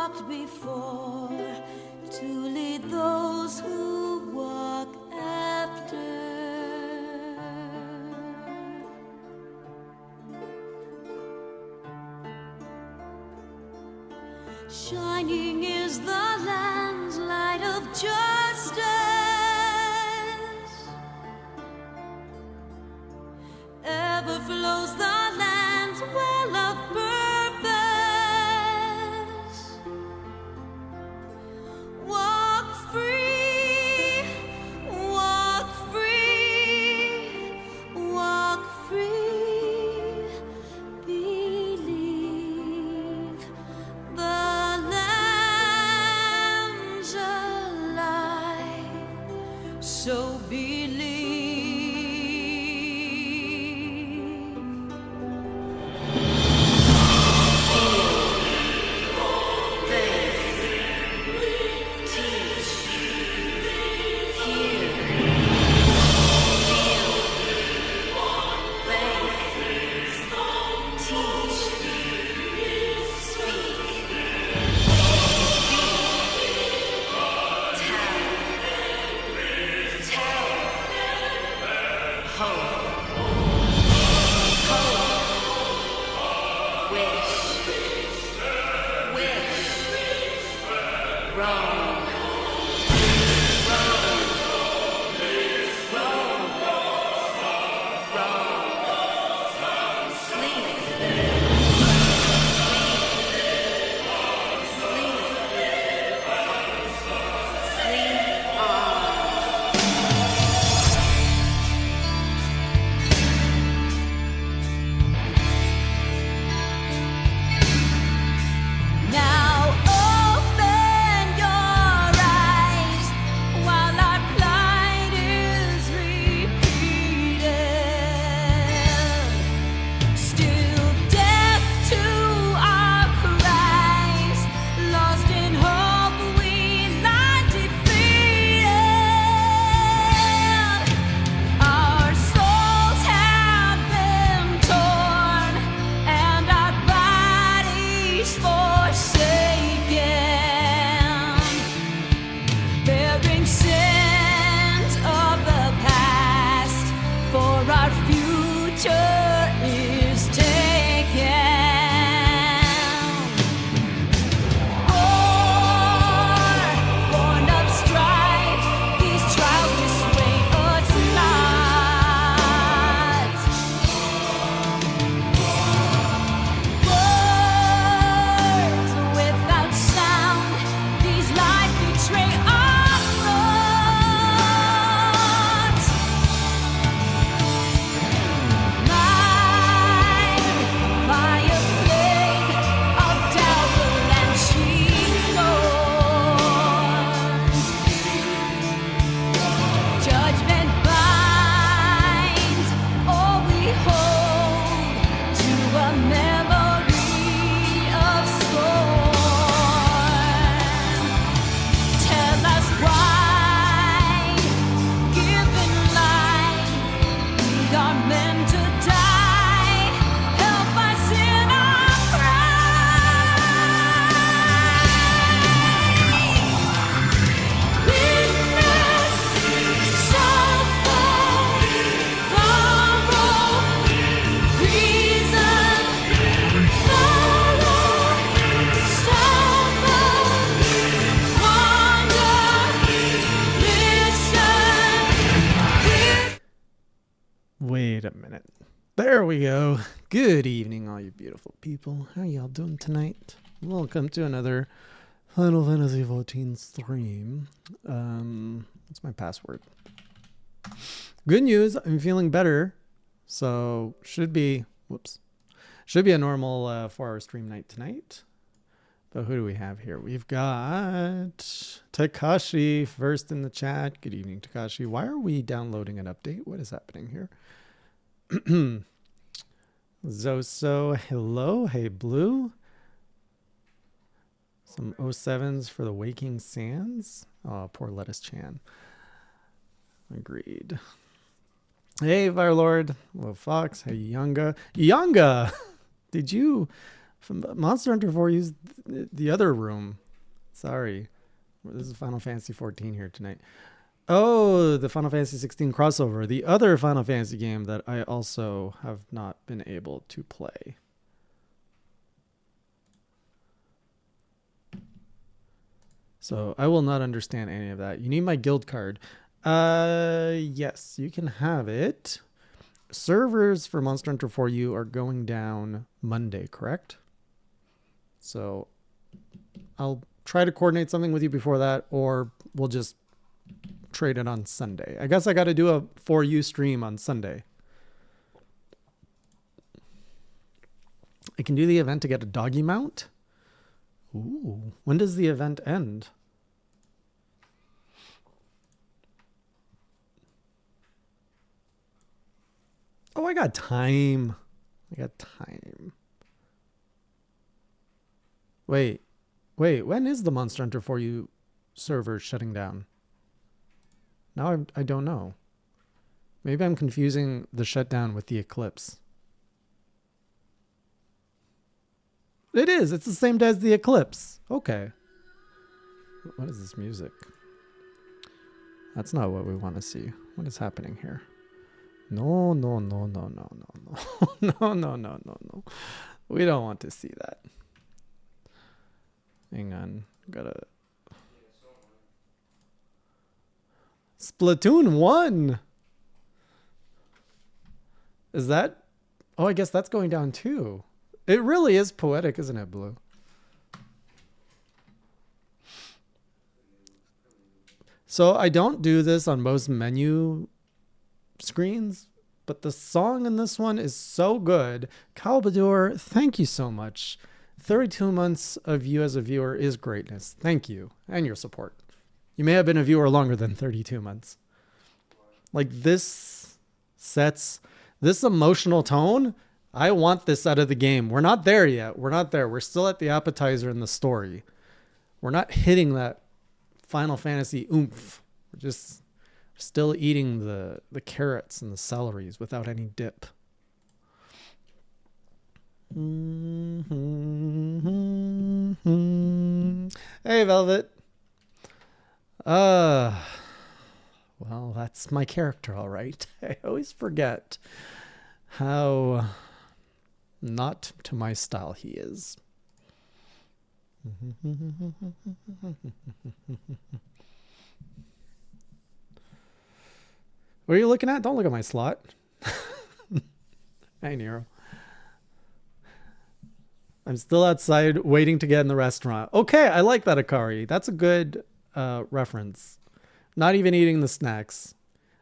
walked before to lead those who walk after. Shining is the land's light of justice. Ever flows the land's well of purpose. Walk free, walk free, walk free. Believe the lamb's alive, so believe. Wait a minute. There we go. Good evening, all you beautiful people. How y'all doing tonight? Welcome to another Final Fantasy 14 stream. What's my password? Good news, I'm feeling better. So should be a normal 4-hour stream night tonight. But who do we have here? We've got Takashi first in the chat. Good evening, Takashi. Why are we downloading an update? What is happening here? Zoso, hello. Hey, Blue. Some 07s for the Waking Sands. Oh, poor Lettuce Chan. Agreed. Hey, Firelord. Hello, Fox. Hey, Yunga. Yunga! Did you Monster Hunter 4 used the other room. Sorry. This is Final Fantasy 14 here tonight. Oh, the Final Fantasy 16 crossover. The other Final Fantasy game that I also have not been able to play. So I will not understand any of that. You need my guild card. Yes, you can have it. Servers for Monster Hunter 4U are going down Monday, correct? So I'll try to coordinate something with you before that, or we'll just trade it on Sunday. I guess I got to do a 4U stream on Sunday. I can do the event to get a doggy mount. Ooh, when does the event end? Oh, I got time. Wait, when is the Monster Hunter 4U server shutting down? Now I don't know. Maybe I'm confusing the shutdown with the eclipse. It is. It's the same day as the eclipse. Okay. What is this music? That's not what we want to see. What is happening here? No. No. We don't want to see that. Hang on. Gotta. Splatoon 1. Is that? Oh, I guess that's going down too. It really is poetic, isn't it, Blue? So I don't do this on most menu screens, but the song in this one is so good. Calbadur, thank you so much. 32 months of you as a viewer is greatness. Thank you. And your support. You may have been a viewer longer than 32 months. Like, this sets this emotional tone. I want this out of the game. We're not there yet. We're still at the appetizer in the story. We're not hitting that Final Fantasy oomph. We're just still eating the carrots and the celeries without any dip. Hey, Velvet. Well, that's my character, all right. I always forget how not to my style he is. What are you looking at? Don't look at my slot. Hey, Nero. I'm still outside waiting to get in the restaurant. Okay, I like that, Akari. That's a good reference. Not even eating the snacks.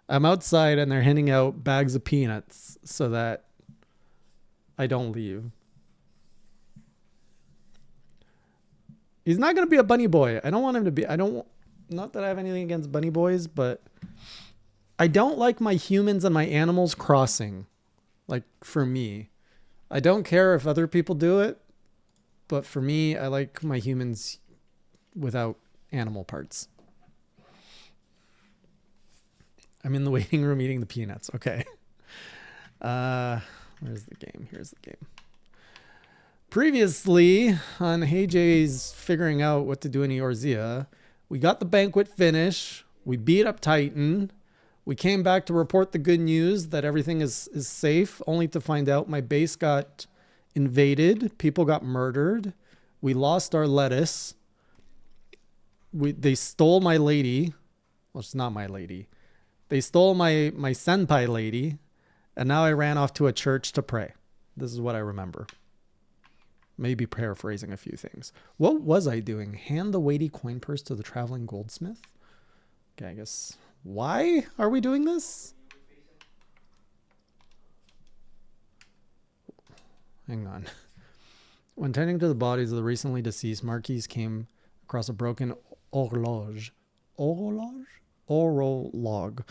I'm outside and they're handing out bags of peanuts so that I don't leave. He's not going to be a bunny boy. I don't want him to be. Not that I have anything against bunny boys, but I don't like my humans and my animals crossing. Like, for me. I don't care if other people do it, but for me, I like my humans without animal parts. I'm in the waiting room eating the peanuts. Okay. Where's the game? Here's the game. Previously on Hey Jay's figuring out what to do in Eorzea, we got the banquet finish. We beat up Titan. We came back to report the good news that everything is safe, only to find out my base got invaded. People got murdered. We lost our lettuce. They stole my lady. Well, she's not my lady. They stole my senpai lady, and now I ran off to a church to pray. This is what I remember. Maybe paraphrasing a few things. What was I doing? Hand the weighty coin purse to the traveling goldsmith? Okay, I guess. Why are we doing this? Hang on. When tending to the bodies of the recently deceased, Marquis came across a broken horloge. Orolog.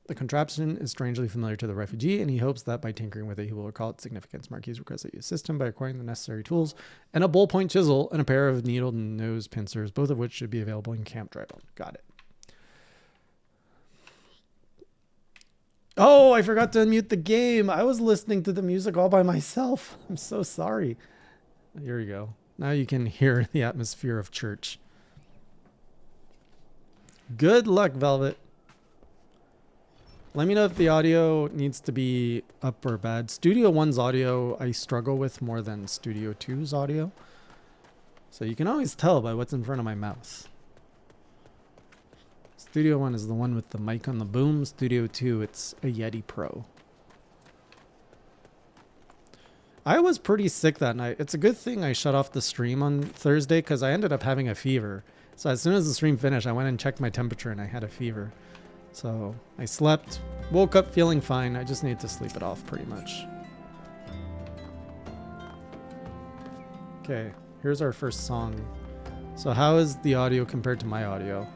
The contraption is strangely familiar to the refugee, and he hopes that by tinkering with it, he will recall its significance. Marquis requests that you assist him by acquiring the necessary tools and a ballpoint chisel and a pair of needle nose pincers, both of which should be available in Camp Drybone. Got it. Oh, I forgot to unmute the game. I was listening to the music all by myself. I'm so sorry. Here you go. Now you can hear the atmosphere of church. Good luck, Velvet. Let me know if the audio needs to be up or bad. Studio 1's audio I struggle with more than Studio 2's audio. So you can always tell by what's in front of my mouth. Studio 1 is the one with the mic on the boom. Studio 2, it's a Yeti Pro. I was pretty sick that night. It's a good thing I shut off the stream on Thursday because I ended up having a fever. So as soon as the stream finished, I went and checked my temperature and I had a fever. So I slept, woke up feeling fine. I just need to sleep it off pretty much. Okay, here's our first song. So how is the audio compared to my audio?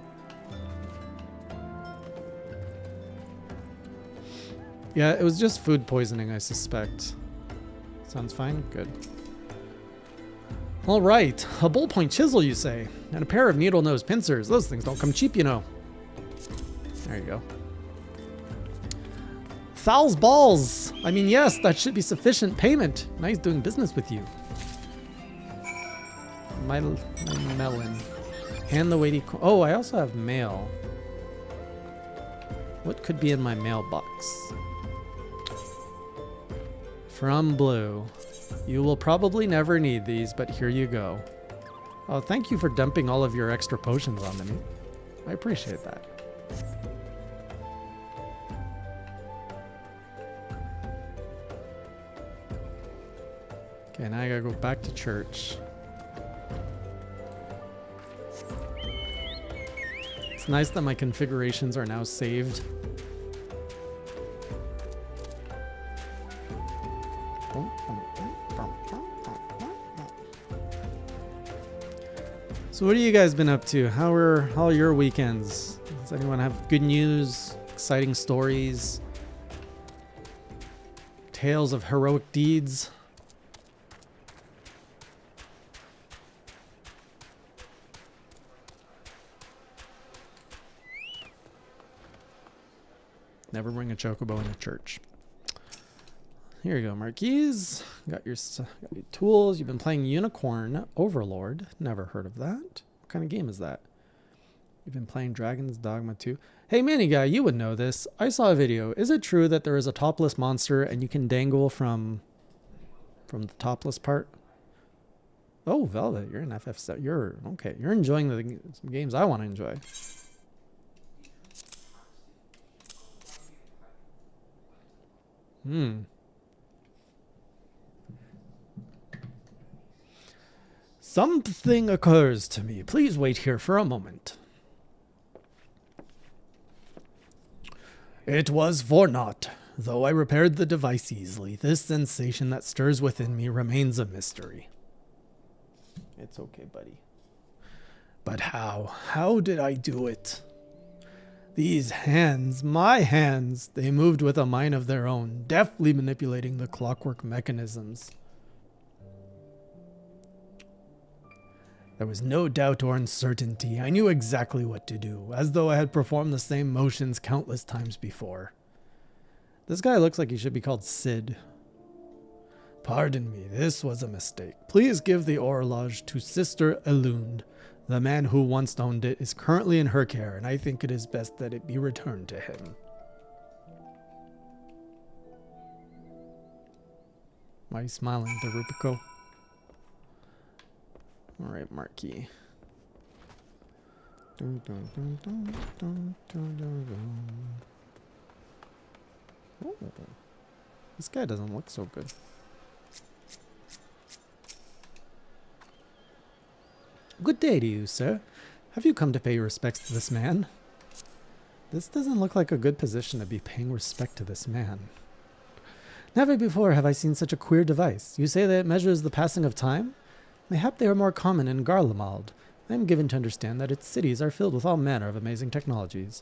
Yeah, it was just food poisoning, I suspect. Sounds fine? Good. All right, a ballpoint chisel, you say, and a pair of needle-nose pincers. Those things don't come cheap, you know. There you go. Fowl's balls. I mean, yes, that should be sufficient payment. Nice doing business with you. My melon. Hand the weighty. Oh, I also have mail. What could be in my mailbox? From Blue. You will probably never need these, but here you go. Oh, thank you for dumping all of your extra potions onto me. I appreciate that. Okay, now I gotta go back to church. It's nice that my configurations are now saved. So what have you guys been up to? How are all your weekends? Does anyone have good news, exciting stories, tales of heroic deeds? Never bring a chocobo into church. Here you go, Marquise. Got your tools. You've been playing Unicorn Overlord. Never heard of that. What kind of game is that? You've been playing Dragon's Dogma 2. Hey, Manny Guy, you would know this. I saw a video. Is it true that there is a topless monster and you can dangle from the topless part? Oh, Velvet, you're in FF7. You're okay. You're enjoying some games I want to enjoy. Something occurs to me. Please wait here for a moment. It was for naught. Though I repaired the device easily, this sensation that stirs within me remains a mystery. It's okay, buddy. But how? How did I do it? These hands, my hands, they moved with a mind of their own, deftly manipulating the clockwork mechanisms. There was no doubt or uncertainty. I knew exactly what to do, as though I had performed the same motions countless times before. This guy looks like he should be called Sid. Pardon me, this was a mistake. Please give the horloge to Sister Elund. The man who once owned it is currently in her care, and I think it is best that it be returned to him. Why are you smiling, the Rupico? Alright, Marquis. Oh, this guy doesn't look so good. Good day to you, sir. Have you come to pay your respects to this man? This doesn't look like a good position to be paying respect to this man. Never before have I seen such a queer device. You say that it measures the passing of time? Mayhap they are more common in Garlemald. I am given to understand that its cities are filled with all manner of amazing technologies.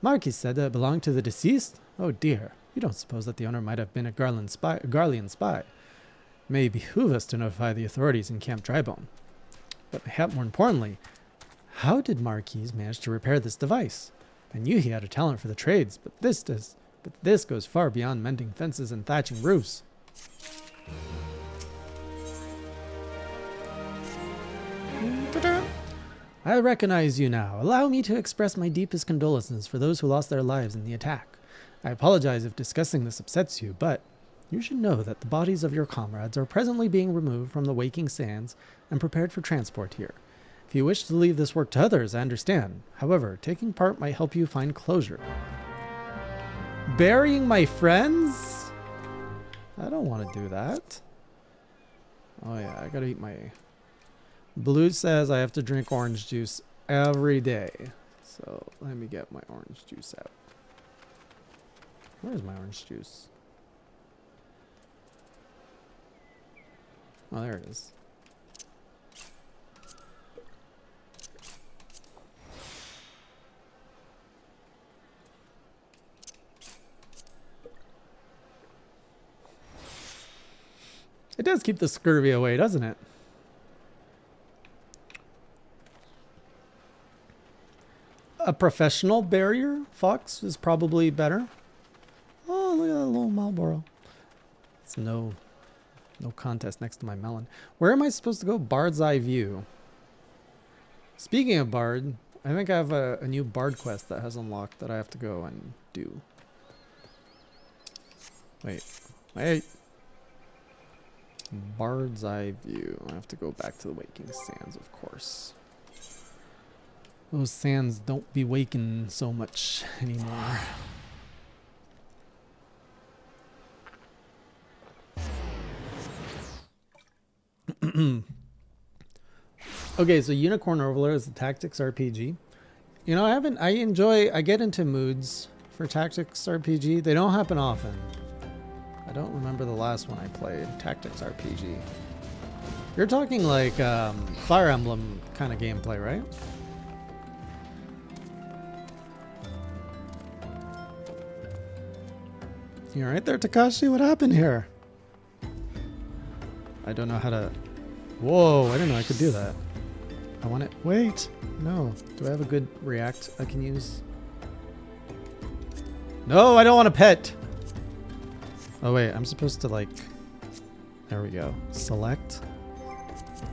Marquis said that it belonged to the deceased? Oh dear, you don't suppose that the owner might have been a Garlean spy? It may behoove us to notify the authorities in Camp Drybone. But mayhap more importantly, how did Marquis manage to repair this device? I knew he had a talent for the trades, but this goes far beyond mending fences and thatching roofs. I recognize you now. Allow me to express my deepest condolences for those who lost their lives in the attack. I apologize if discussing this upsets you, but you should know that the bodies of your comrades are presently being removed from the waking sands and prepared for transport here. If you wish to leave this work to others, I understand. However, taking part might help you find closure. Burying my friends? I don't want to do that. Oh yeah, I gotta eat my... Blue says I have to drink orange juice every day. So let me get my orange juice out. Where's my orange juice? Oh, there it is. It does keep the scurvy away, doesn't it? A professional barrier fox is probably better. Oh, look at that little Marlboro. It's no contest next to my melon. Where am I supposed to go? Bard's Eye View. Speaking of Bard, I think I have a new Bard quest that has unlocked that I have to go and do. Wait. Bard's Eye View. I have to go back to the Waking Sands, of course. Those sands don't be waking so much anymore. Okay, so Unicorn Overlord is a tactics RPG. You know, I get into moods for tactics RPG. They don't happen often. I don't remember the last one I played, tactics RPG. You're talking like Fire Emblem kind of gameplay, right? You alright there, Takashi? What happened here? I don't know how to... Whoa, I didn't know I could do that. I want it... Wait! No. Do I have a good react I can use? No, I don't want a pet! Oh wait, I'm supposed to like... There we go. Select.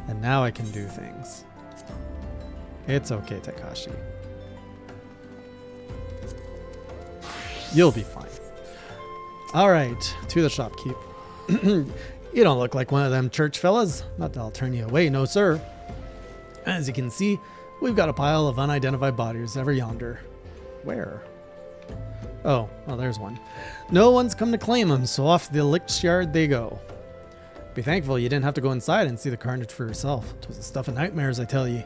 And now I can do things. It's okay, Takashi. You'll be fine. Alright, to the shopkeep. You don't look like one of them church fellas. Not that I'll turn you away, no sir. As you can see, we've got a pile of unidentified bodies ever yonder. Where? Oh, well there's one. No one's come to claim them, so off the lich yard they go. Be thankful you didn't have to go inside and see the carnage for yourself. 'Twas the stuff of nightmares, I tell ye.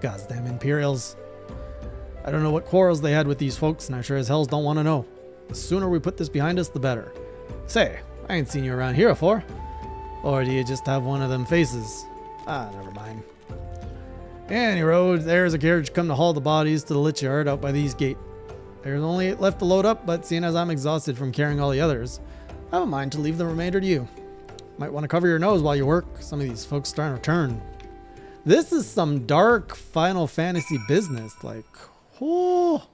Goddamn Imperials. I don't know what quarrels they had with these folks, and I sure as hells don't want to know. The sooner we put this behind us, the better. Say, I ain't seen you around here before. Or do you just have one of them faces? Ah, never mind. Any road, there's a carriage come to haul the bodies to the lich yard out by these gate. There's only 8 left to load up, but seeing as I'm exhausted from carrying all the others, I have a mind to leave the remainder to you. Might want to cover your nose while you work. Some of these folks starting to return. This is some dark Final Fantasy business. Like, oh.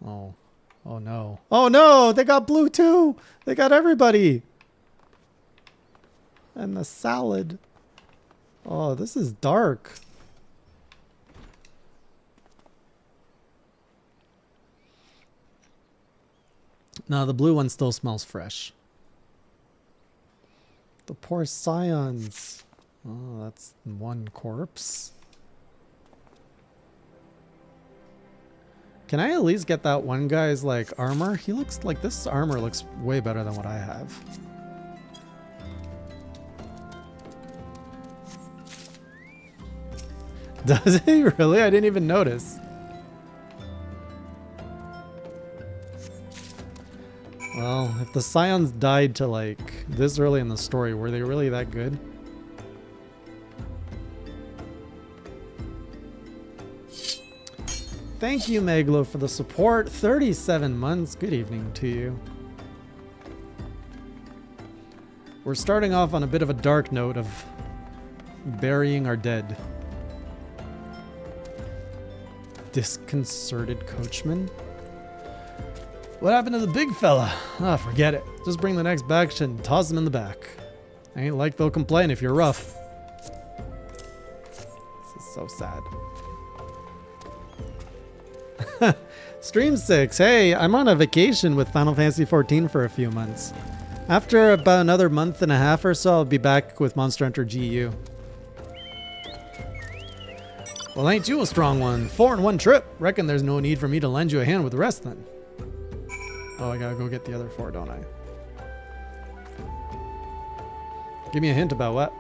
Oh. Oh no. Oh no! They got blue too! They got everybody! And the salad. Oh, this is dark. No, the blue one still smells fresh. The poor scions. Oh, that's one corpse. Can I at least get that one guy's like armor? He looks like this armor looks way better than what I have. Does he really? I didn't even notice. Well, if the scions died to like this early in the story, were they really that good? Thank you, Meglo, for the support. 37 months. Good evening to you. We're starting off on a bit of a dark note of burying our dead. Disconcerted coachman. What happened to the big fella? Ah, forget it. Just bring the next batch and toss him in the back. Ain't like they'll complain if you're rough. This is so sad. Stream 6. Hey, I'm on a vacation with Final Fantasy 14 for a few months. After about another month and a half or so, I'll be back with Monster Hunter GU. Well, ain't you a strong one? 4 in 1 trip. Reckon there's no need for me to lend you a hand with the rest then. Oh, I gotta go get the other 4, don't I? Give me a hint about what?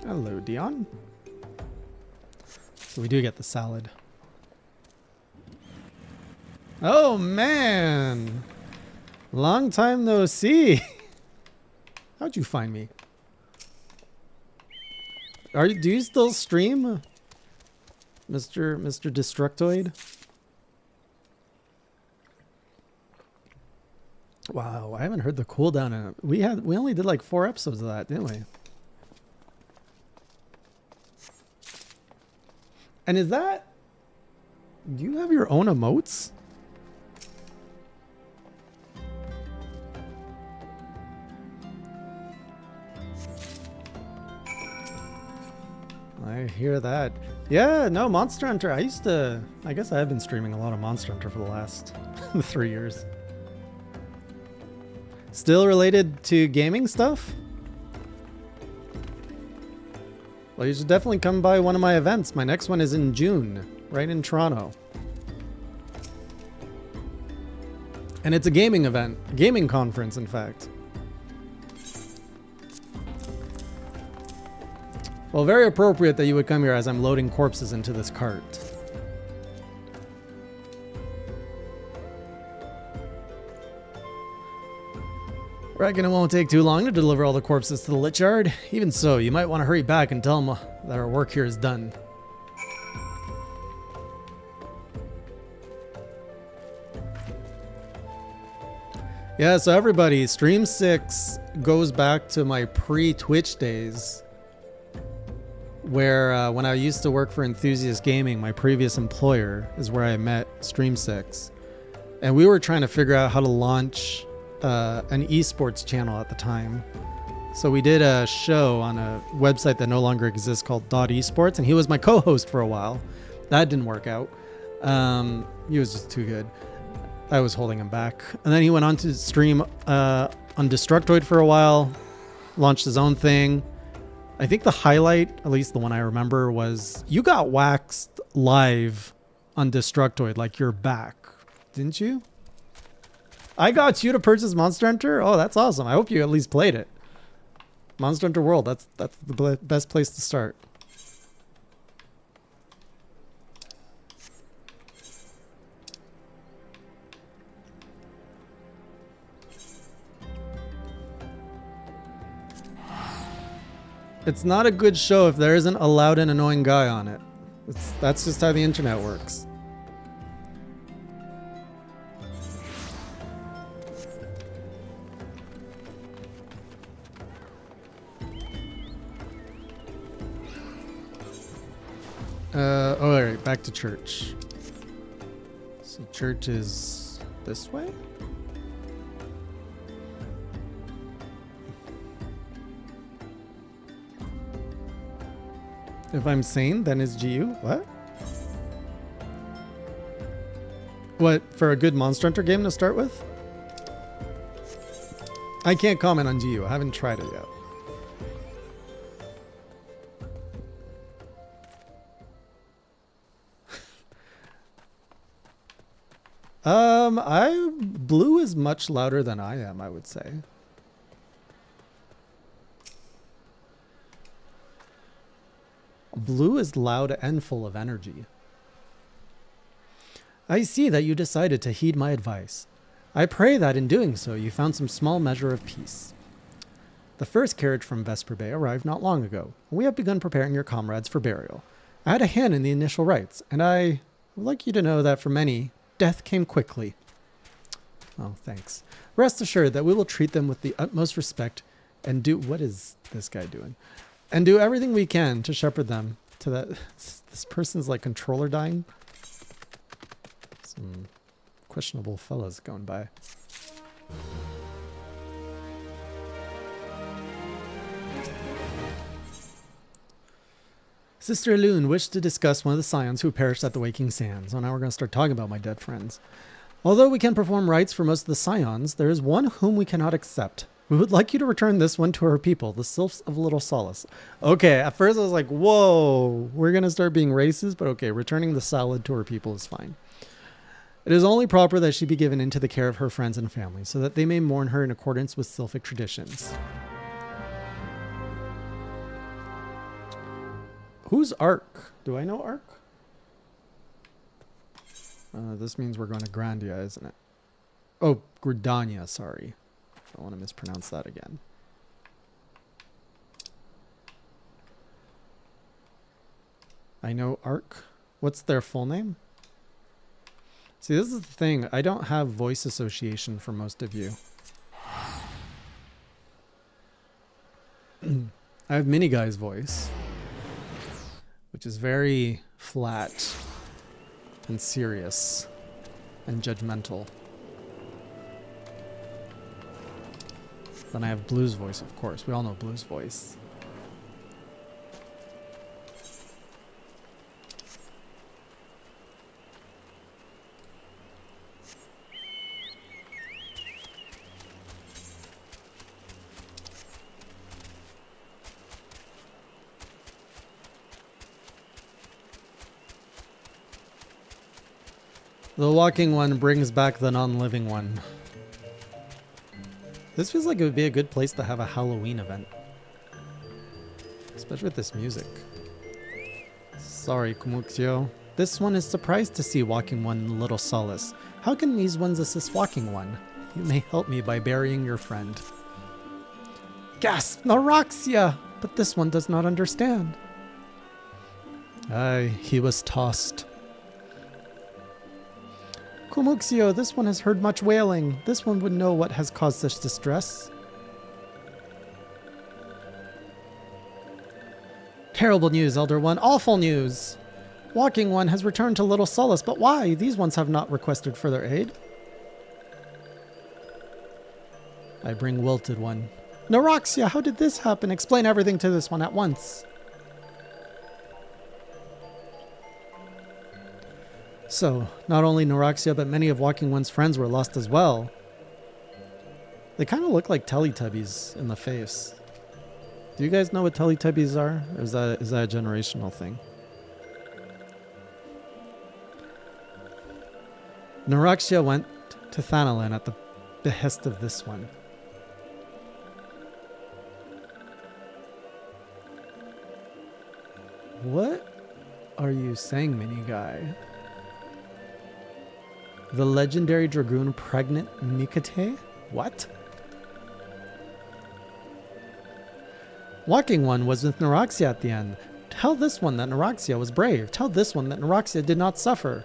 Hello, Dion. So we do get the salad. Oh, man. Long time no see. How'd you find me? Do you still stream, Mr. Destructoid? Wow, I haven't heard the cooldown in it. We only did like 4 episodes of that, didn't we? And is that... Do you have your own emotes? I hear that. Yeah, no, Monster Hunter. I guess I have been streaming a lot of Monster Hunter for the last 3 years. Still related to gaming stuff? Well, you should definitely come by one of my events. My next one is in June, right in Toronto. And it's a gaming event. Gaming conference, in fact. Well, very appropriate that you would come here as I'm loading corpses into this cart. Reckon it won't take too long to deliver all the corpses to the lich yard. Even so, you might want to hurry back and tell them that our work here is done. Yeah, so everybody, Stream 6 goes back to my pre-Twitch days, where when I used to work for Enthusiast Gaming, my previous employer, is where I met Stream 6. And we were trying to figure out how to launch an esports channel at the time. So we did a show on a website that no longer exists called .esports, and he was my co-host for a while. That didn't work out. He was just too good. I was holding him back. And then he went on to stream on Destructoid for a while, launched his own thing. I think the highlight, at least the one I remember, was you got waxed live on Destructoid, like you're back, didn't you? I got you to purchase Monster Hunter? Oh, that's awesome. I hope you at least played it. Monster Hunter World, that's the best place to start. It's not a good show if there isn't a loud and annoying guy on it. That's just how the internet works. All right, back to church. So church is this way? If I'm sane, then is GU? What? What, for a good Monster Hunter game to start with? I can't comment on GU. I haven't tried it yet. Blue is much louder than I am, I would say. Blue is loud and full of energy. I see that you decided to heed my advice. I pray that in doing so, you found some small measure of peace. The first carriage from Vesper Bay arrived not long ago, and we have begun preparing your comrades for burial. I had a hand in the initial rites, and I would like you to know that for many, death came quickly. Oh, thanks. Rest assured that we will treat them with the utmost respect and do... What is this guy doing? And do everything we can to shepherd them to that. This person's like controller dying. Some questionable fellas going by. Sister Loon wished to discuss one of the scions who perished at the Waking Sands. So now we're going to start talking about my dead friends. Although we can perform rites for most of the scions, there is one whom we cannot accept. We would like you to return this one to her people, the Sylphs of Little Solace. Okay, at first I was like, whoa, we're going to start being racist, but okay, returning the salad to her people is fine. It is only proper that she be given into the care of her friends and family, so that they may mourn her in accordance with Sylphic traditions. Who's Ark? Do I know Ark? This means we're going to Grandia, isn't it? Oh, Gridania, sorry. I don't want to mispronounce that again. I know Ark. What's their full name? See, this is the thing. I don't have voice association for most of you. I have Mini Guy's voice, which is very flat and serious and judgmental. Then I have Blue's voice, of course. We all know Blue's voice. The walking one brings back the non-living one. This feels like it would be a good place to have a Halloween event. Especially with this music. Sorry, Kumuxio. This one is surprised to see walking one Little Solace. How can these ones assist walking one? You may help me by burying your friend. Gasp! Naraxia! But this one does not understand. Aye, he was tossed. Kumuxio, this one has heard much wailing. This one would know what has caused such distress. Terrible news, Elder One. Awful news. Walking One has returned to Little Solace, but why? These ones have not requested further aid. I bring Wilted One. Naraxia, how did this happen? Explain everything to this one at once. So, not only Naraxia, but many of Walking One's friends were lost as well. They kind of look like Teletubbies in the face. Do you guys know what Teletubbies are? Or is that a generational thing? Naraxia went to Thanalan at the behest of this one. What are you saying, Mini Guy? The legendary dragoon pregnant Nikate? What? Walking One was with Naraxia at the end. Tell this one that Naraxia was brave. Tell this one that Naraxia did not suffer.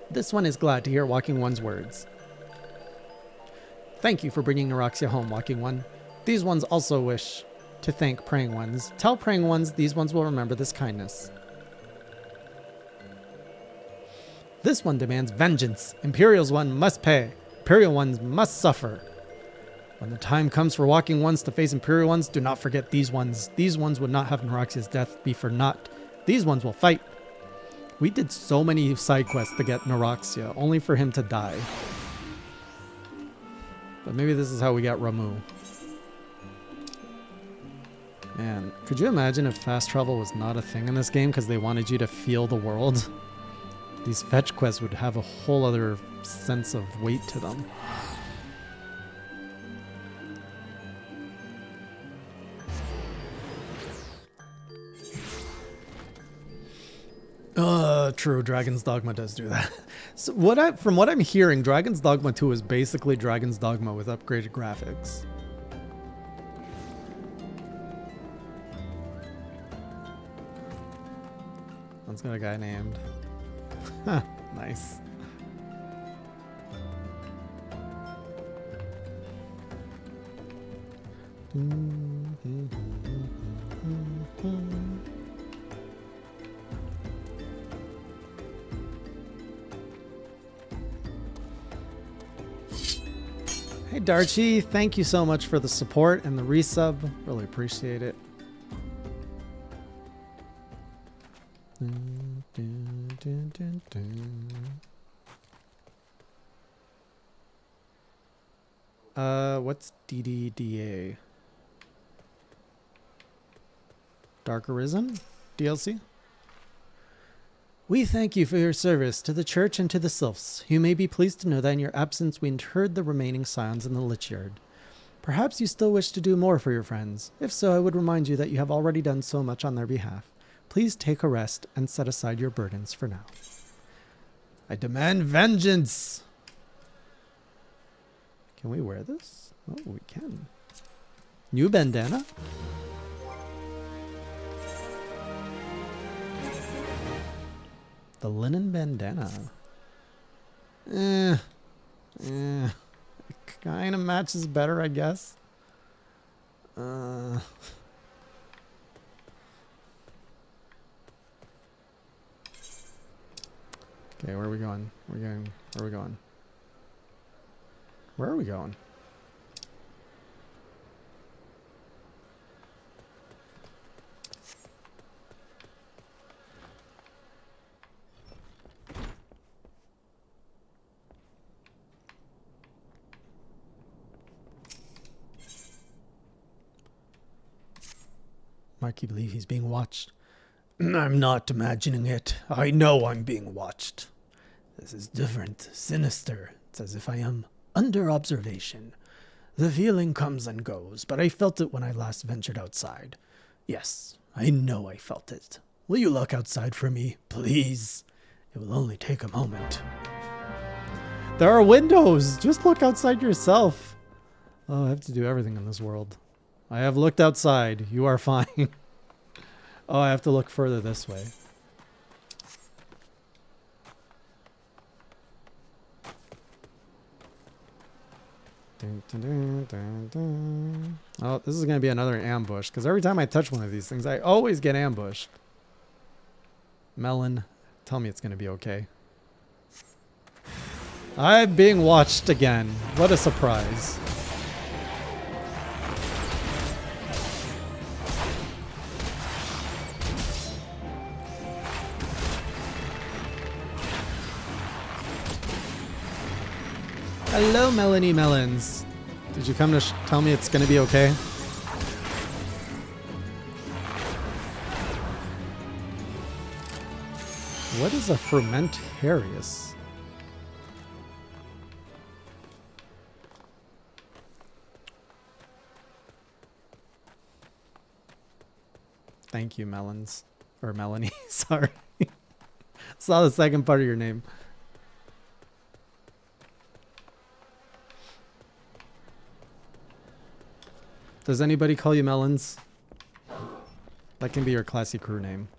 This one is glad to hear Walking One's words. Thank you for bringing Naraxia home, Walking One. These ones also wish to thank Praying Ones. Tell Praying Ones these ones will remember this kindness. This one demands vengeance. Imperial's one must pay. Imperial ones must suffer. When the time comes for Walking Ones to face Imperial ones, do not forget these ones. These ones would not have Naraxia's death be for naught. These ones will fight. We did so many side quests to get Naraxia, only for him to die. But maybe this is how we got Ramu. Man, could you imagine if fast travel was not a thing in this game because they wanted you to feel the world? These fetch quests would have a whole other sense of weight to them. True, Dragon's Dogma does do that. So from what I'm hearing, Dragon's Dogma 2 is basically Dragon's Dogma with upgraded graphics. One's got a guy named. Nice. Hey Darchi, thank you so much for the support and the resub. Really appreciate it. What's DDDA? Dark Arisen? DLC? We thank you for your service to the church and to the sylphs. You may be pleased to know that in your absence we interred the remaining scions in the lich yard. Perhaps you still wish to do more for your friends. If so, I would remind you that you have already done so much on their behalf. Please take a rest and set aside your burdens for now. I demand vengeance! Can we wear this? Oh, we can. New bandana? The linen bandana. It kind of matches better, I guess. Okay, where are we going? Where are we going? Where are we going? Mark, you believe he's being watched? I'm not imagining it. I know I'm being watched. This is different, sinister. It's as if I am under observation. The feeling comes and goes, but I felt it when I last ventured outside. Yes, I know I felt it. Will you look outside for me, please? It will only take a moment. There are windows! Just look outside yourself. Oh, I have to do everything in this world. I have looked outside. You are fine. Oh, I have to look further this way. Dun, dun, dun, dun, dun. Oh, this is going to be another ambush, because every time I touch one of these things, I always get ambushed. Melon, tell me it's going to be okay. I'm being watched again. What a surprise. Hello, Melanie Melons. Did you come to tell me it's going to be okay? What is a fermentarius? Thank you, Melons. Or Melanie, sorry. Saw the second part of your name. Does anybody call you Melons? That can be your classy crew name.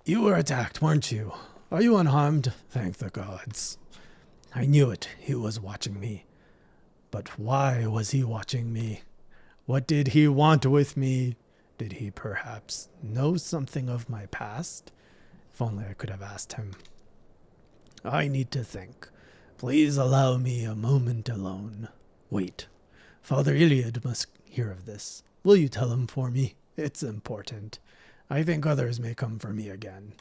You were attacked, weren't you? Are you unharmed? Thank the gods. I knew it. He was watching me. But why was he watching me? What did he want with me? Did he perhaps know something of my past? If only I could have asked him. I need to think. Please allow me a moment alone. Wait. Father Iliad must hear of this. Will you tell him for me? It's important. I think others may come for me again.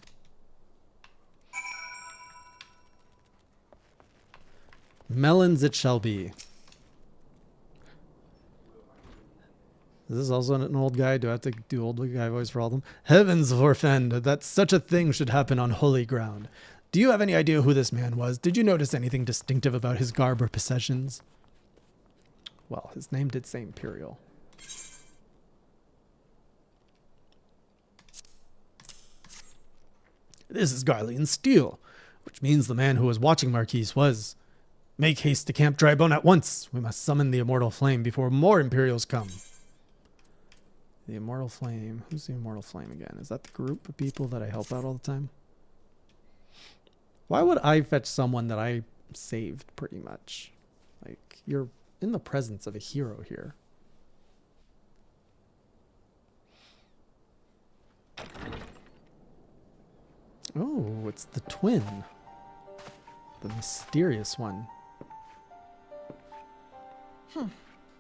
Melons it shall be. Is this also an old guy? Do I have to do old guy voice for all of them? Heavens forfend that such a thing should happen on holy ground. Do you have any idea who this man was? Did you notice anything distinctive about his garb or possessions? Well, his name did say Imperial. This is Garlean steel, which means the man who was watching Marquise was. Make haste to Camp Drybone at once. We must summon the Immortal Flame before more Imperials come. The Immortal Flame. Who's the Immortal Flame again? Is that the group of people that I help out all the time? Why would I fetch someone that I saved pretty much? Like, you're in the presence of a hero here. Oh, it's the twin. The mysterious one.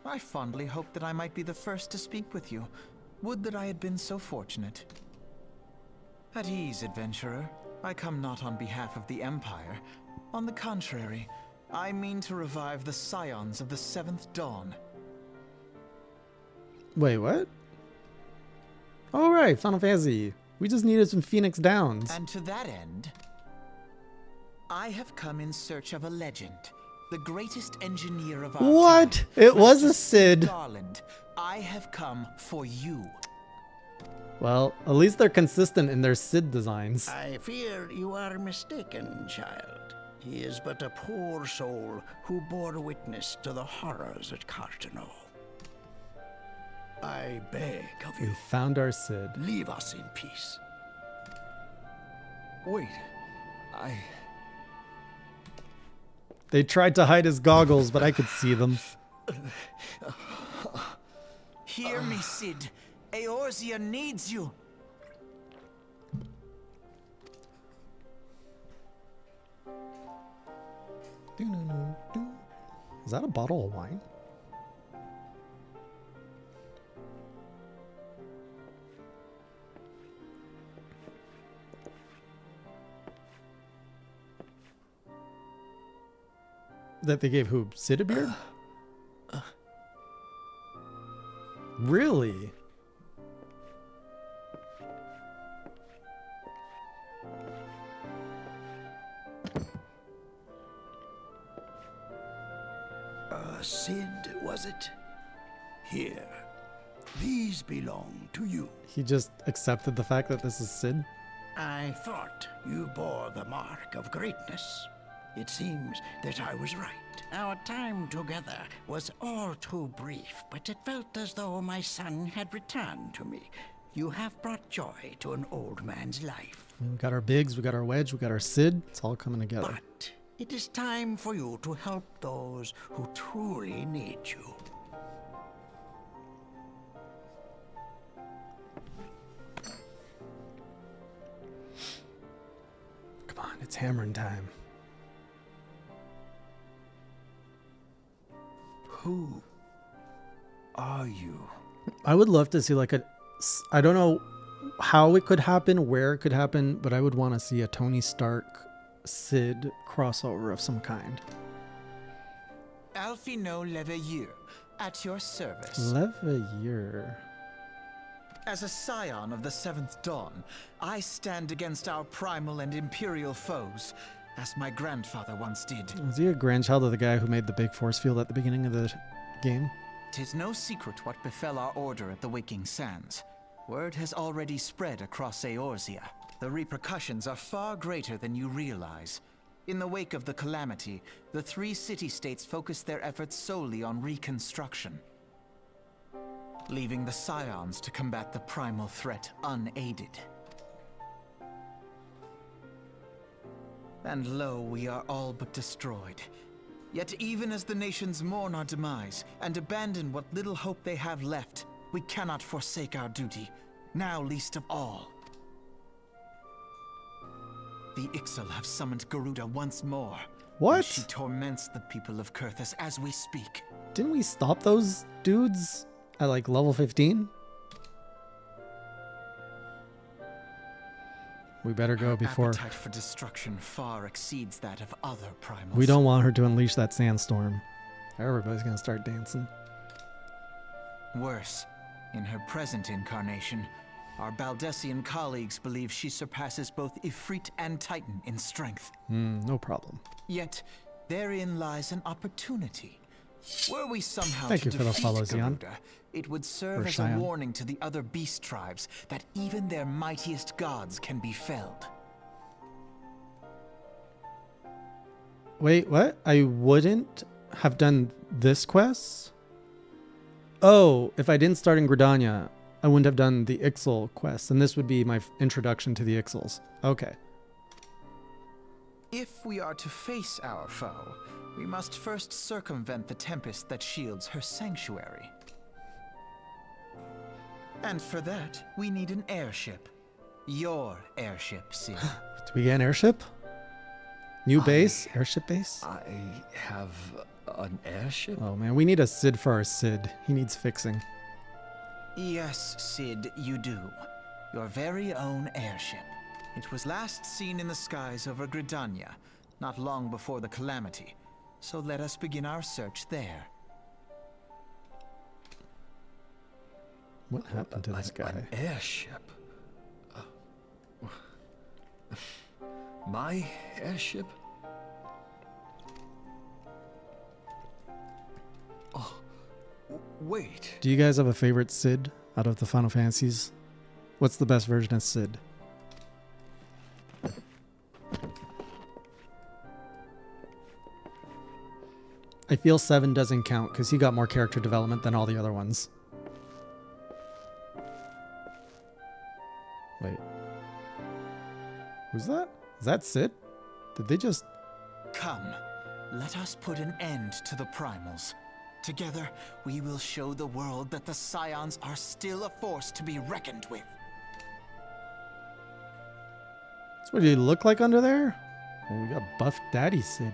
I fondly hoped that I might be the first to speak with you. Would that I had been so fortunate. At ease, adventurer. I come not on behalf of the Empire. On the contrary, I mean to revive the scions of the Seventh Dawn. Wait, what? All right, Final Fantasy. We just needed some Phoenix Downs. And to that end, I have come in search of a legend. The greatest engineer of our What? time. It was a Master Cid. Garland, I have come for you. Well, at least they're consistent in their Cid designs. I fear you are mistaken, child. He is but a poor soul who bore witness to the horrors at Cartano. I beg of We you, found our Cid. leave us in peace. Wait, They tried to hide his goggles, but I could see them. Hear me, Cid. Eorzea needs you. Is that a bottle of wine? That they gave who? Cid a beard? Really? Cid, was it? Here. These belong to you. He just accepted the fact that this is Cid? I thought you bore the mark of greatness. It seems that I was right. Our time together was all too brief, but it felt as though my son had returned to me. You have brought joy to an old man's life. We got our Biggs, we got our Wedge, we got our Cid. It's all coming together. But it is time for you to help those who truly need you. Come on, it's hammering time. Who are you? I would love to see like I don't know how it could happen, where it could happen, but I would want to see a Tony Stark Cid crossover of some kind. Alphino Leveilleur, at your service. Leveilleur. As a scion of the Seventh Dawn, I stand against our primal and imperial foes, as my grandfather once did. Is he a grandchild of the guy who made the big force field at the beginning of the game? 'Tis no secret what befell our order at the Waking Sands. Word has already spread across Eorzea. The repercussions are far greater than you realize. In the wake of the calamity, the three city-states focused their efforts solely on reconstruction, leaving the scions to combat the primal threat unaided. And lo, we are all but destroyed. Yet even as the nations mourn our demise and abandon what little hope they have left, we cannot forsake our duty, now least of all. The Ixal have summoned Garuda once more. What? And she torments the people of Kurthus as we speak. Didn't we stop those dudes at like level 15? We better go before... Appetite for destruction far exceeds that of other primals. We don't want her to unleash that sandstorm. Everybody's gonna start dancing. Worse, in her present incarnation, our Baldessian colleagues believe she surpasses both Ifrit and Titan in strength. No problem. Yet, therein lies an opportunity. Were we somehow Thank to you for the defeat follow, Zion. Garuda, it would serve Or as Cheyenne. a warning to the other beast tribes that even their mightiest gods can be felled. Wait, what? I wouldn't have done this quest? Oh, if I didn't start in Gridania, I wouldn't have done the Ixal quest, and this would be my introduction to the Ixals. Okay. If we are to face our foe, we must first circumvent the tempest that shields her sanctuary. And for that, we need an airship. Your airship, Cid. Do we get an airship? New base? Airship base? I have an airship? Oh man, we need a Sid for our Sid. He needs fixing. Yes, Sid, you do. Your very own airship. It was last seen in the skies over Gridania, not long before the calamity. So let us begin our search there. What happened to this guy? An airship? My airship? Oh, wait. Do you guys have a favorite Sid out of the Final Fantasies? What's the best version of Sid? I feel 7 doesn't count because he got more character development than all the other ones. Wait. Who's that? Is that Sid? Did they just... Come, let us put an end to the primals. Together, we will show the world that the Scions are still a force to be reckoned with. That's what he look like under there? Oh, we got Buff Daddy Sid.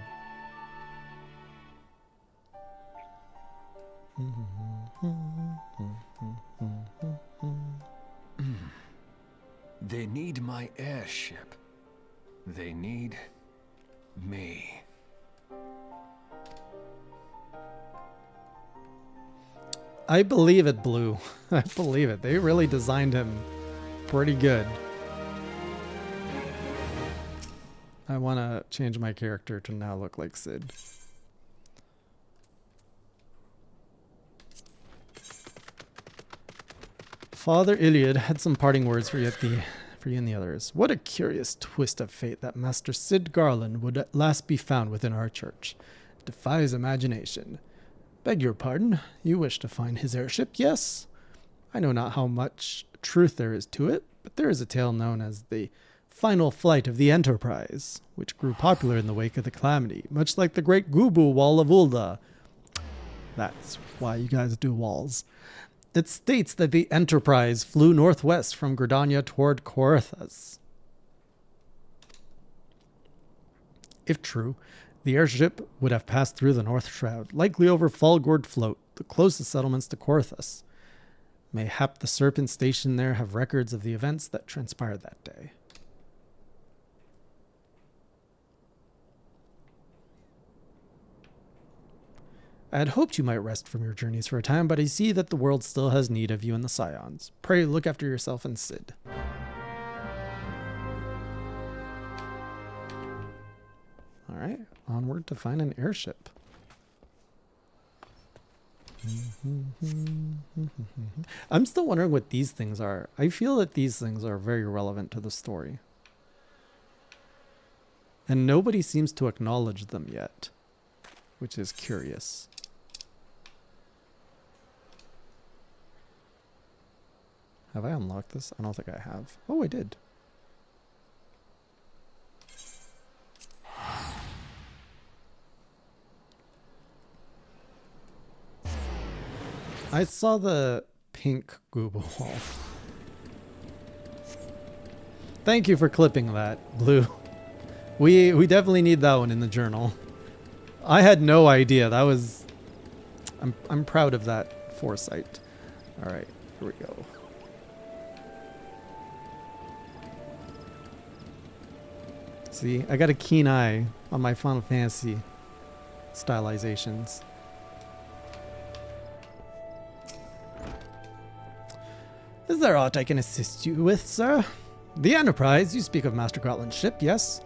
They need my airship. They need me. I believe it, Blue. I believe it. They really designed him pretty good. I want to change my character to now look like Sid. Father Iliad had some parting words for you and the others. What a curious twist of fate that Master Sid Garland would at last be found within our church. It defies imagination. Beg your pardon, you wish to find his airship, yes? I know not how much truth there is to it, but there is a tale known as the final flight of the Enterprise, which grew popular in the wake of the calamity, much like the Great Gubu Wall of Ulda. That's why you guys do walls. It states that the Enterprise flew northwest from Gridania toward Corythus. If true, the airship would have passed through the North Shroud, likely over Falgord Float, the closest settlements to Corythus. Mayhap the Serpent stationed there have records of the events that transpired that day. I had hoped you might rest from your journeys for a time, but I see that the world still has need of you and the Scions. Pray look after yourself and Sid. Alright, onward to find an airship. I'm still wondering what these things are. I feel that these things are very relevant to the story. And nobody seems to acknowledge them yet, which is curious. Have I unlocked this? I don't think I have. Oh, I did. I saw the pink Google wall. Thank you for clipping that, Blue. We definitely need that one in the journal. I had no idea. That was... I'm proud of that foresight. All right, here we go. See, I got a keen eye on my Final Fantasy stylizations. Is there aught I can assist you with, sir? The Enterprise, you speak of Master Gotland's ship, yes?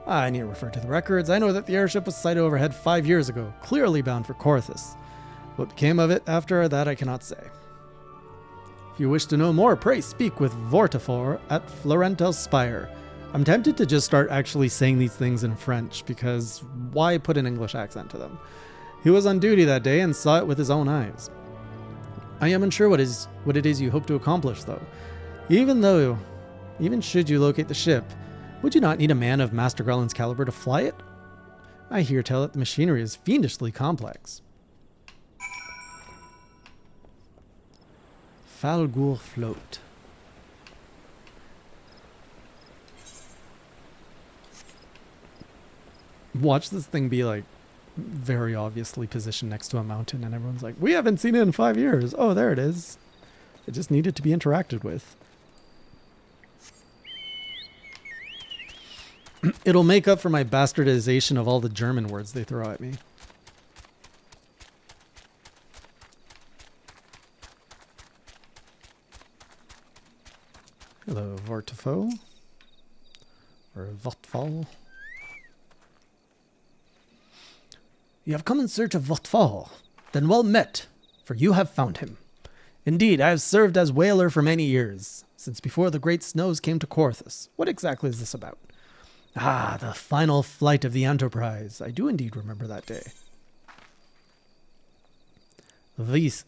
I need to refer to the records. I know that the airship was sighted overhead 5 years ago, clearly bound for Corythus. What became of it after that I cannot say. If you wish to know more, pray speak with Vortifor at Florentel's Spire. I'm tempted to just start actually saying these things in French, because why put an English accent to them? He was on duty that day and saw it with his own eyes. I am unsure what it is you hope to accomplish, though. Even should you locate the ship, would you not need a man of Master Garland's caliber to fly it? I hear tell that the machinery is fiendishly complex. Falgur Float. Watch this thing be like very obviously positioned next to a mountain, and everyone's like, we haven't seen it in 5 years. Oh, there it is. It just needed to be interacted with. It'll make up for my bastardization of all the German words they throw at me. Hello, Vortifo. Or Votfall. You have come in search of Votfall. Then well met, for you have found him. Indeed, I have served as whaler for many years, since before the great snows came to Corthus. What exactly is this about? Ah, the final flight of the Enterprise. I do indeed remember that day. Weiss.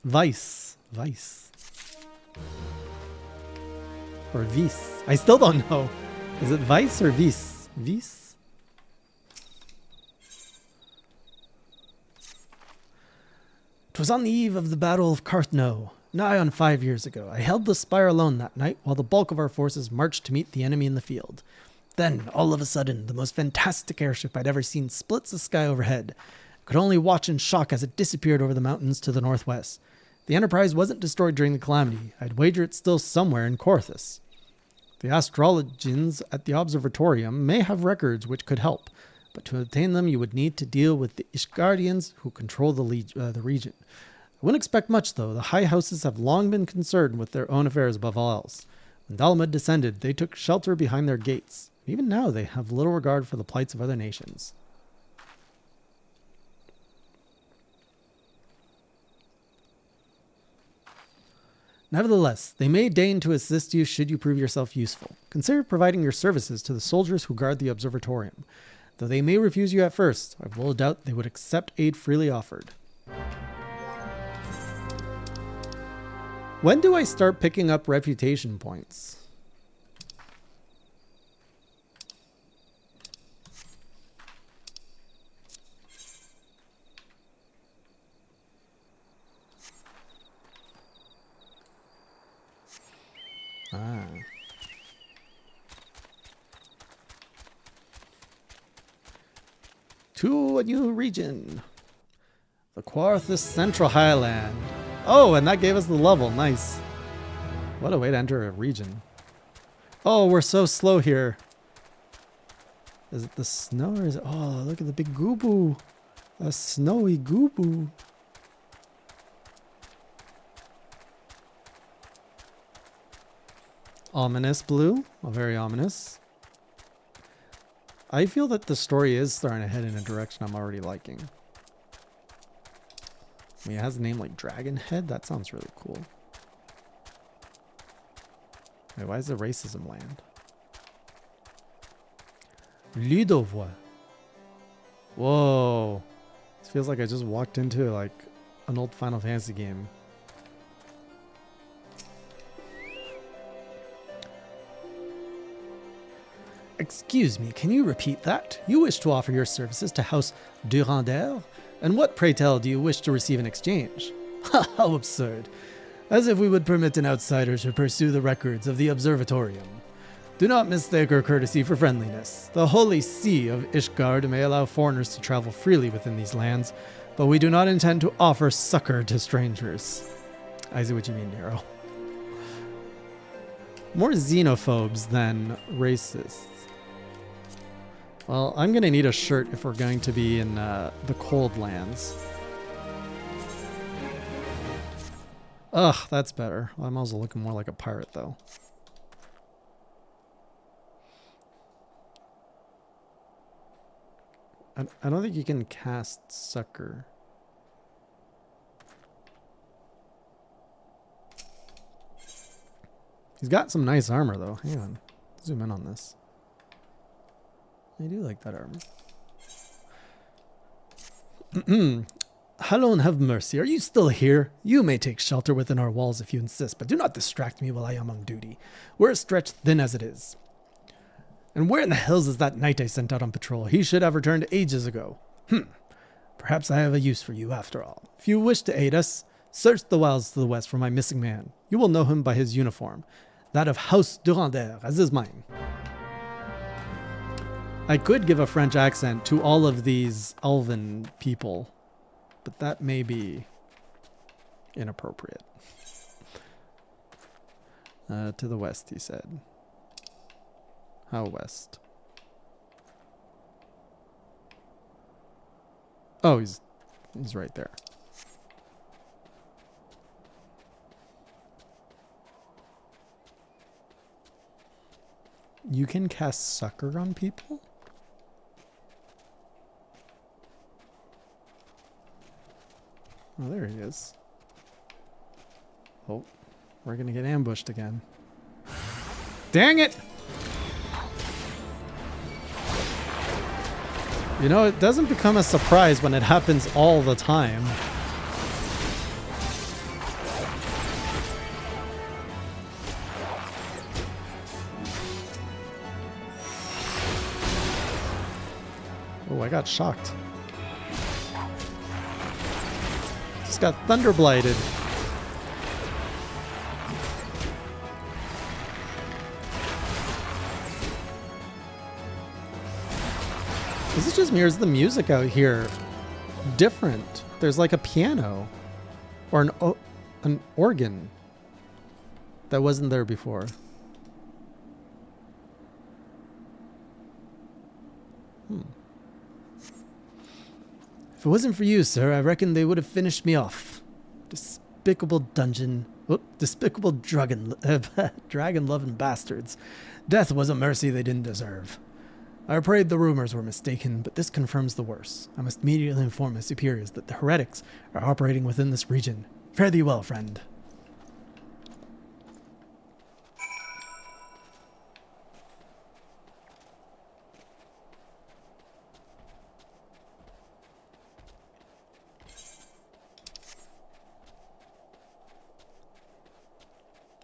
Or Weiss. I still don't know. Is it Weiss or Weiss? Weiss? 'Twas on the eve of the Battle of Carthno, nigh on 5 years ago. I held the spire alone that night, while the bulk of our forces marched to meet the enemy in the field. Then, all of a sudden, the most fantastic airship I'd ever seen splits the sky overhead. I could only watch in shock as it disappeared over the mountains to the northwest. The Enterprise wasn't destroyed during the calamity. I'd wager it's still somewhere in Corthus. The astrologians at the observatorium may have records which could help, but to obtain them you would need to deal with the Ishgardians who control the region. I wouldn't expect much, though. The high houses have long been concerned with their own affairs above all else. When Dalamud descended, they took shelter behind their gates. Even now, they have little regard for the plights of other nations. Nevertheless, they may deign to assist you should you prove yourself useful. Consider providing your services to the soldiers who guard the observatorium. Though they may refuse you at first, I have little doubt they would accept aid freely offered. When do I start picking up reputation points? To a new region. The Quarthus Central Highland. Oh, and that gave us the level. Nice. What a way to enter a region. Oh, we're so slow here. Is it the snow or is it... Oh, look at the big gooboo. A snowy gooboo. Ominous blue. Oh, very ominous. I feel that the story is starting to head in a direction I'm already liking. I mean, it has a name like Dragonhead. That sounds really cool. Wait, why is the racism land? Ludovois. Whoa. This feels like I just walked into like an old Final Fantasy game. Excuse me, can you repeat that? You wish to offer your services to House Durandel? And what, pray tell, do you wish to receive in exchange? Ha, how absurd. As if we would permit an outsider to pursue the records of the observatorium. Do not mistake our courtesy for friendliness. The holy see of Ishgard may allow foreigners to travel freely within these lands, but we do not intend to offer succor to strangers. I see what you mean, Nero. More xenophobes than racists. Well, I'm going to need a shirt if we're going to be in the cold lands. Ugh, that's better. I'm also looking more like a pirate, though. I don't think you can cast succor. He's got some nice armor, though. Hang on. Zoom in on this. I do like that armor. Hello and have mercy. Are you still here? You may take shelter within our walls if you insist, but do not distract me while I am on duty. We're stretched thin as it is. And where in the hells is that knight I sent out on patrol? He should have returned ages ago. Perhaps I have a use for you after all. If you wish to aid us, search the wilds to the west for my missing man. You will know him by his uniform. That of House Durandel, as is mine. I could give a French accent to all of these elven people, but that may be inappropriate. To the west, he said. How west? Oh, he's right there. You can cast Succor on people? Oh, there he is. Oh, we're gonna get ambushed again. Dang it! You know, it doesn't become a surprise when it happens all the time. Oh, I got shocked. Just got thunder blighted. Is it just me or is the music out here different? There's like a piano or an organ that wasn't there before. If it wasn't for you, sir, I reckon they would have finished me off. Despicable despicable dragon-loving bastards. Death was a mercy they didn't deserve. I prayed the rumors were mistaken, but this confirms the worst. I must immediately inform my superiors that the heretics are operating within this region. Fare thee well, friend.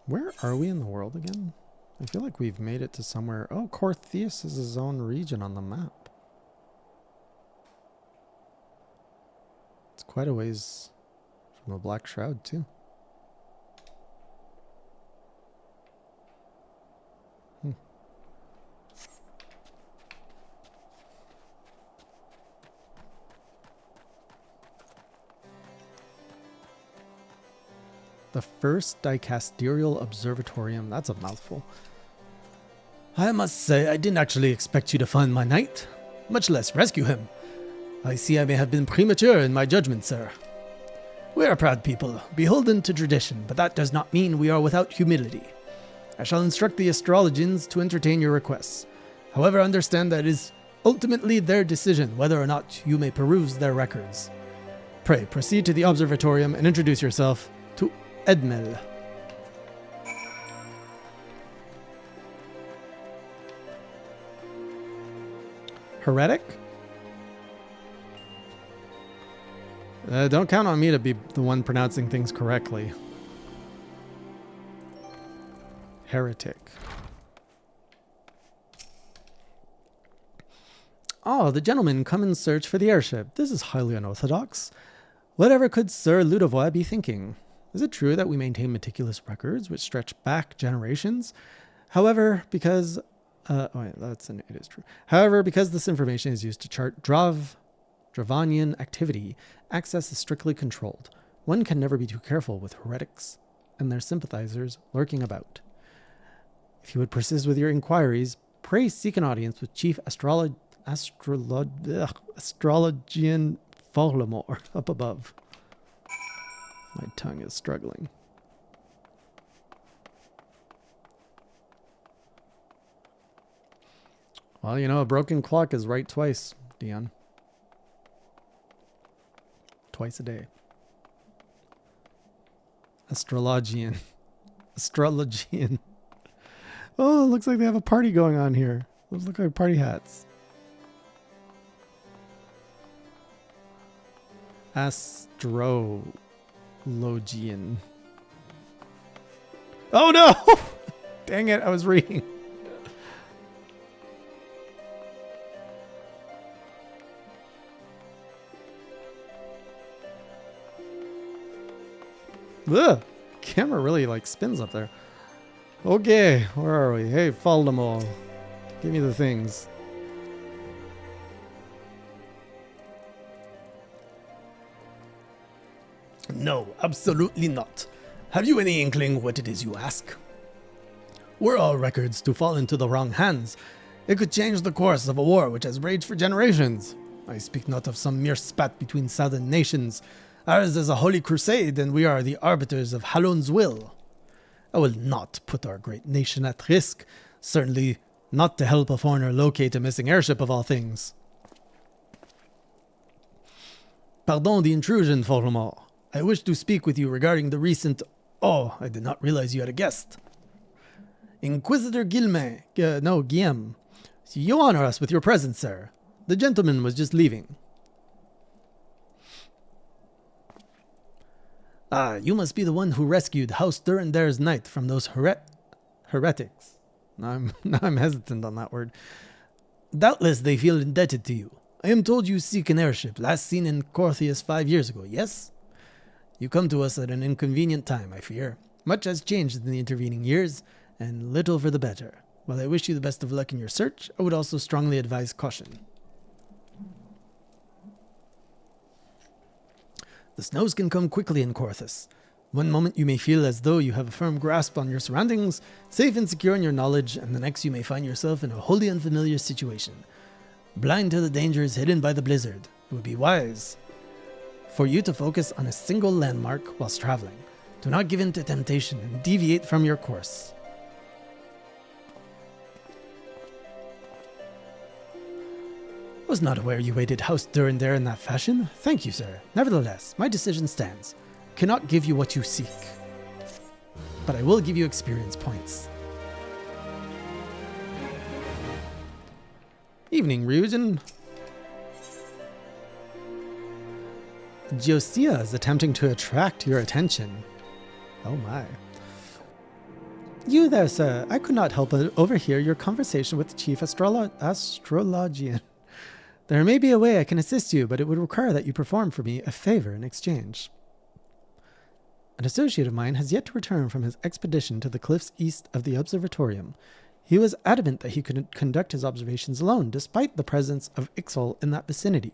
Where are we in the world again? I feel like we've made it to somewhere. Oh, Cortheus is his own region on the map. It's quite a ways from the Black Shroud, too. The first Dicasterial Observatorium. That's a mouthful. I must say, I didn't actually expect you to find my knight, much less rescue him. I see I may have been premature in my judgment, sir. We are a proud people, beholden to tradition, but that does not mean we are without humility. I shall instruct the astrologians to entertain your requests. However, understand that it is ultimately their decision whether or not you may peruse their records. Pray, proceed to the observatorium and introduce yourself to Edmel. Heretic? Don't count on me to be the one pronouncing things correctly. Heretic. Oh, the gentlemen come in search for the airship. This is highly unorthodox. Whatever could Sir Ludovois be thinking? Is it true that we maintain meticulous records which stretch back generations? However, because... it is true. However, because this information is used to chart Dravanian activity, access is strictly controlled. One can never be too careful with heretics and their sympathizers lurking about. If you would persist with your inquiries, pray seek an audience with Chief Astrologian Foglemore up above. My tongue is struggling. Well, you know, a broken clock is right twice, Dion. Twice a day. Astrologian. Astrologian. Oh, it looks like they have a party going on here. Those look like party hats. Astrologian. Oh no! Dang it, I was reading. Ugh, camera really like spins up there. Okay, where are we? Hey, Voldemort, give me the things. No, absolutely not. Have you any inkling what it is you ask? Were all records to fall into the wrong hands, it could change the course of a war which has raged for generations. I speak not of some mere spat between southern nations. Ours is a holy crusade, and we are the arbiters of Halon's will. I will not put our great nation at risk, certainly not to help a foreigner locate a missing airship of all things. Pardon the intrusion, Forlemont. I wish to speak with you regarding the recent... Oh, I did not realize you had a guest. Inquisitor Guillaume. You honor us with your presence, sir. The gentleman was just leaving. Ah, you must be the one who rescued House Durandare's knight from those heretics. Now I'm hesitant on that word. Doubtless they feel indebted to you. I am told you seek an airship, last seen in Corthius 5 years ago, yes? You come to us at an inconvenient time, I fear. Much has changed in the intervening years, and little for the better. While I wish you the best of luck in your search, I would also strongly advise caution. The snows can come quickly in Corthus. One moment you may feel as though you have a firm grasp on your surroundings, safe and secure in your knowledge, and the next you may find yourself in a wholly unfamiliar situation. Blind to the dangers hidden by the blizzard, it would be wise for you to focus on a single landmark whilst traveling. Do not give in to temptation and deviate from your course. I was not aware you waited House Durandare in that fashion. Thank you, sir. Nevertheless, my decision stands. Cannot give you what you seek, but I will give you experience points. Evening, Ryujin. Josiah is attempting to attract your attention. Oh my. You there, sir. I could not help but overhear your conversation with the chief astrologian. There may be a way I can assist you, but it would require that you perform for me a favor in exchange. An associate of mine has yet to return from his expedition to the cliffs east of the observatorium. He was adamant that he could conduct his observations alone, despite the presence of Ixol in that vicinity.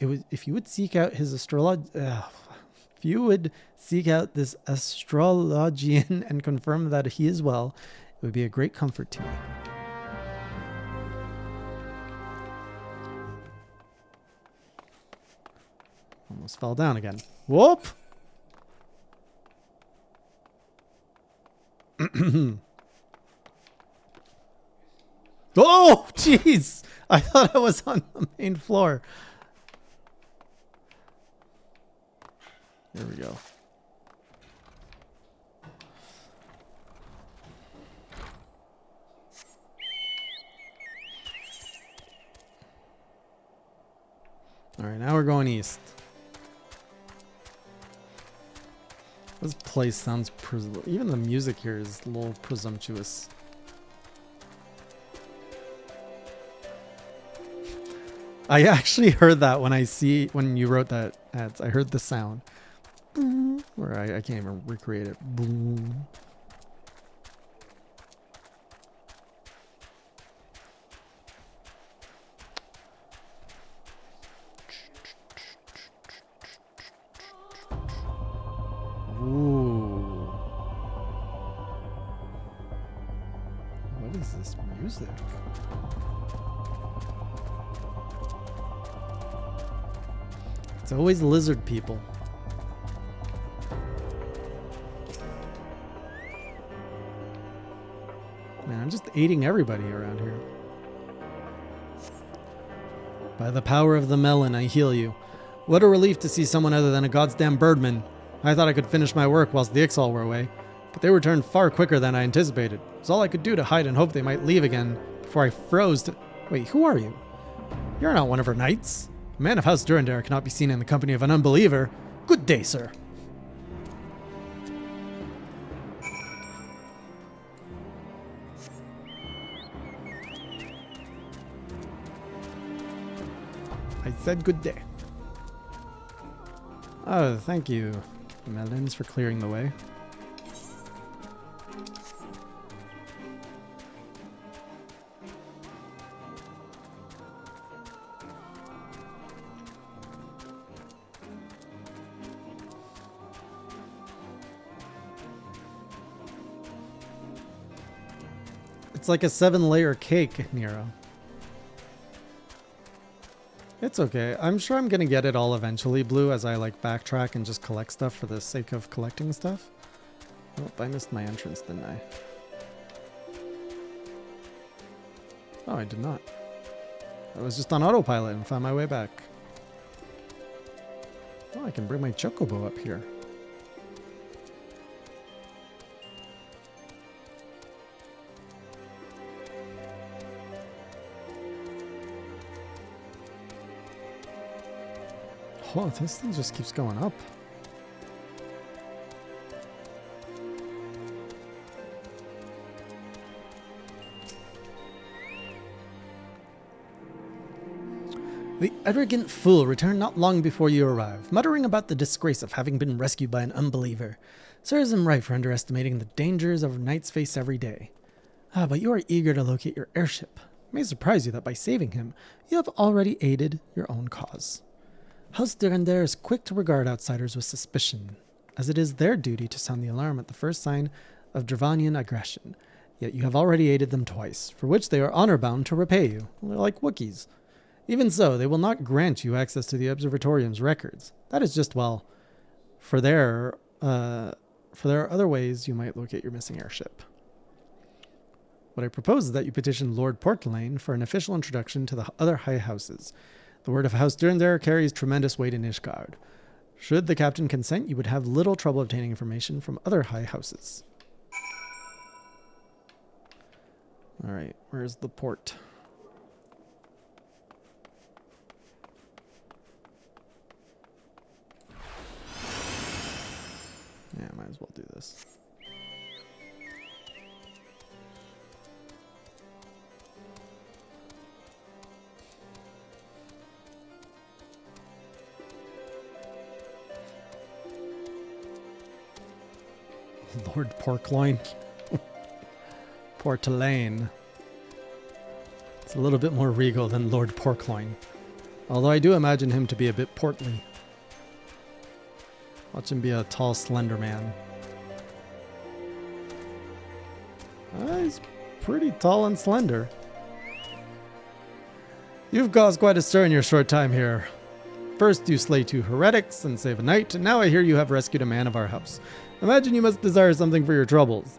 If you would seek out this astrologian and confirm that he is well, it would be a great comfort to me. Almost fell down again. Whoop! Oh, jeez! I thought I was on the main floor. There we go. All right, now we're going east. This place sounds... even the music here is a little presumptuous. I actually heard that when you wrote that ads. I heard the sound. Boom. Or I can't even recreate it. Boom. Ooh. What is this music? It's always lizard people. Man, I'm just aiding everybody around here. By the power of the melon, I heal you. What a relief to see someone other than a goddamn birdman. I thought I could finish my work whilst the Ixal were away, but they returned far quicker than I anticipated. It's all I could do to hide and hope they might leave again before I froze to... Wait, who are you? You're not one of her knights. A man of House Durandare cannot be seen in the company of an unbeliever. Good day, sir. I said good day. Oh, thank you, Melons, for clearing the way. It's like a 7-layer cake, Nero. It's okay. I'm sure I'm gonna get it all eventually, Blue, as I like backtrack and just collect stuff for the sake of collecting stuff. Oh, I missed my entrance, didn't I? Oh, I did not. I was just on autopilot and found my way back. Oh, I can bring my chocobo up here. Oh, this thing just keeps going up. The arrogant fool returned not long before you arrived, muttering about the disgrace of having been rescued by an unbeliever. Serves him right for underestimating the dangers our knights face every day. Ah, but you are eager to locate your airship. It may surprise you that by saving him, you have already aided your own cause. House Durandere is quick to regard outsiders with suspicion, as it is their duty to sound the alarm at the first sign of Dravanian aggression. Yet you have already aided them twice, for which they are honor-bound to repay you. They're like Wookiees. Even so, they will not grant you access to the Observatorium's records. That is just, well, for there are other ways you might locate your missing airship. What I propose is that you petition Lord Portelaine for an official introduction to the other high houses. The word of House Durandere carries tremendous weight in Ishgard. Should the captain consent, you would have little trouble obtaining information from other high houses. Alright, where's the port? Yeah, might as well do this. Lord Portloin. Portelaine. It's a little bit more regal than Lord Portloin. Although I do imagine him to be a bit portly. Watch him be a tall, slender man. He's pretty tall and slender. You've caused quite a stir in your short time here. First you slay 2 heretics and save a knight, and now I hear you have rescued a man of our house. Imagine you must desire something for your troubles.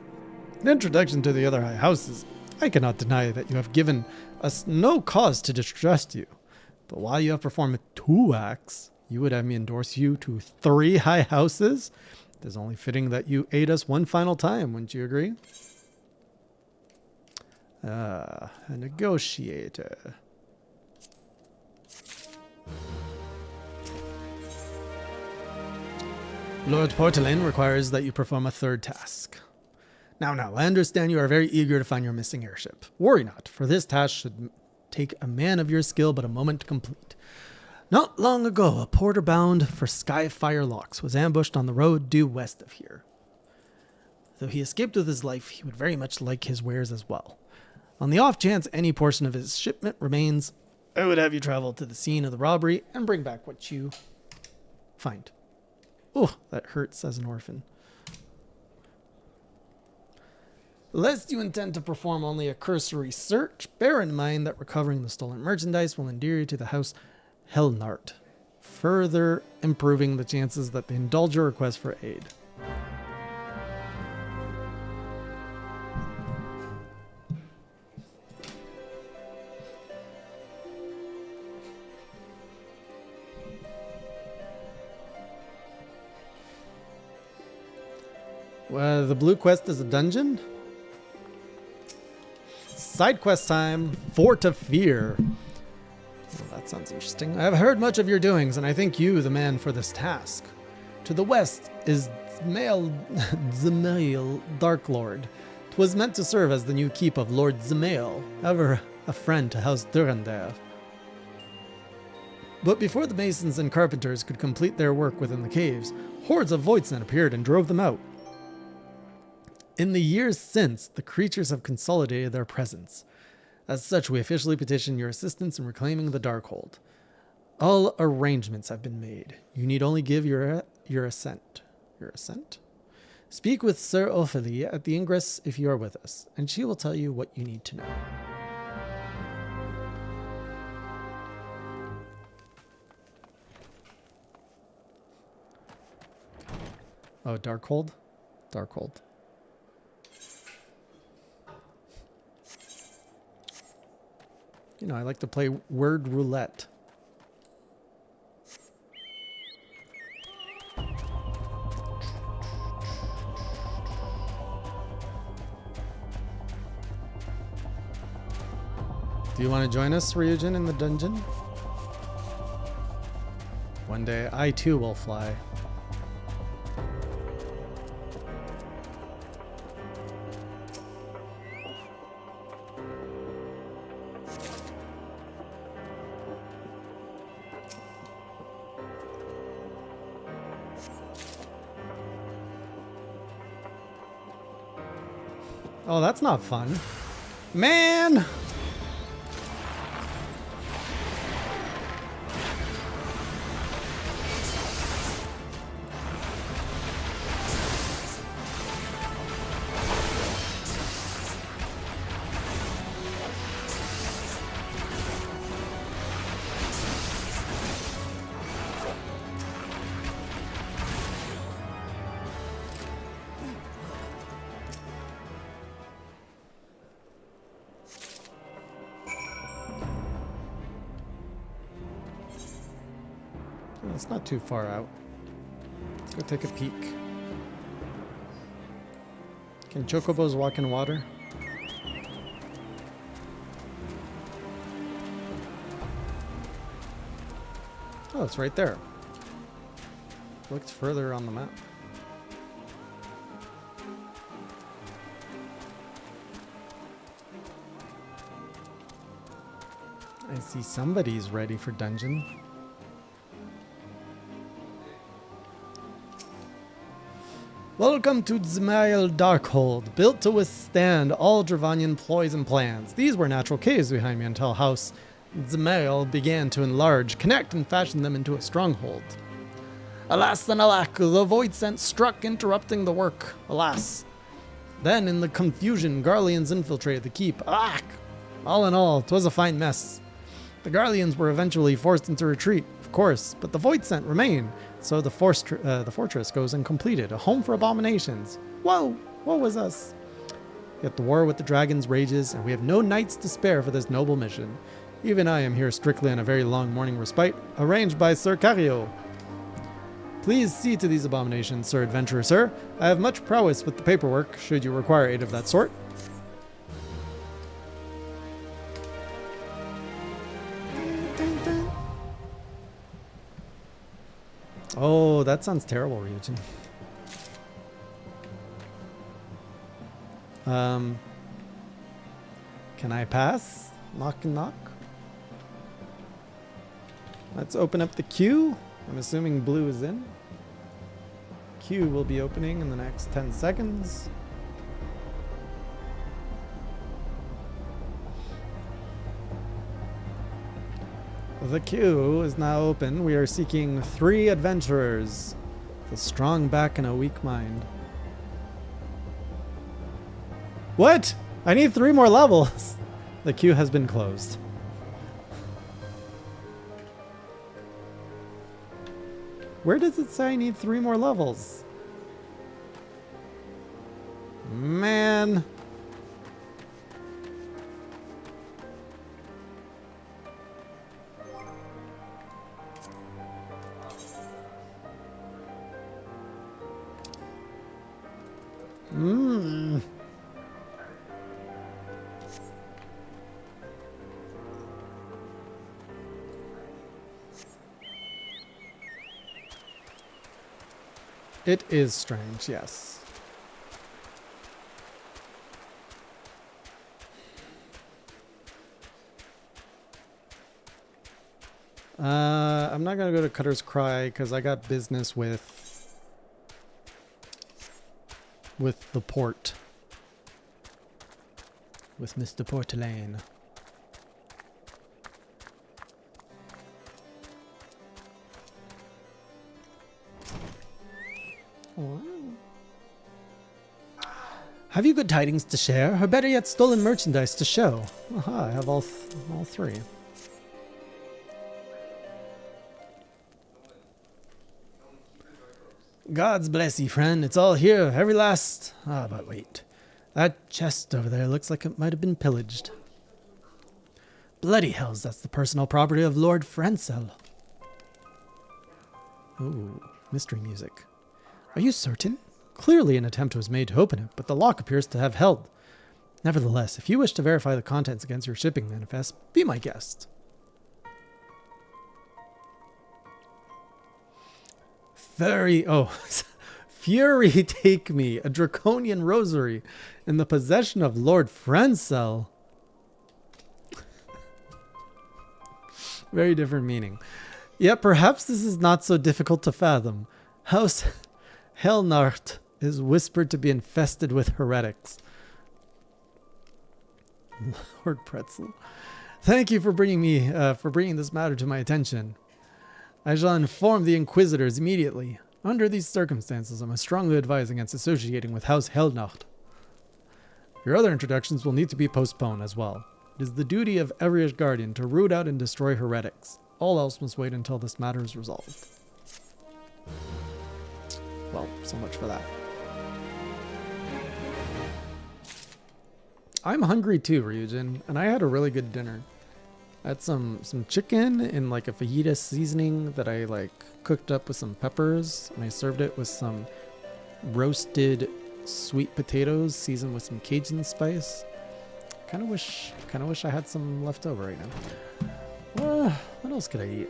In introduction to the other high houses, I cannot deny that you have given us no cause to distrust you. But while you have performed 2 acts, you would have me endorse you to 3 high houses? It is only fitting that you aid us one final time, wouldn't you agree? A negotiator. Lord Portelaine requires that you perform a 3rd task. Now, I understand you are very eager to find your missing airship. Worry not, for this task should take a man of your skill but a moment to complete. Not long ago, a porter bound for Skyfire Locks was ambushed on the road due west of here. Though he escaped with his life, he would very much like his wares as well. On the off chance any portion of his shipment remains, I would have you travel to the scene of the robbery and bring back what you find. Oh, that hurts as an orphan. Lest you intend to perform only a cursory search, bear in mind that recovering the stolen merchandise will endear you to the house Helnart, further improving the chances that they indulge your request for aid. Well, the blue quest is a dungeon. Side quest time, Fort of Fear. Well, that sounds interesting. I have heard much of your doings, and I think you the man for this task. To the west is Zemail Dark Lord. 'Twas meant to serve as the new keep of Lord Zemail, ever a friend to House Durandere. But before the masons and carpenters could complete their work within the caves, hordes of Voidsmen appeared and drove them out. In the years since, the creatures have consolidated their presence. As such, we officially petition your assistance in reclaiming the Darkhold. All arrangements have been made. You need only give your assent. Your assent? Speak with Sir Ophelia at the ingress if you are with us, and she will tell you what you need to know. Oh, Darkhold? Darkhold. You know, I like to play word roulette. Do you want to join us, Ryujin, in the dungeon? One day, I too will fly. Oh, that's not fun. Man! It's not too far out. Let's go take a peek. Can chocobos walk in water? Oh, it's right there. Looked further on the map. I see somebody's ready for dungeon. Welcome to Zmail Darkhold, built to withstand all Dravanian ploys and plans. These were natural caves behind me until House Zmail began to enlarge, connect, and fashion them into a stronghold. Alas and alack, the void scent struck, interrupting the work. Alas. Then, in the confusion, Garleans infiltrated the keep. Alack! All in all, 'twas a fine mess. The Garleans were eventually forced into retreat, of course, but the void scent remained. So the fortress goes uncompleted, a home for abominations. Whoa, woe was us. Yet the war with the dragons rages, and we have no nights to spare for this noble mission. Even I am here strictly on a very long morning respite, arranged by Sir Cario. Please see to these abominations, Sir Adventurer, sir. I have much prowess with the paperwork, should you require aid of that sort. Oh, that sounds terrible, Ryujin. Can I pass? Knock and knock. Let's open up the queue. I'm assuming blue is in. Queue will be opening in the next 10 seconds. The queue is now open. We are seeking 3 adventurers with a strong back and a weak mind. What? I need 3 more levels. The queue has been closed. Where does it say I need 3 more levels? Man. It is strange, yes. I'm not gonna go to Cutter's Cry because I got business with the port. With Mr. Portelaine. Wow. Have you good tidings to share, or better yet, stolen merchandise to show? Aha, I have all three. God's bless you, friend. It's all here, every last... Ah, but wait. That chest over there looks like it might have been pillaged. Bloody hells, that's the personal property of Lord Francel. Ooh, mystery music. Are you certain? Clearly an attempt was made to open it, but the lock appears to have held. Nevertheless, if you wish to verify the contents against your shipping manifest, be my guest. Fury take me, a draconian rosary, in the possession of Lord Francel. Very different meaning. Yet perhaps this is not so difficult to fathom. House Helnacht is whispered to be infested with heretics. Lord Pretzel. Thank you for bringing this matter to my attention. I shall inform the Inquisitors immediately. Under these circumstances, I must strongly advise against associating with House Helnacht. Your other introductions will need to be postponed as well. It is the duty of every guardian to root out and destroy heretics. All else must wait until this matter is resolved. Well, so much for that. I'm hungry too, Ryujin, and I had a really good dinner. I had some chicken in like a fajita seasoning that I like cooked up with some peppers, and I served it with some roasted sweet potatoes seasoned with some Cajun spice. Kind of wish I had some left over right now. What else could I eat?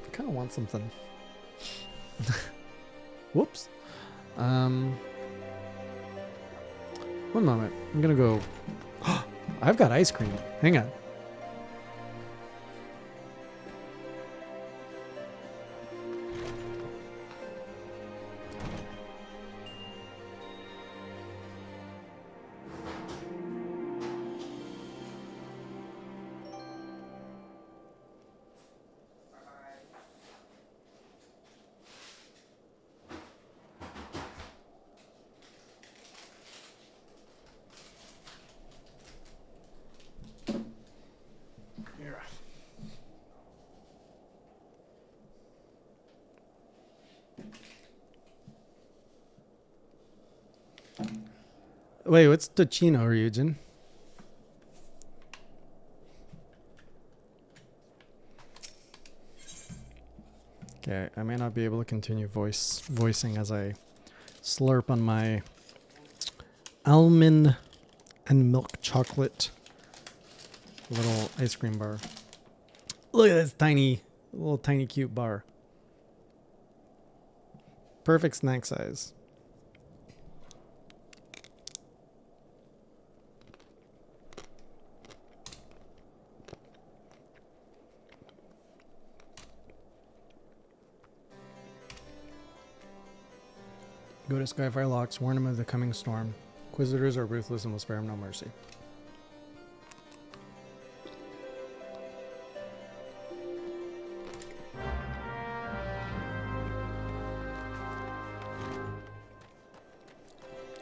I kind of want something. Whoops. One moment. I'm gonna go. I've got ice cream. Hang on. Wait, what's Tocino, Ryujin? Okay, I may not be able to continue voicing as I slurp on my almond and milk chocolate little ice cream bar. Look at this little tiny cute bar. Perfect snack size. Go to Skyfire Locks, warn him of the coming storm. Inquisitors are ruthless and will spare him no mercy.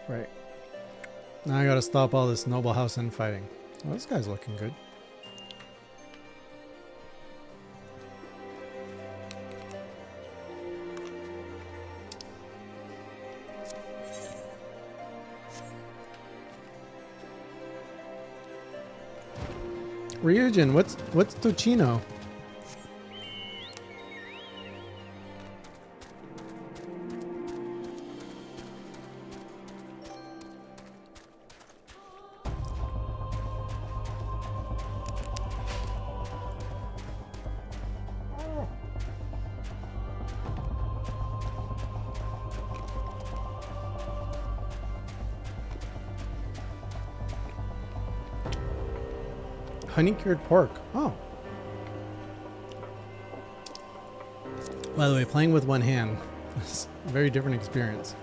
Right. Now I gotta stop all this noble house infighting. Oh, this guy's looking good. Ryujin, what's Tocino? Honey-cured pork. Oh. By the way, playing with one hand is a very different experience.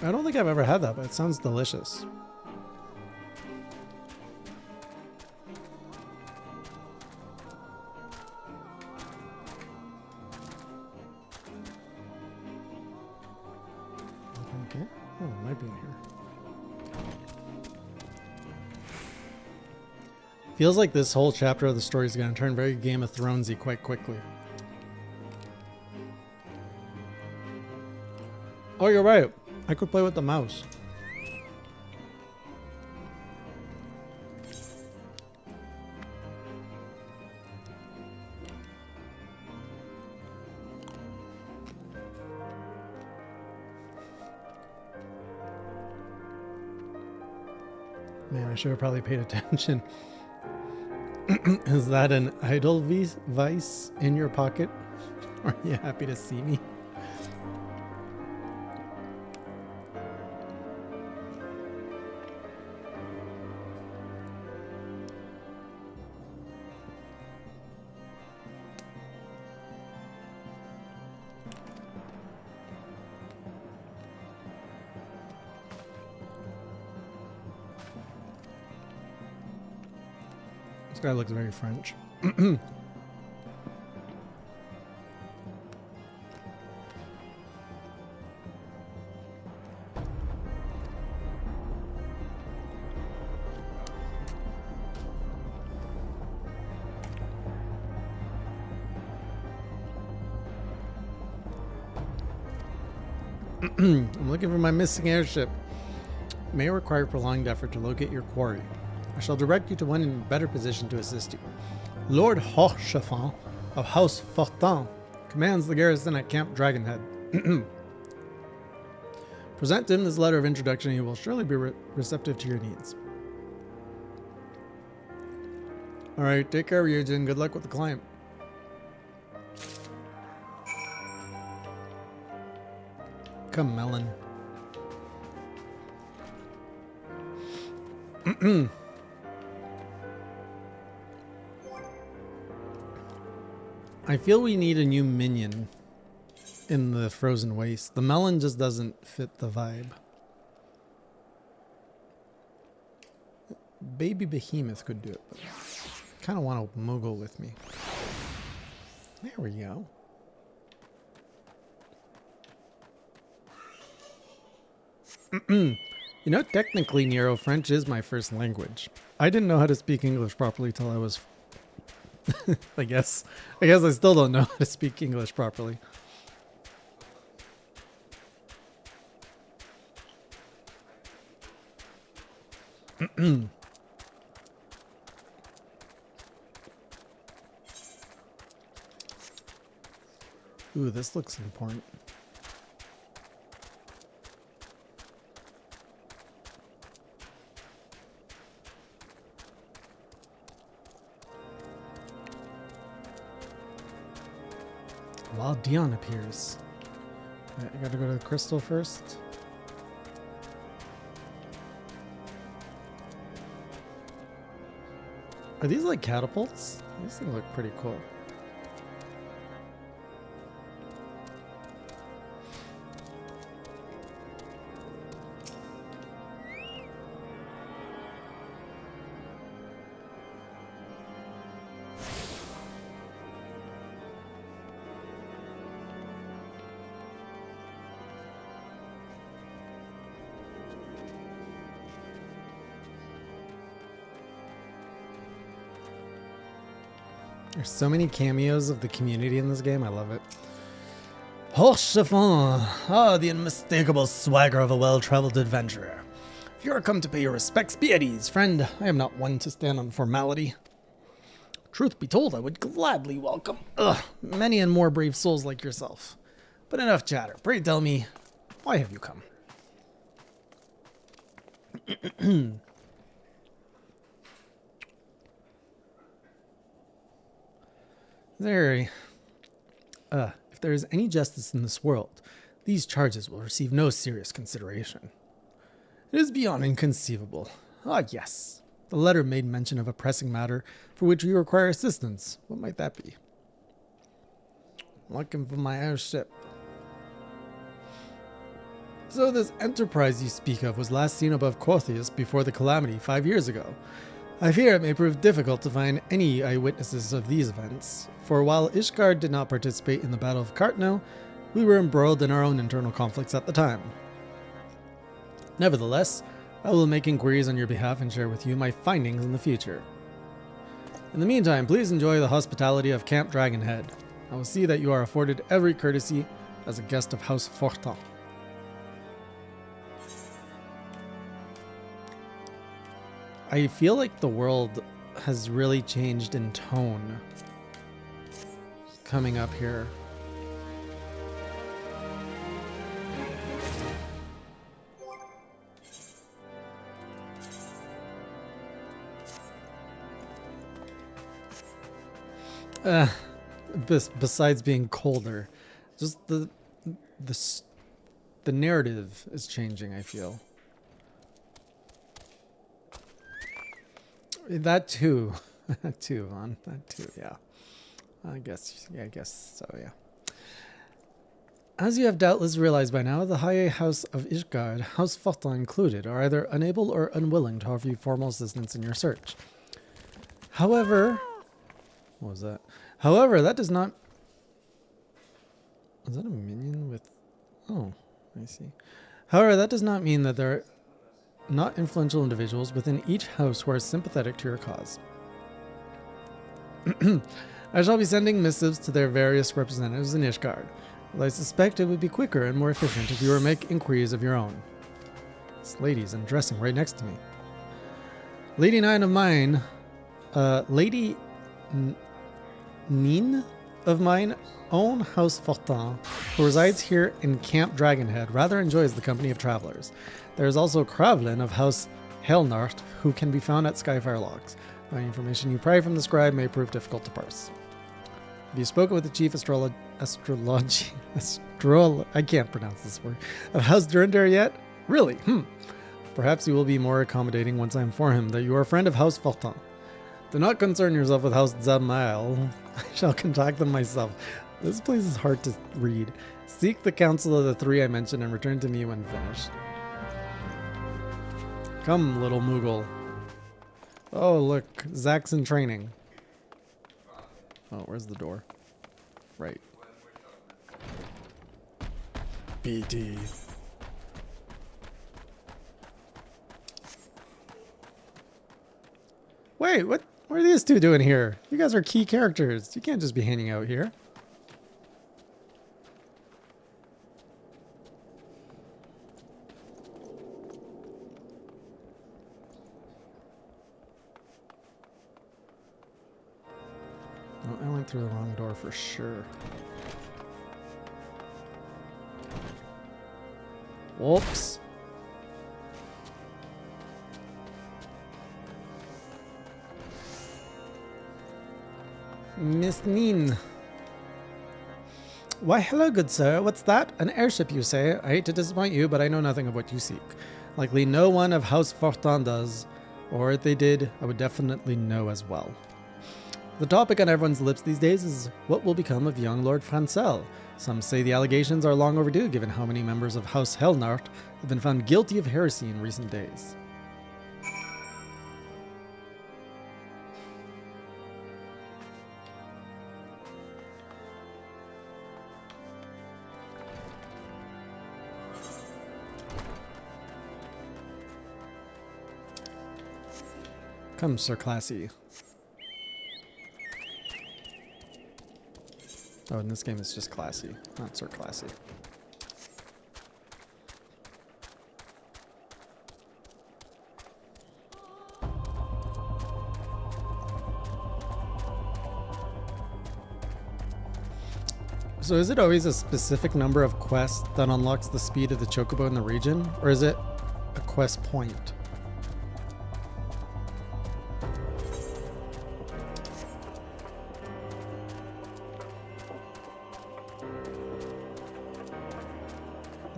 I don't think I've ever had that, but it sounds delicious. Okay. Oh, it might be in here. Feels like this whole chapter of the story is going to turn very Game of Thronesy quite quickly. Oh, you're right. I could play with the mouse. Man, I should have probably paid attention. Is that an idle vice in your pocket? Are you happy to see me? This guy looks very French. I'm looking for my missing airship. It may require prolonged effort to locate your quarry. I shall direct you to one in a better position to assist you. Lord Hochstafan of House Fortin commands the garrison at Camp Dragonhead. Present to him this letter of introduction and he will surely be receptive to your needs. Alright, take care, Ryujin. Good luck with the climb. Come, Melon. I feel we need a new minion in the Frozen Waste. The melon just doesn't fit the vibe. Baby Behemoth could do it, but I kind of want a Moogle with me. There we go. You know, technically, Nero, French is my first language. I didn't know how to speak English properly till I was... I guess I still don't know how to speak English properly. Ooh, this looks important. While Dion appears. I gotta go to the crystal first. Are these like catapults? These things look pretty cool. There's so many cameos of the community in this game. I love it. Hochstafan. Ah, the unmistakable swagger of a well-traveled adventurer. If you are come to pay your respects, be at ease, friend. I am not one to stand on formality. Truth be told, I would gladly welcome many and more brave souls like yourself. But enough chatter. Pray tell me, why have you come? If there is any justice in this world, these charges will receive no serious consideration. It is beyond inconceivable. Ah, yes. The letter made mention of a pressing matter for which you require assistance. What might that be? I'm looking for my airship. So this enterprise you speak of was last seen above Corthius before the calamity 5 years ago. I fear it may prove difficult to find any eyewitnesses of these events, for while Ishgard did not participate in the Battle of Cartno, we were embroiled in our own internal conflicts at the time. Nevertheless, I will make inquiries on your behalf and share with you my findings in the future. In the meantime, please enjoy the hospitality of Camp Dragonhead. I will see that you are afforded every courtesy as a guest of House Fortin. I feel like the world has really changed in tone coming up here. Besides being colder, just the narrative is changing, I feel. That too. That too, Vaughn. That too, yeah. I guess so, yeah. As you have doubtless realized by now, the High House of Ishgard, House Fortin included, are either unable or unwilling to offer you formal assistance in your search. However... What was that? However, that does not... Is that a minion with... Oh, I see. However, that does not mean that there are not influential individuals within each house who are sympathetic to your cause. I shall be sending missives to their various representatives in Ishgard, although I suspect it would be quicker and more efficient if you were to make inquiries of your own. This lady's undressing right next to me. Lady Nine of mine, Lady Nine of mine own House Fortin, who resides here in Camp Dragonhead, rather enjoys the company of travelers. There is also Kravlin of House Helnart, who can be found at Skyfire Logs. The information you pry from the scribe may prove difficult to parse. Have you spoken with the chief I can't pronounce this word, of House Durandar yet? Really? Perhaps you will be more accommodating once I inform him that you are a friend of House Fortin. Do not concern yourself with House Zamael. I shall contact them myself. This place is hard to read. Seek the counsel of the three I mentioned and return to me when finished. Come, little Moogle. Oh, look. Zach's in training. Oh, where's the door? Right. BT. Wait, what are these two doing here? You guys are key characters. You can't just be hanging out here. Oh, I went through the wrong door for sure. Whoops. Miss Nin. Why, hello, good sir. What's that? An airship, you say? I hate to disappoint you, but I know nothing of what you seek. Likely no one of House Fortin does, or if they did, I would definitely know as well. The topic on everyone's lips these days is what will become of young Lord Francel. Some say the allegations are long overdue, given how many members of House Helnart have been found guilty of heresy in recent days. Come, Sir Classy. Oh, in this game it's just Classy, not Sir Classy. So is it always a specific number of quests that unlocks the speed of the chocobo in the region? Or is it a quest point?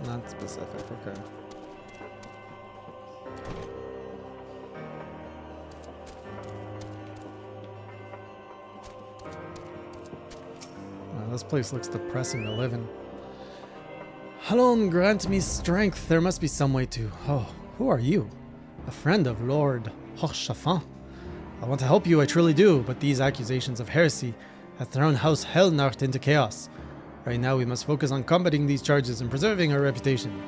Not specific, okay. Wow, this place looks depressing to live in. Alone grant me strength. There must be some way to... Oh, who are you? A friend of Lord Hochschafan. I want to help you, I truly do, but these accusations of heresy have thrown House Hellnacht into chaos. Right now we must focus on combating these charges and preserving our reputation.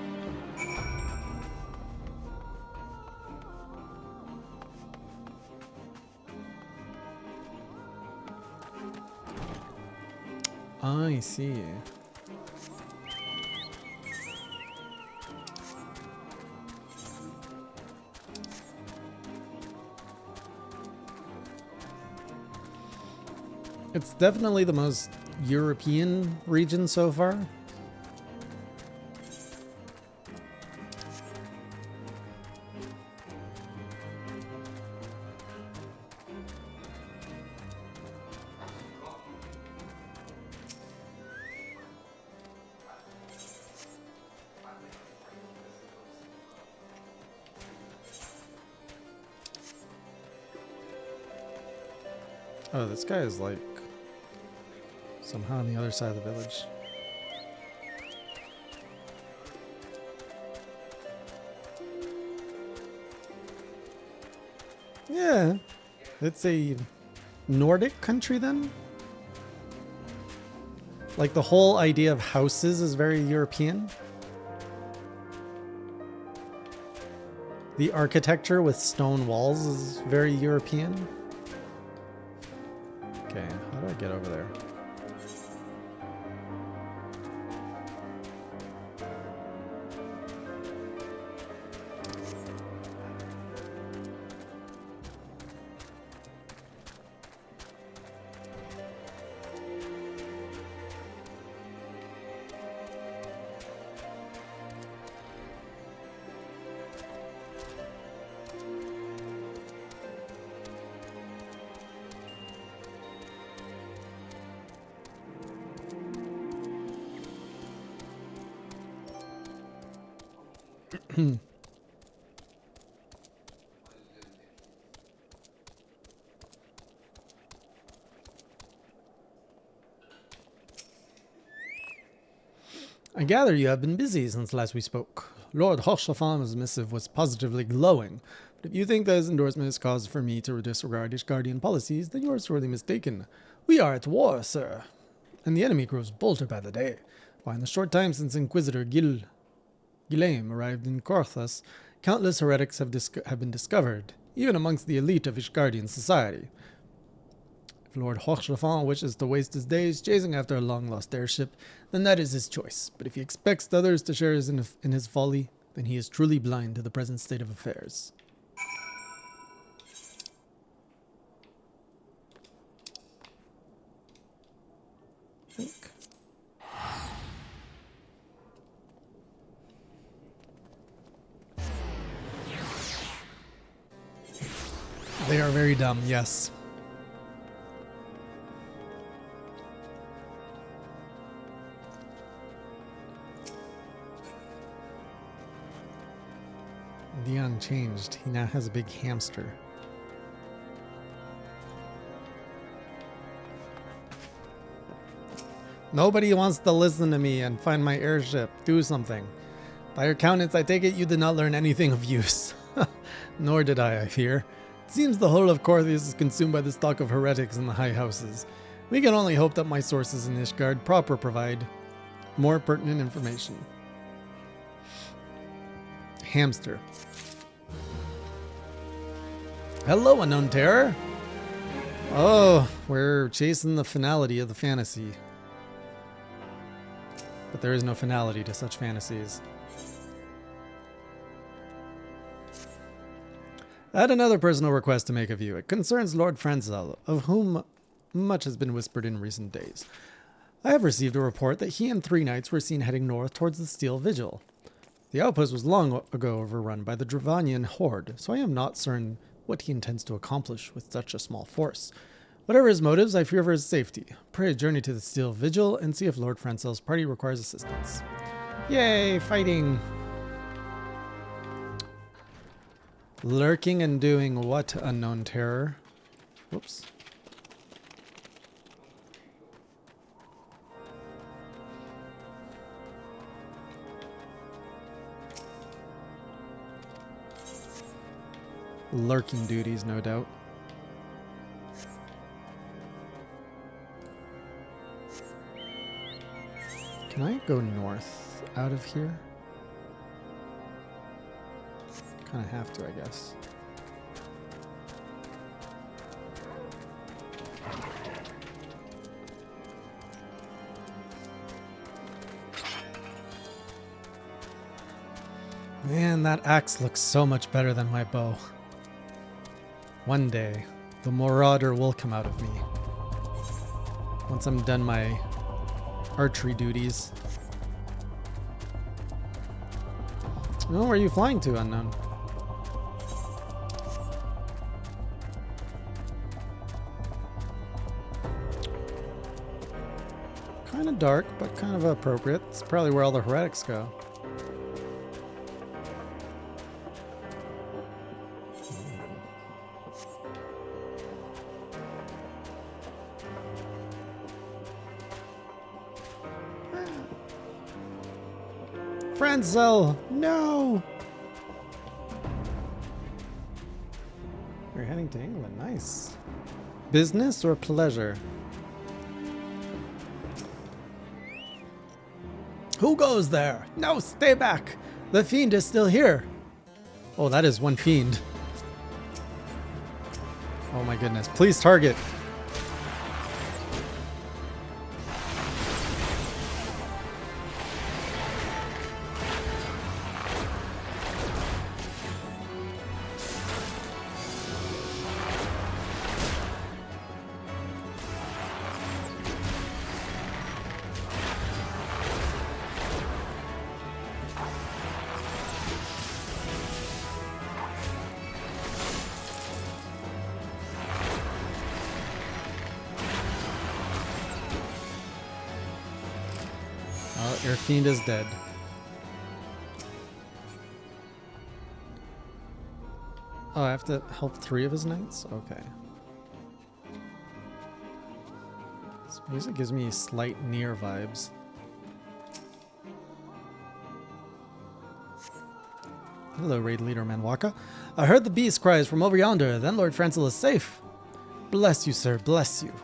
I see. It's definitely the most European region so far. Oh, this guy is like somehow on the other side of the village. Yeah, it's a Nordic country then? Like the whole idea of houses is very European. The architecture with stone walls is very European. Okay, how do I get over there? I gather you have been busy since last we spoke. Lord Hochschlafan's missive was positively glowing, but if you think that his endorsement is cause for me to disregard Ishgardian policies, then you are sorely mistaken. We are at war, sir, and the enemy grows bolder by the day. Why, in the short time since Inquisitor Guillaume arrived in Korthus, countless heretics have been discovered, even amongst the elite of Ishgardian society. If Lord Hochschlafan wishes to waste his days chasing after a long-lost airship, then that is his choice. But if he expects others to share in his folly, then he is truly blind to the present state of affairs. They are very dumb, yes. Dion changed. He now has a big hamster. Nobody wants to listen to me and find my airship. Do something. By your countenance, I take it you did not learn anything of use. Nor did I fear. It seems the whole of Korthus is consumed by the stock of heretics in the high houses. We can only hope that my sources in Ishgard proper provide more pertinent information. Hamster. Hello, unknown terror. Oh, we're chasing the finality of the fantasy. But there is no finality to such fantasies. I had another personal request to make of you. It concerns Lord Franzel, of whom much has been whispered in recent days. I have received a report that he and 3 knights were seen heading north towards the Steel Vigil. The outpost was long ago overrun by the Dravanian horde, so I am not certain what he intends to accomplish with such a small force. Whatever his motives, I fear for his safety. Pray a journey to the Steel Vigil and see if Lord Francel's party requires assistance. Yay, fighting! Lurking and doing what, unknown terror? Whoops. Lurking duties, no doubt. Can I go north out of here? Kind of have to, I guess. Man, that axe looks so much better than my bow. One day, the Marauder will come out of me. Once I'm done my archery duties. Oh, where are you flying to, unknown? Kind of dark, but kind of appropriate. It's probably where all the heretics go. Frenzel! No! We're heading to England. Nice. Business or pleasure? Who goes there? No, stay back! The fiend is still here! Oh, that is one fiend. Oh my goodness. Please target. Your fiend is dead. Oh, I have to help 3 of his knights? Okay. This music gives me slight near vibes. Hello, raid leader Manwaka. I heard the beast cries from over yonder, then Lord Francis is safe. Bless you, sir, bless you.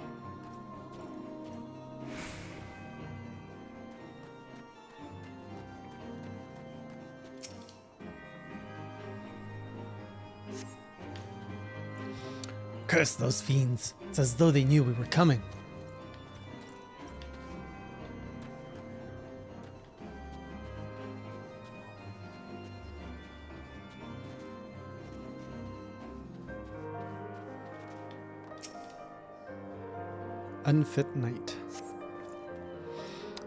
Curse those fiends. It's as though they knew we were coming. Unfit knight.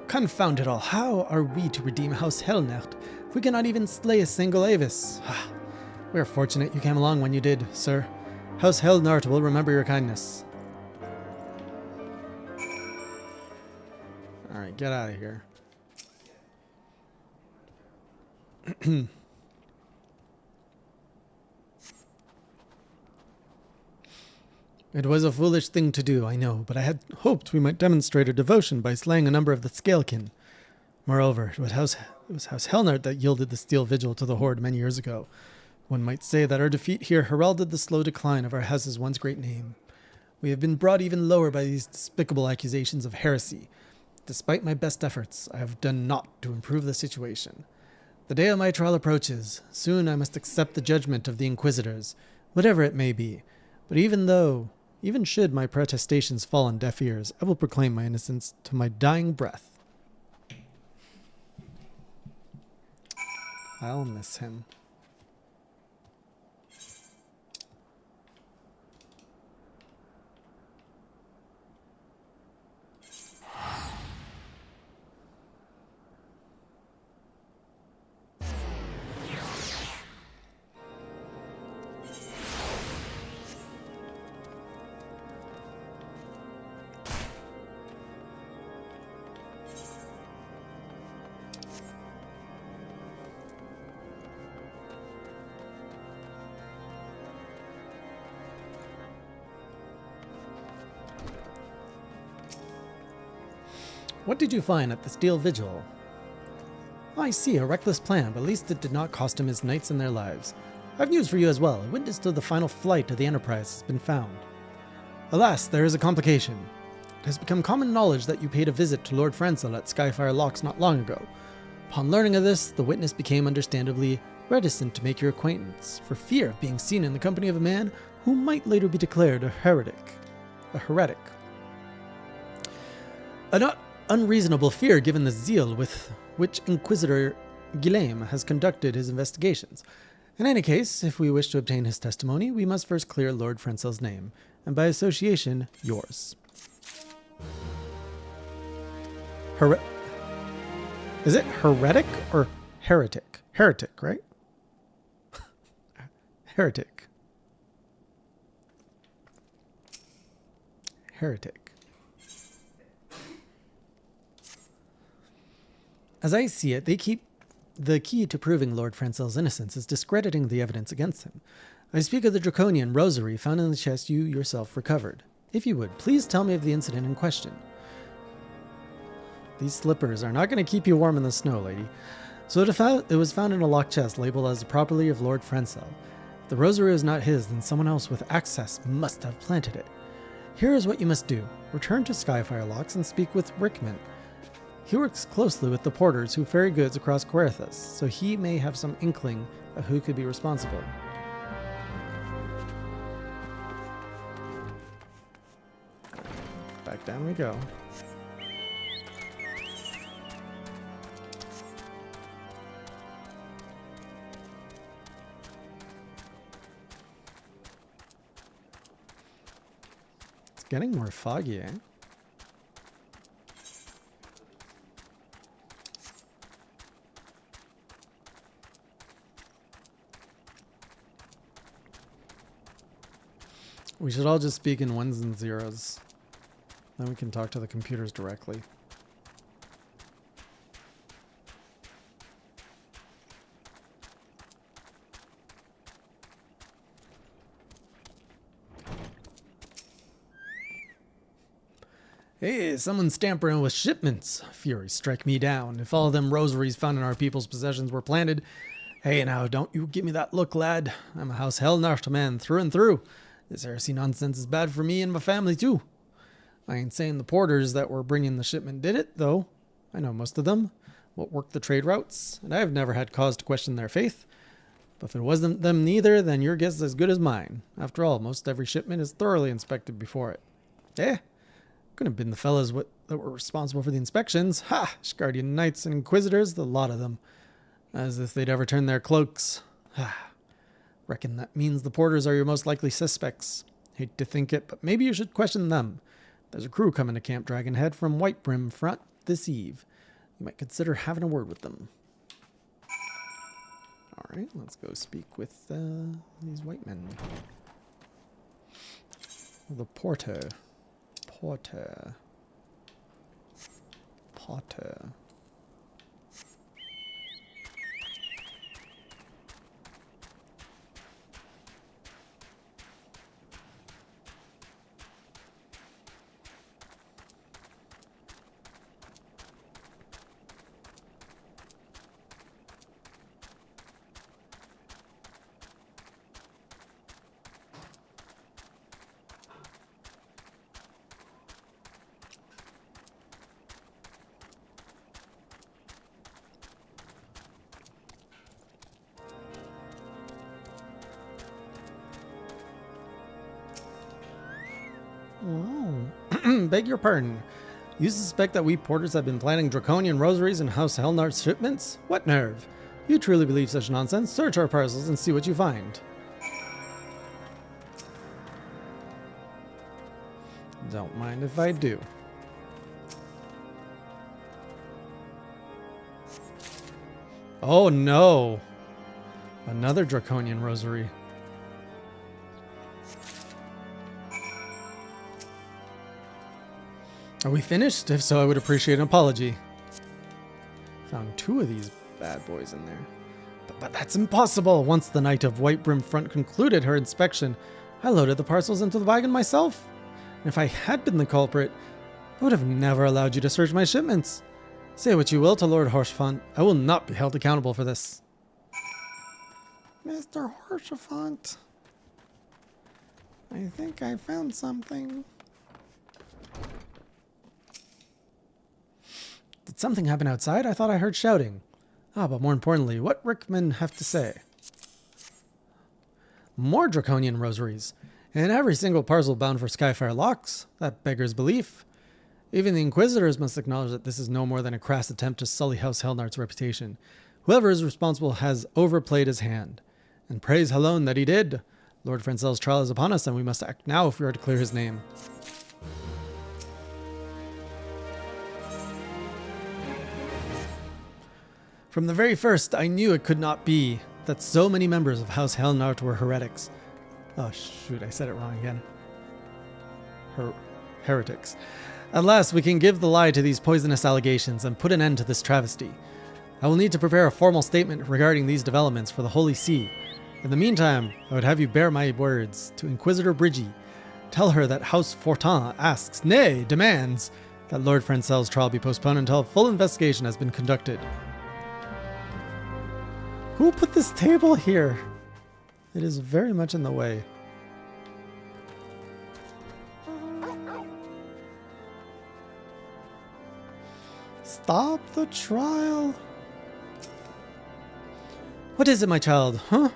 Confound it all. How are we to redeem House Hellnacht if we cannot even slay a single Avis? We are fortunate you came along when you did, sir. House Hellnacht will remember your kindness. Alright, get out of here. It was a foolish thing to do, I know, but I had hoped we might demonstrate our devotion by slaying a number of the Scalekin. Moreover, it was House Hellnacht that yielded the Steel Vigil to the Horde many years ago. One might say that our defeat here heralded the slow decline of our house's once great name. We have been brought even lower by these despicable accusations of heresy. Despite my best efforts, I have done naught to improve the situation. The day of my trial approaches. Soon I must accept the judgment of the Inquisitors, whatever it may be. But even should my protestations fall on deaf ears, I will proclaim my innocence to my dying breath. I'll miss him. What did you find at the Steel Vigil? I see, a reckless plan, but at least it did not cost him his knights and their lives. I've news for you as well. A witness to the final flight of the Enterprise has been found. Alas, there is a complication. It has become common knowledge that you paid a visit to Lord Francel at Skyfire Locks not long ago. Upon learning of this, the witness became understandably reticent to make your acquaintance, for fear of being seen in the company of a man who might later be declared a heretic. A not unreasonable fear given the zeal with which Inquisitor Guillaume has conducted his investigations. In any case, if we wish to obtain his testimony, we must first clear Lord Francel's name, and by association, yours. Is it heretic or heretic? Heretic, right? Heretic. Heretic. As I see it, the key to proving Lord Francel's innocence is discrediting the evidence against him. I speak of the draconian rosary found in the chest you yourself recovered. If you would, please tell me of the incident in question. These slippers are not going to keep you warm in the snow, lady. So it was found in a locked chest labeled as the property of Lord Francel. If the rosary was not his, then someone else with access must have planted it. Here is what you must do. Return to Skyfire Locks and speak with Rickman. He works closely with the porters who ferry goods across Querethus, so he may have some inkling of who could be responsible. Back down we go. It's getting more foggy, eh? We should all just speak in ones and zeros. Then we can talk to the computers directly. Hey, someone's tampering with shipments. Fury strike me down. If all of them rosaries found in our people's possessions were planted. Hey now, don't you give me that look, lad. I'm a House Hellnart man through and through. This heresy nonsense is bad for me and my family too. I ain't saying the porters that were bringing the shipment did it, though. I know most of them, what worked the trade routes, and I have never had cause to question their faith. But if it wasn't them neither, then your guess is as good as mine. After all, most every shipment is thoroughly inspected before it. Couldn't have been the fellas that were responsible for the inspections. Ha! Scardian Knights and Inquisitors, the lot of them. As if they'd ever turn their cloaks. Ha! Reckon that means the porters are your most likely suspects. Hate to think it, but maybe you should question them. There's a crew coming to Camp Dragonhead from White Brim Front this eve. You might consider having a word with them. Alright, let's go speak with these white men. The porter. Potter. Oh, beg your pardon. You suspect that we porters have been planting draconian rosaries in House Hellnart's shipments? What nerve! You truly believe such nonsense? Search our parcels and see what you find. Don't mind if I do. Oh no! Another draconian rosary. Are we finished? If so, I would appreciate an apology. Found 2 of these bad boys in there. But that's impossible! Once the Knight of White Brim Front concluded her inspection, I loaded the parcels into the wagon myself. And if I had been the culprit, I would have never allowed you to search my shipments. Say what you will to Lord Horshfont, I will not be held accountable for this. Mr. Horsefont. I think I found something. Did something happen outside? I thought I heard shouting. But more importantly, what Rickman have to say? More draconian rosaries. And every single parcel bound for Skyfire locks. That beggars belief. Even the Inquisitors must acknowledge that this is no more than a crass attempt to sully House Helnart's reputation. Whoever is responsible has overplayed his hand. And praise Halone that he did. Lord Francel's trial is upon us, and we must act now if we are to clear his name. From the very first, I knew it could not be that so many members of House Helnart were heretics. Oh shoot, I said it wrong again. Heretics. At last, we can give the lie to these poisonous allegations and put an end to this travesty. I will need to prepare a formal statement regarding these developments for the Holy See. In the meantime, I would have you bear my words to Inquisitor Bridgie. Tell her that House Fortin asks, nay, demands, that Lord Francel's trial be postponed until a full investigation has been conducted. Who put this table here? It is very much in the way. Stop the trial. What is it, my child? Huh?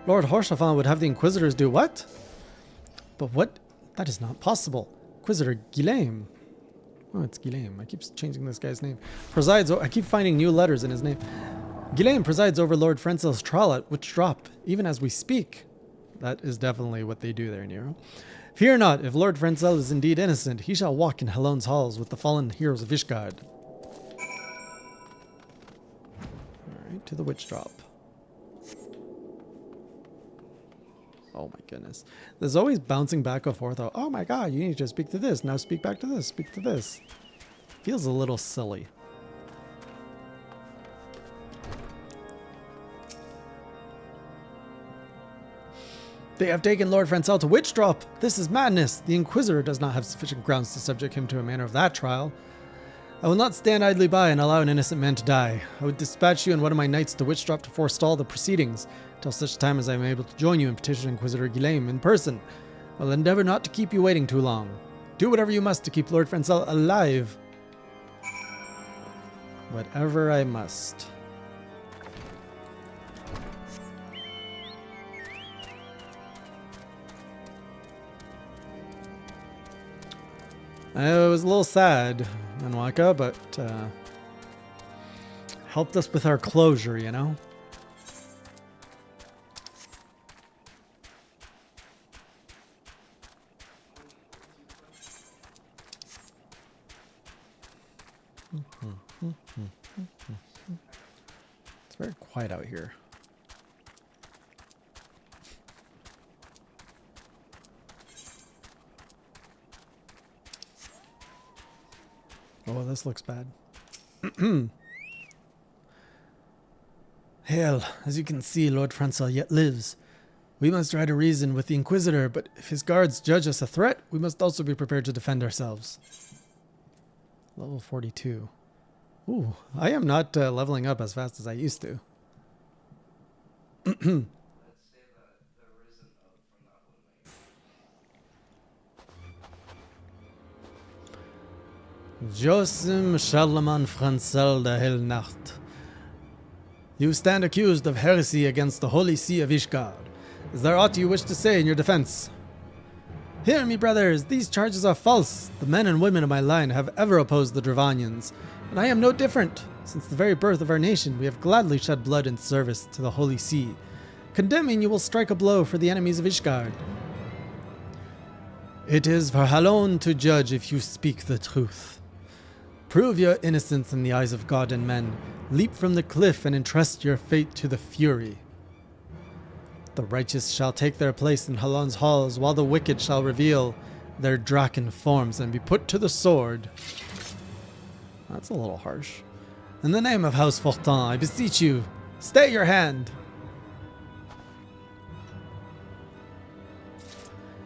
Lord Horsefant would have the Inquisitors do what? But what? That is not possible. Inquisitor Guillaume. Oh, it's Guillaume. I keep changing this guy's name. I keep finding new letters in his name. Guillaume presides over Lord Francel's trial at Witch Drop, even as we speak. That is definitely what they do there, Nero. Fear not, if Lord Francel is indeed innocent, he shall walk in Halone's halls with the fallen heroes of Ishgard. Alright, to the Witch Drop. Oh my goodness. There's always bouncing back and forth. Oh my god, you need to speak to this. Now speak back to this. Speak to this. Feels a little silly. They have taken Lord Francel to Witch Drop. This is madness. The Inquisitor does not have sufficient grounds to subject him to a manner of that trial. I will not stand idly by and allow an innocent man to die. I would dispatch you and one of my knights to Witch Drop to forestall the proceedings, till such time as I am able to join you and petition Inquisitor Guillaume in person. I will endeavor not to keep you waiting too long. Do whatever you must to keep Lord Francel alive. Whatever I must. I was a little sad, Manwaka, but helped us with our closure, you know? It's very quiet out here. Oh, this looks bad. Hail, as you can see, Lord Francel yet lives. We must try to reason with the Inquisitor, but if his guards judge us a threat, we must also be prepared to defend ourselves. Level 42. Ooh, I am not leveling up as fast as I used to. Josim Charlemagne Francel de Helnacht. You stand accused of heresy against the Holy See of Ishgard. Is there aught you wish to say in your defense? Hear me, brothers, these charges are false. The men and women of my line have ever opposed the Dravanians, and I am no different. Since the very birth of our nation, we have gladly shed blood in service to the Holy See. Condemning you will strike a blow for the enemies of Ishgard. It is for Halone to judge if you speak the truth. Prove your innocence in the eyes of God and men. Leap from the cliff and entrust your fate to the Fury. The righteous shall take their place in Halone's halls, while the wicked shall reveal their Draken forms and be put to the sword. That's a little harsh. In the name of House Fortin, I beseech you, stay your hand.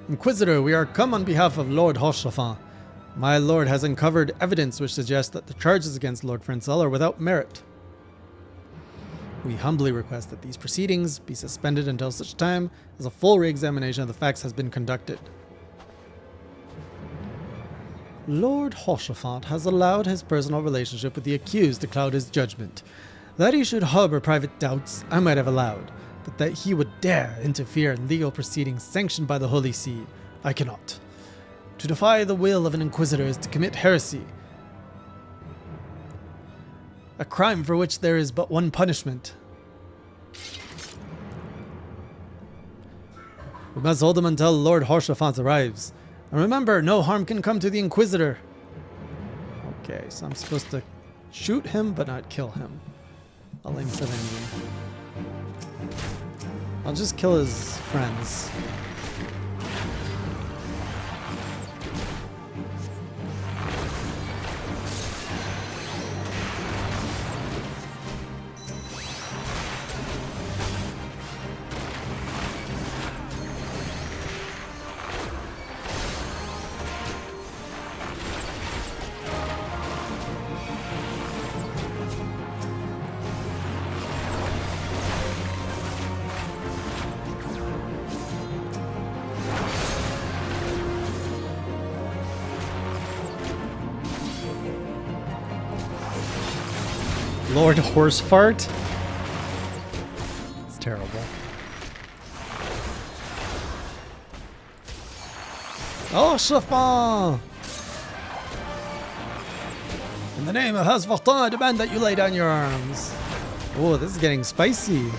Inquisitor, we are come on behalf of Lord Horsefant. My lord has uncovered evidence which suggests that the charges against Lord Francel are without merit. We humbly request that these proceedings be suspended until such time as a full re-examination of the facts has been conducted. Lord Hoshafant has allowed his personal relationship with the accused to cloud his judgment. That he should harbor private doubts, I might have allowed, but that he would dare interfere in legal proceedings sanctioned by the Holy See, I cannot. To defy the will of an inquisitor is to commit heresy, a crime for which there is but one punishment. We must hold him until Lord Hoshafant arrives. And remember, no harm can come to the Inquisitor. Okay, so I'm supposed to shoot him, but not kill him. I'll aim for the knee. I'll just kill his friends. Lord Horsefart? It's terrible. Oh, Chafin! In the name of FF14, I demand that you lay down your arms. Oh, this is getting spicy.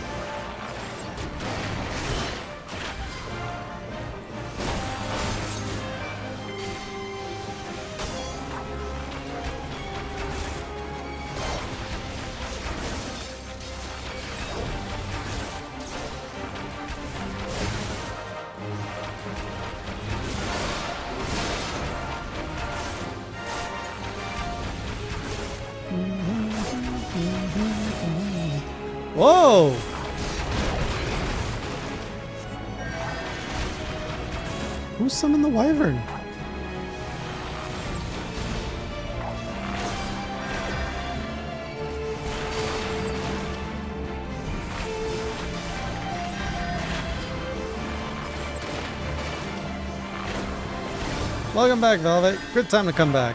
Whoa! Who summoned the wyvern? Welcome back, Velvet. Good time to come back.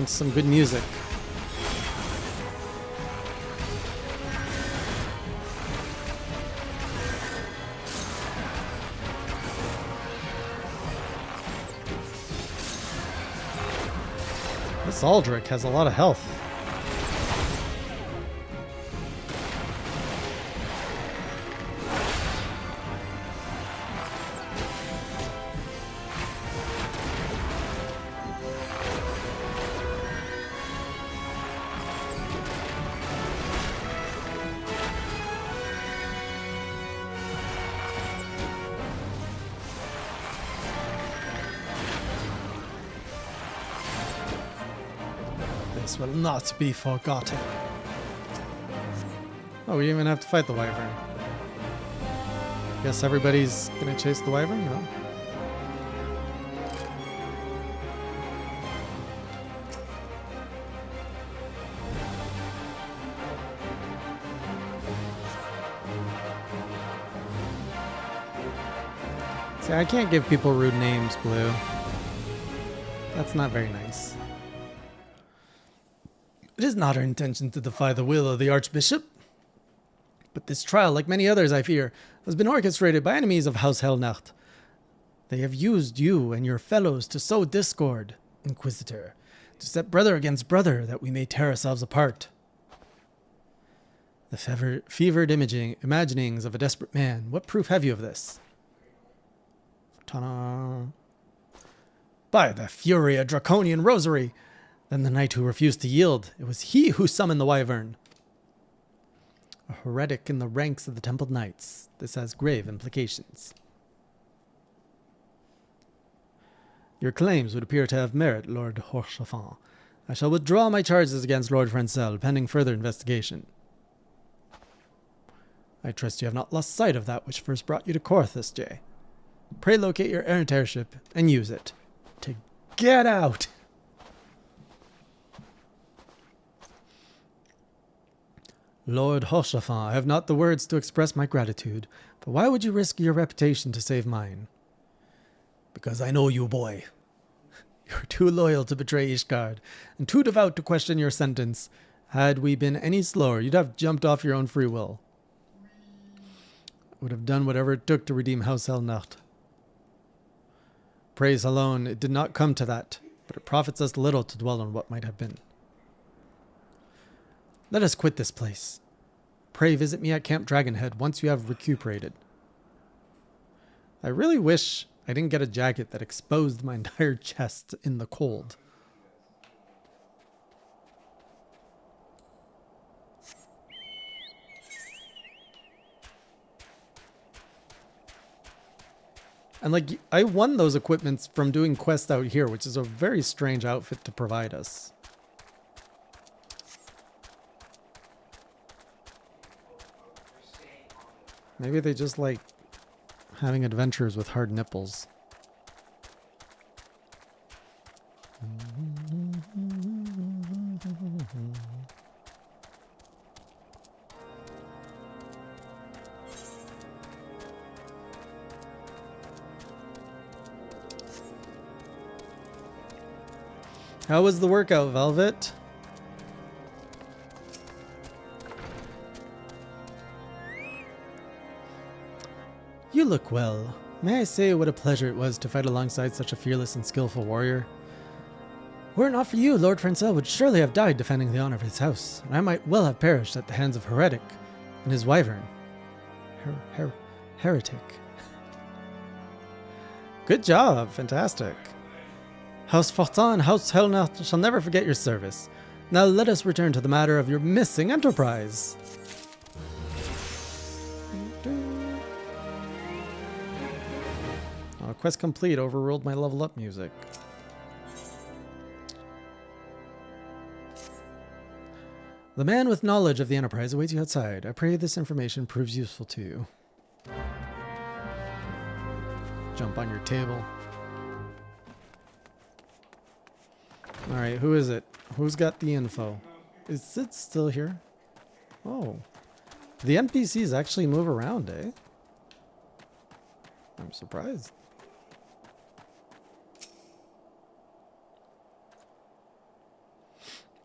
Some good music. This Aldrich has a lot of health. This will not be forgotten. Oh, we didn't even have to fight the wyvern. Guess everybody's gonna chase the wyvern? No? See, I can't give people rude names, Blue. That's not very nice. It is not our intention to defy the will of the Archbishop. But this trial, like many others, I fear, has been orchestrated by enemies of House Hellnacht. They have used you and your fellows to sow discord, Inquisitor, to set brother against brother, that we may tear ourselves apart. The fevered imaginings of a desperate man. What proof have you of this? Ta-da. By the fury of Draconian Rosary! Then the knight who refused to yield, it was he who summoned the wyvern. A heretic in the ranks of the Templed Knights. This has grave implications. Your claims would appear to have merit, Lord Horsefant. I shall withdraw my charges against Lord Francel, pending further investigation. I trust you have not lost sight of that which first brought you to Corthus, Jay. Pray locate your errant airship and use it to get out. Lord Hoshafan, I have not the words to express my gratitude, but why would you risk your reputation to save mine? Because I know you, boy. You're too loyal to betray Ishgard, and too devout to question your sentence. Had we been any slower, you'd have jumped off your own free will. Would have done whatever it took to redeem House Helnacht. Praise alone, it did not come to that, but it profits us little to dwell on what might have been. Let us quit this place. Pray visit me at Camp Dragonhead once you have recuperated. I really wish I didn't get a jacket that exposed my entire chest in the cold. And like, I won those equipments from doing quests out here, which is a very strange outfit to provide us. Maybe they just like having adventures with hard nipples. How was the workout, Velvet? You look well. May I say what a pleasure it was to fight alongside such a fearless and skillful warrior? Were it not for you, Lord Francel would surely have died defending the honor of his house, and I might well have perished at the hands of Heretic and his wyvern. Heretic. Good job. Fantastic. House Fortin and House Helnacht shall never forget your service. Now let us return to the matter of your missing enterprise. Quest complete. Overruled my level up music. The man with knowledge of the Enterprise awaits you outside. I pray this information proves useful to you. Jump on your table. Alright, who is it? Who's got the info? Is it still here? Oh. The NPCs actually move around, eh? I'm surprised.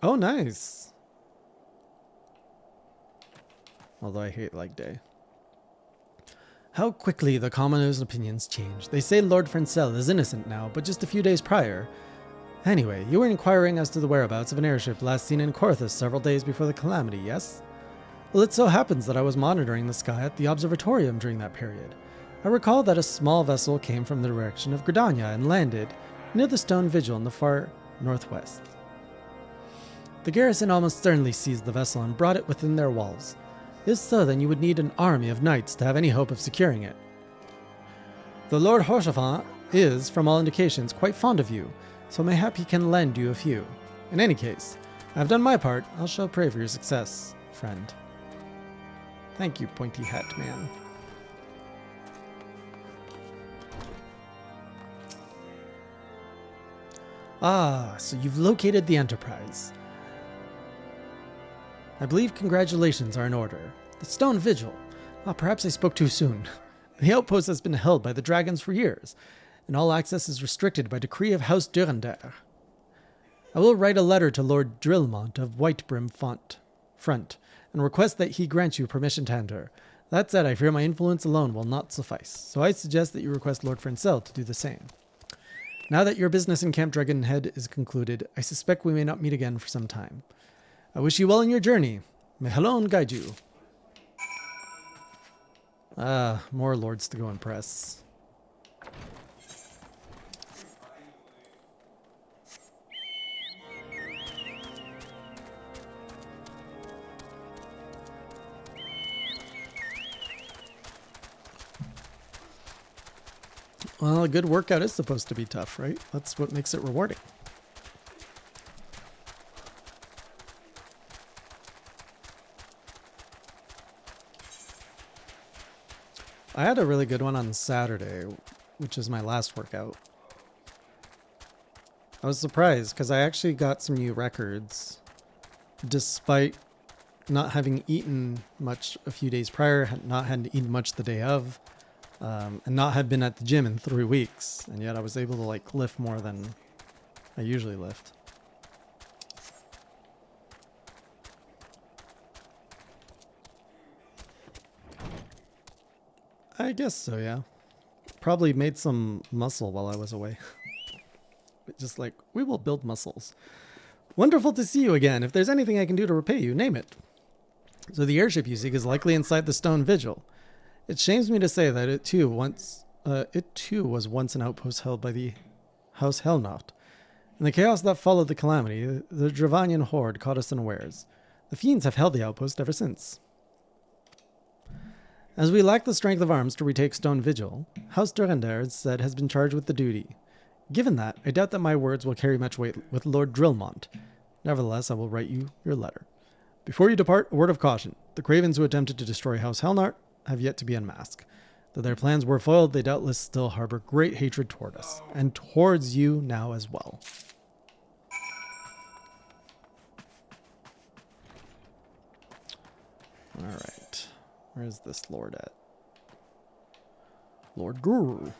Oh, nice. Although I hate Leg Day. How quickly the commoners' opinions change. They say Lord Francel is innocent now, but just a few days prior. Anyway, you were inquiring as to the whereabouts of an airship last seen in Corthus several days before the calamity, yes? Well, it so happens that I was monitoring the sky at the observatorium during that period. I recall that a small vessel came from the direction of Gridania and landed near the stone vigil in the far northwest. The garrison almost sternly seized the vessel and brought it within their walls. If so, then you would need an army of knights to have any hope of securing it. The Lord Hoshafan is, from all indications, quite fond of you, so mayhap he can lend you a few. In any case, I have done my part. I shall pray for your success, friend. Thank you, pointy hat man. Ah, so you've located the Enterprise. I believe congratulations are in order. The Stone Vigil. Perhaps I spoke too soon. The outpost has been held by the dragons for years, and all access is restricted by decree of House Durandare. I will write a letter to Lord Drillmont of Whitebrim Front, and request that he grant you permission to enter. That said, I fear my influence alone will not suffice, so I suggest that you request Lord Francel to do the same. Now that your business in Camp Dragonhead is concluded, I suspect we may not meet again for some time. I wish you well in your journey. May Helon guide you. More lords to go impress. Well, a good workout is supposed to be tough, right? That's what makes it rewarding. I had a really good one on Saturday, which is my last workout. I was surprised because I actually got some new records despite not having eaten much a few days prior, not had eaten much the day of, and not had been at the gym in 3 weeks. And yet I was able to like lift more than I usually lift. I guess so, yeah. Probably made some muscle while I was away. Just like, we will build muscles. Wonderful to see you again. If there's anything I can do to repay you, name it. So the airship you seek is likely inside the stone vigil. It shames me to say that it too was once an outpost held by the House Hellnacht. In the chaos that followed the calamity, the Dravanian horde caught us unawares. The fiends have held the outpost ever since. As we lack the strength of arms to retake Stone Vigil, House Durender instead has been charged with the duty. Given that, I doubt that my words will carry much weight with Lord Drillmont. Nevertheless, I will write you your letter. Before you depart, a word of caution. The cravens who attempted to destroy House Hellnart have yet to be unmasked. Though their plans were foiled, they doubtless still harbor great hatred toward us, and towards you now as well. Alright. Where's this lord at? Lord Guru.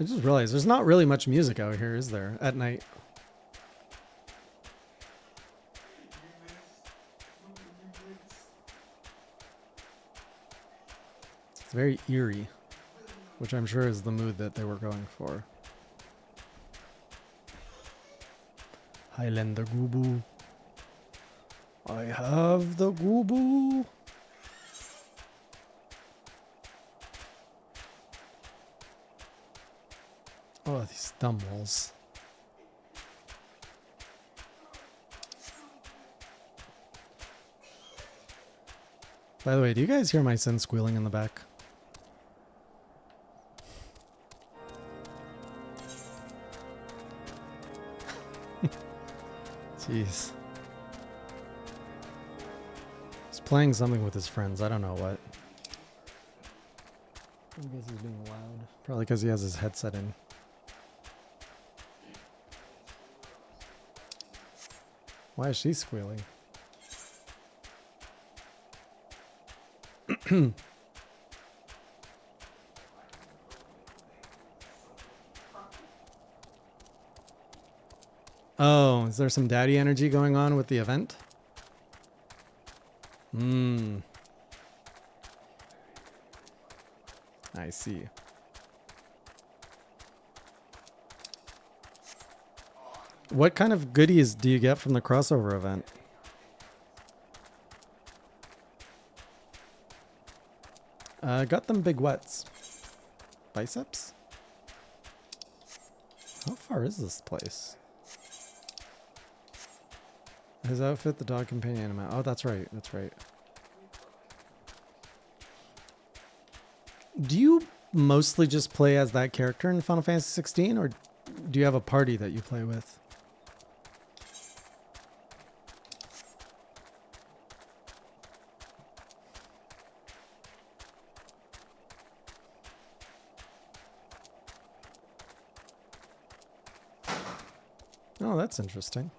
I just realized there's not really much music out here, is there, at night? It's very eerie, which I'm sure is the mood that they were going for. Highlander Gubu. I have the Gubu. Oh, these dumb walls. By the way, do you guys hear my son squealing in the back? Jeez. He's playing something with his friends. I don't know what. I guess he's being loud. Probably because he has his headset in. Why is she squealing? Oh, is there some daddy energy going on with the event? I see. What kind of goodies do you get from the crossover event? Got them big wets. Biceps? How far is this place? His outfit, the dog companion amount. Oh, that's right. That's right. Do you mostly just play as that character in Final Fantasy 16, or do you have a party that you play with? Oh, that's interesting.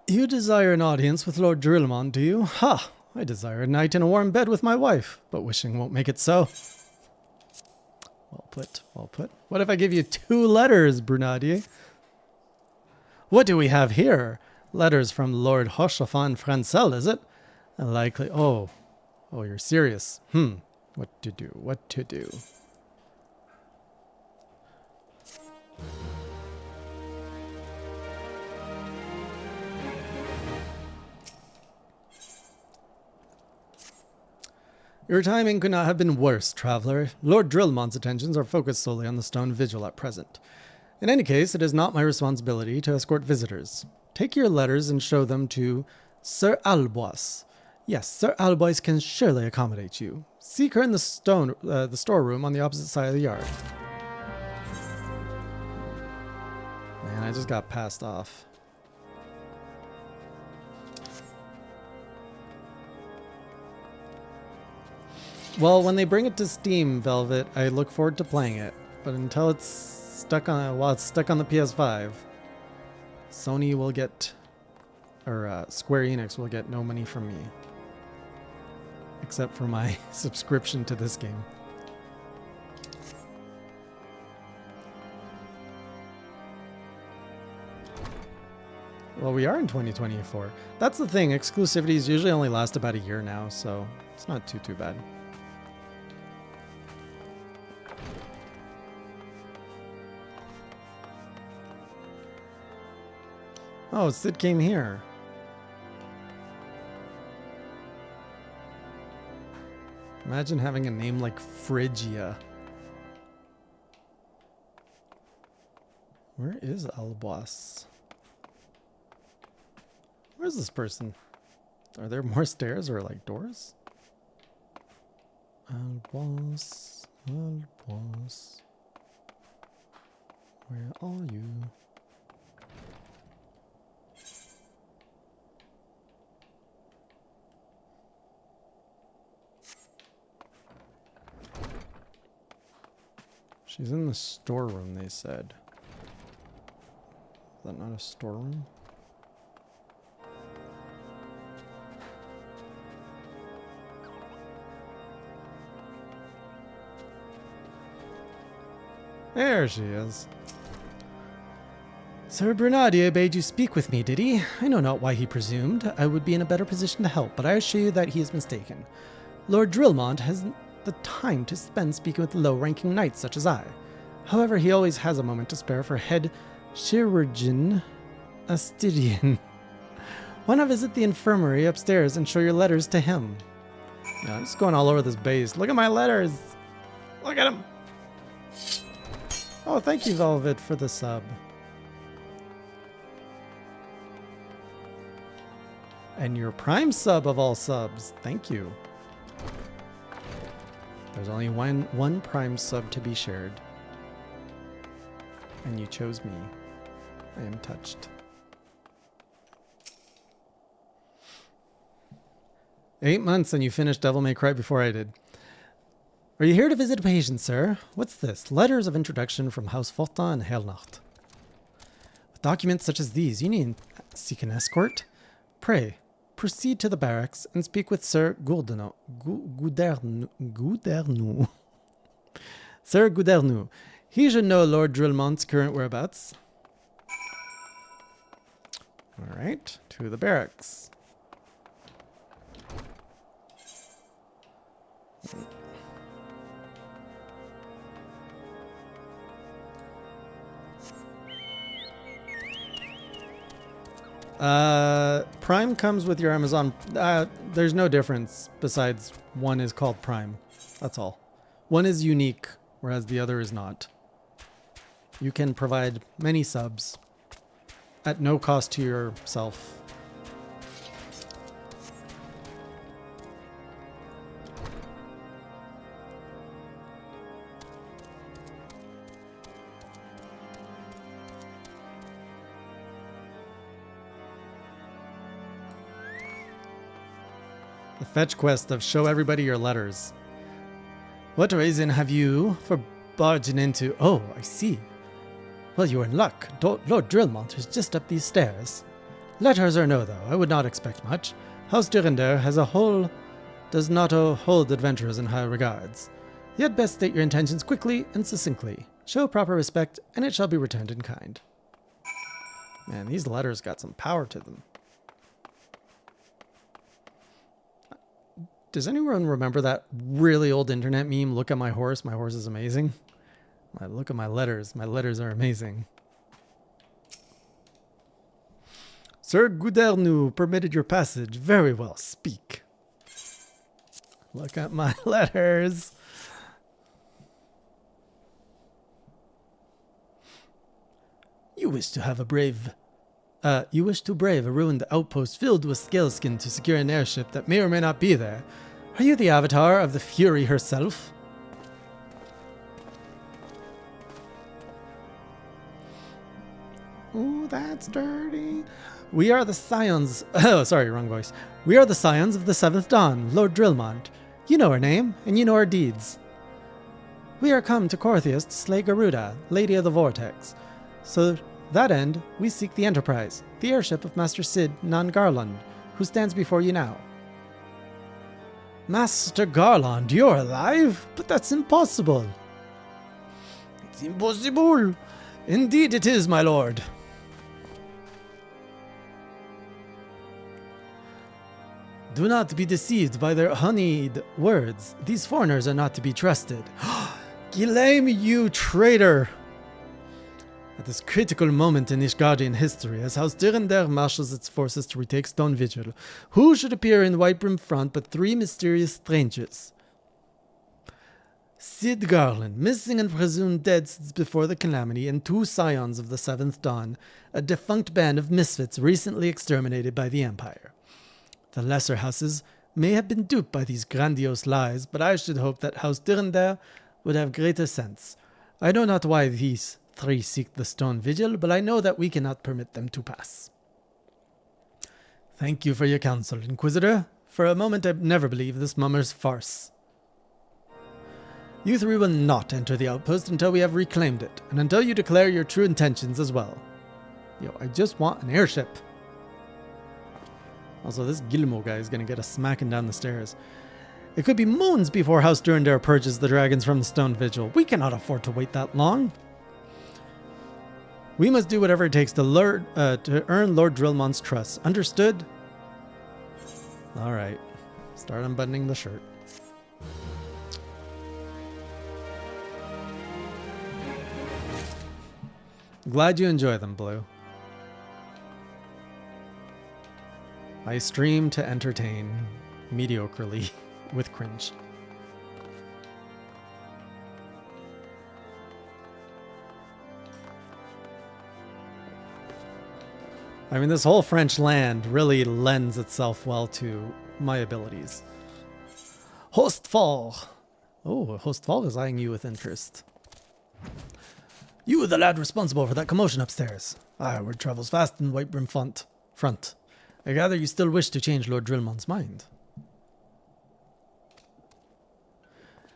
You desire an audience with Lord Drillmont, do you? Ha! I desire a night in a warm bed with my wife, but wishing won't make it so. Well put, well put. What if I give you 2 letters, Brunadier? What do we have here? Letters from Lord Hoshafan Francel, is it? Likely. Oh, you're serious. What to do? What to do? Your timing could not have been worse, traveler. Lord Drillmont's attentions are focused solely on the Stone Vigil at present. In any case, it is not my responsibility to escort visitors. Take your letters and show them to Sir Albois. Yes, Sir Albois can surely accommodate you. Seek her in the storeroom on the opposite side of the yard. Man, I just got passed off. Well, when they bring it to Steam, Velvet, I look forward to playing it. But until it's stuck on, while it's stuck on the PS5, Sony will get, or Square Enix will get no money from me. Except for my subscription to this game. Well, we are in 2024. That's the thing, exclusivities usually only last about a year now, so it's not too bad. Oh, Sid came here. Imagine having a name like Phrygia. Where is Albois? Where's this person? Are there more stairs or like doors? Albois, Albois. Where are you? She's in the storeroom, they said. Is that not a storeroom? There she is. Sir Bernardier bade you speak with me, did he? I know not why he presumed I would be in a better position to help, but I assure you that he is mistaken. Lord Drillmont hasn't the time to spend speaking with low-ranking knights such as I. However, he always has a moment to spare for head chirurgeon Astidian. Why not visit the infirmary upstairs and show your letters to him? Yeah, I'm just going all over this base. Look at my letters! Look at them! Oh, thank you, Velvet, for the sub. And your prime sub of all subs. Thank you. There's only one prime sub to be shared. And you chose me. I am touched. 8 months and you finished Devil May Cry before I did. Are you here to visit a patient, sir? What's this? Letters of introduction from House Fortin and Hellnacht. With documents such as these, you need seek an escort? Pray, proceed to the barracks and speak with Sir Goudernou. Sir Goudernou. He should know Lord Drillmont's current whereabouts. Alright, to the barracks. Prime comes with your Amazon. There's no difference besides one is called Prime. That's all. One is unique, whereas the other is not. You can provide many subs at no cost to yourself. The fetch quest of show everybody your letters. What reason have you for barging into... Oh, I see. Well, you're in luck. Lord Drillmont is just up these stairs. Letters or no, though, I would not expect much. House Durender does not hold adventurers in high regards. You had best state your intentions quickly and succinctly. Show proper respect, and it shall be returned in kind. Man, these letters got some power to them. Does anyone remember that really old internet meme, look at my horse is amazing? Look at my letters are amazing. Sir Goudernou permitted your passage. Very well, speak. Look at my letters. You wish to brave a ruined outpost filled with scaleskin to secure an airship that may or may not be there. Are you the avatar of the Fury herself? Ooh, that's dirty. We are the scions. Oh, sorry, wrong voice. We are the scions of the Seventh Dawn, Lord Drillmont. You know our name, and you know our deeds. We are come to Corthius to slay Garuda, Lady of the Vortex. So, that end, we seek the Enterprise, the airship of Master Sid Nan Garland, who stands before you now. Master Garland, you're alive? But that's impossible. It's impossible. Indeed it is, my lord. Do not be deceived by their honeyed words. These foreigners are not to be trusted. Ghislaine, you traitor! At this critical moment in Ishgardian history, as House Dyrrandere marshals its forces to retake Stone Vigil, who should appear in Whitebrim front but 3 mysterious strangers? Sid Garland, missing and presumed dead since before the calamity, and 2 scions of the Seventh Dawn, a defunct band of misfits recently exterminated by the Empire. The lesser houses may have been duped by these grandiose lies, but I should hope that House Dyrrandere would have greater sense. I know not why these 3 seek the Stone Vigil, but I know that we cannot permit them to pass. Thank you for your counsel, Inquisitor. For a moment I never believed this mummer's farce. You 3 will not enter the outpost until we have reclaimed it, and until you declare your true intentions as well. Yo, I just want an airship. Also, this Gilmo guy is going to get us smacking down the stairs. It could be moons before House Dyrrandere purges the dragons from the Stone Vigil. We cannot afford to wait that long. We must do whatever it takes to earn Lord Drillmont's trust. Understood? Alright. Start unbuttoning the shirt. Glad you enjoy them, Blue. I stream to entertain mediocrely with cringe. I mean, this whole French land really lends itself well to my abilities. Hostfall. Oh, Hostfall is eyeing you with interest. You, the lad responsible for that commotion upstairs. Word travels fast in Whitebrim front. I gather you still wish to change Lord Drillmont's mind.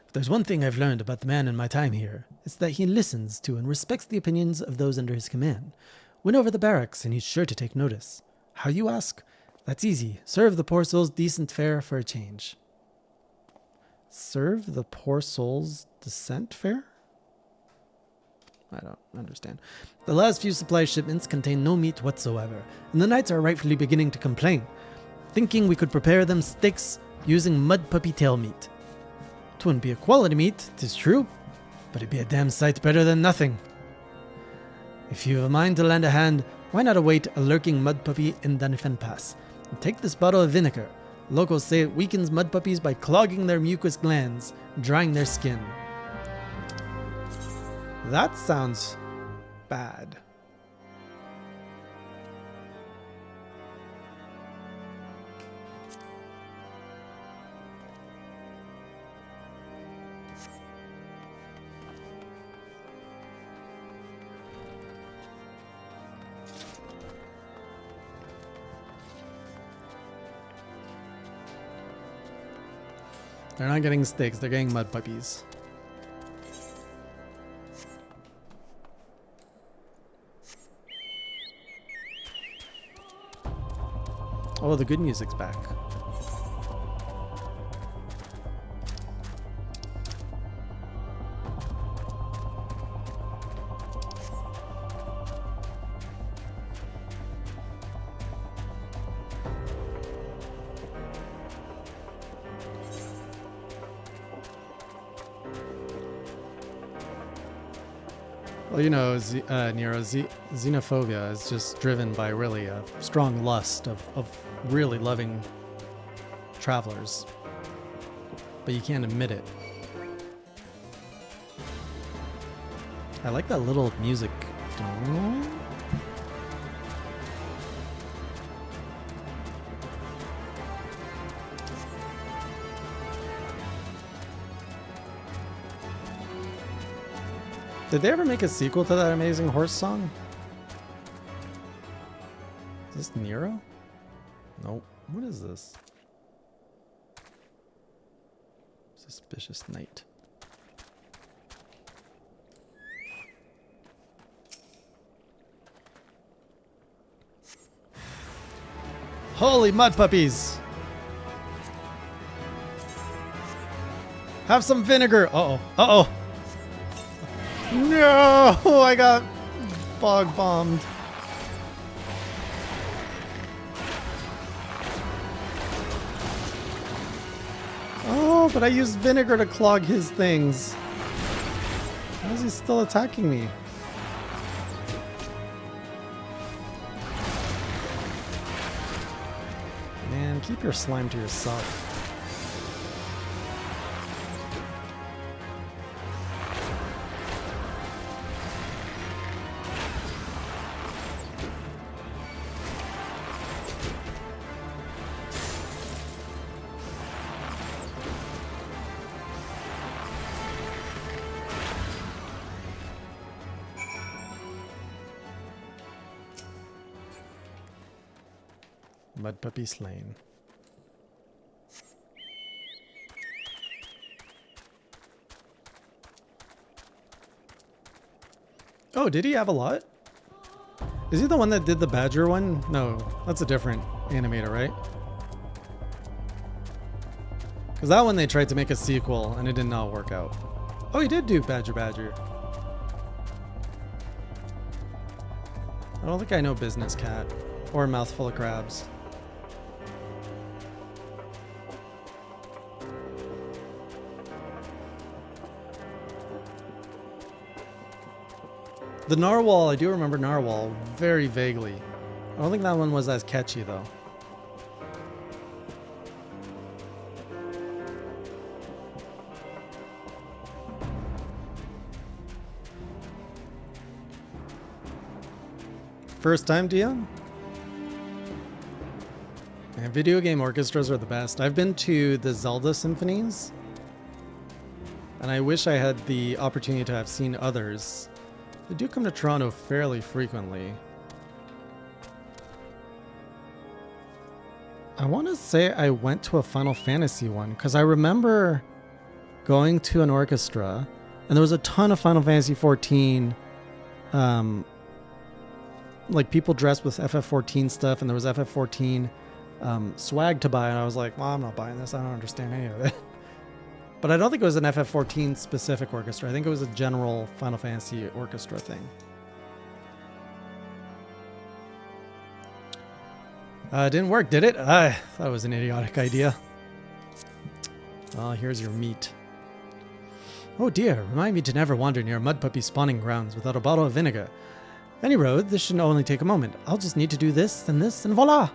If there's one thing I've learned about the man in my time here, it's that he listens to and respects the opinions of those under his command. Win over the barracks, and he's sure to take notice. How, you ask? That's easy. Serve the poor souls decent fare for a change. Serve the poor souls decent fare? I don't understand. The last few supply shipments contain no meat whatsoever, and the knights are rightfully beginning to complain, thinking we could prepare them steaks using mud puppy tail meat. 'Twouldn't be a quality meat, 'tis true, but it'd be a damn sight better than nothing. If you have a mind to lend a hand, why not await a lurking mud puppy in Danifen Pass? And take this bottle of vinegar. Locals say it weakens mud puppies by clogging their mucous glands, drying their skin. That sounds bad. They're not getting steaks, they're getting mud puppies. Oh, the good music's back. Well, you know, Nero, xenophobia is just driven by really a strong lust of really loving travelers. But you can't admit it. I like that little music. Did they ever make a sequel to that amazing horse song? Is this Nero? Nope. What is this? Suspicious Knight. Holy mud puppies! Have some vinegar! Uh-oh. Uh-oh! No! I got bog bombed. Oh, but I used vinegar to clog his things. How is he still attacking me? Man, keep your slime to yourself. Mud puppy slain. Oh, did he have a lot? Is he the one that did the badger one? No, that's a different animator, right? Because that one they tried to make a sequel and it did not work out. Oh, he did do Badger. I don't think I know Business Cat or Mouthful of Crabs. The Narwhal, I do remember Narwhal very vaguely. I don't think that one was as catchy though. First time, Dion? Man, video game orchestras are the best. I've been to the Zelda symphonies, and I wish I had the opportunity to have seen others. They do come to Toronto fairly frequently. I want to say I went to a Final Fantasy one, because I remember going to an orchestra, and there was a ton of Final Fantasy 14 like people dressed with FF14 stuff, and there was FF14 swag to buy, and I was like, well, I'm not buying this. I don't understand any of it. But I don't think it was an FF14 specific orchestra. I think it was a general Final Fantasy orchestra thing. Didn't work, did it? I thought it was an idiotic idea. Well, here's your meat. Oh dear, remind me to never wander near mud puppy spawning grounds without a bottle of vinegar. Any road, this should only take a moment. I'll just need to do this, and voila!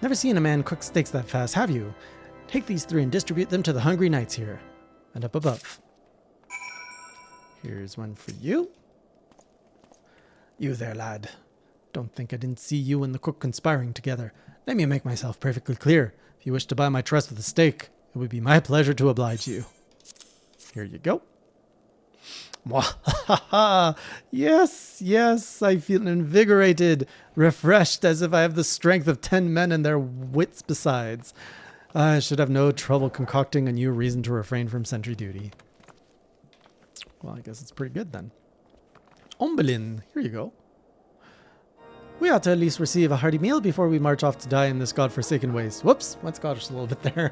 Never seen a man cook steaks that fast, have you? Take these 3 and distribute them to the hungry knights here. And up above. Here's one for you. You there, lad. Don't think I didn't see you and the cook conspiring together. Let me make myself perfectly clear. If you wish to buy my trust with a steak, it would be my pleasure to oblige you. Here you go. Yes, I feel invigorated, refreshed, as if I have the strength of 10 men and their wits besides. I should have no trouble concocting a new reason to refrain from sentry duty. Well, I guess it's pretty good then. Ombelin, here you go. We ought to at least receive a hearty meal before we march off to die in this godforsaken waste. Whoops, went Scottish a little bit there.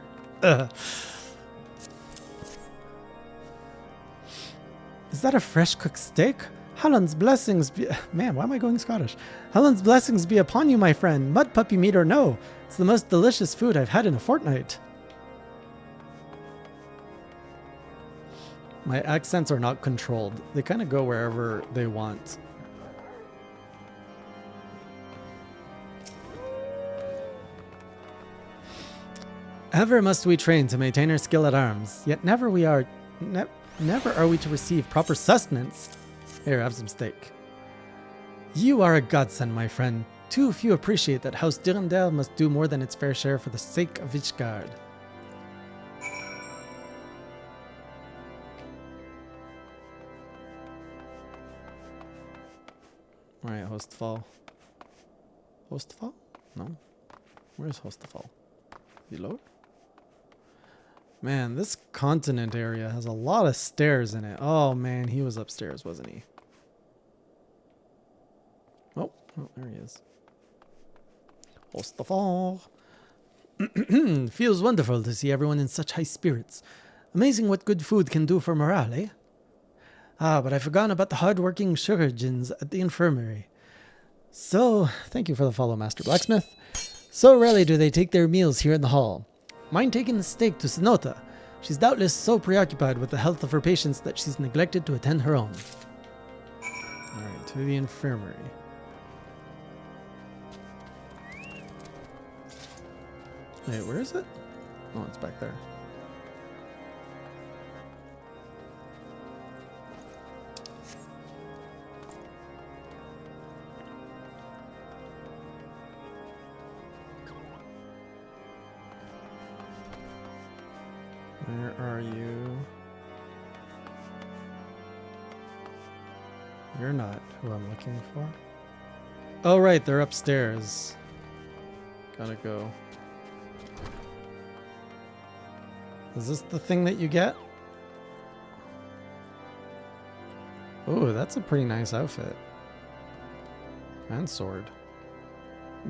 Is that a fresh cooked steak? Helen's blessings be... Man, why am I going Scottish? Helen's blessings be upon you, my friend. Mud puppy meat or no. It's the most delicious food I've had in a fortnight. My accents are not controlled. They kind of go wherever they want. Ever must we train to maintain our skill at arms, yet never are we to receive proper sustenance. Here, have some steak. You are a godsend, my friend. Too few appreciate that House Durandal must do more than its fair share for the sake of Ishgard. Alright, Hostfall. Hostfall? No? Where's Hostafal? Is he lower? Man, this continent area has a lot of stairs in it. Oh man, he was upstairs, wasn't he? Oh, there he is. Hostafal. Feels wonderful to see everyone in such high spirits. Amazing what good food can do for morale, eh? Ah, but I've forgotten about the hard-working sugargins at the infirmary. So, thank you for the follow, Master Blacksmith. So rarely do they take their meals here in the hall. Mind taking the steak to Sonota? She's doubtless so preoccupied with the health of her patients that she's neglected to attend her own. Alright, to the infirmary. Wait, where is it? Oh, it's back there. Where are you? You're not who I'm looking for. Oh, right, they're upstairs. Gotta go. Is this the thing that you get? Oh, that's a pretty nice outfit. And sword.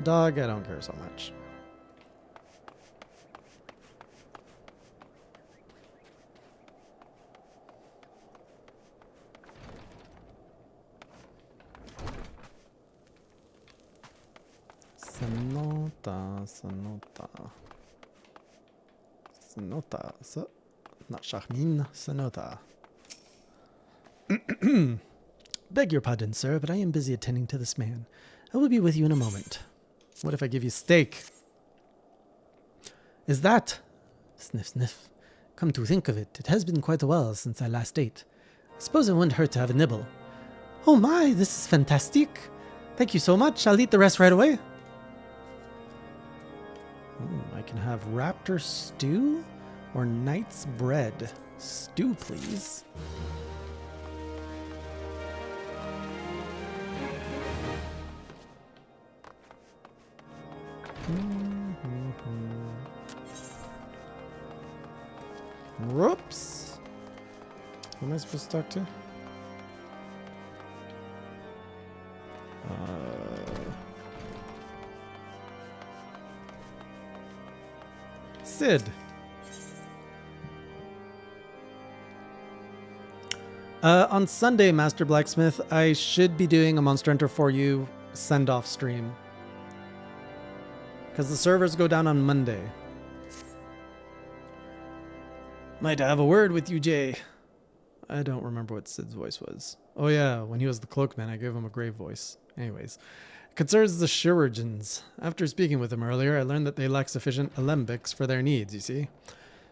Dog, I don't care so much. Sonota. Not Shahmin, Sonota. Beg your pardon, sir, but I am busy attending to this man. I will be with you in a moment. What if I give you steak? Is that? Sniff, sniff. Come to think of it, it has been quite a while since I last ate. I suppose it wouldn't hurt to have a nibble. Oh my, this is fantastic. Thank you so much. I'll eat the rest right away. I can have raptor stew or knight's bread. Stew, please. Whoops. Who am I supposed to talk to? Sid. On Sunday, Master Blacksmith, I should be doing a Monster Hunter 4U send-off stream. Because the servers go down on Monday. Might have a word with you, Jay. I don't remember what Sid's voice was. Oh yeah, when he was the Cloakman, I gave him a grave voice. Anyways. Concerns the Shurigens. After speaking with them earlier, I learned that they lack sufficient alembics for their needs, you see.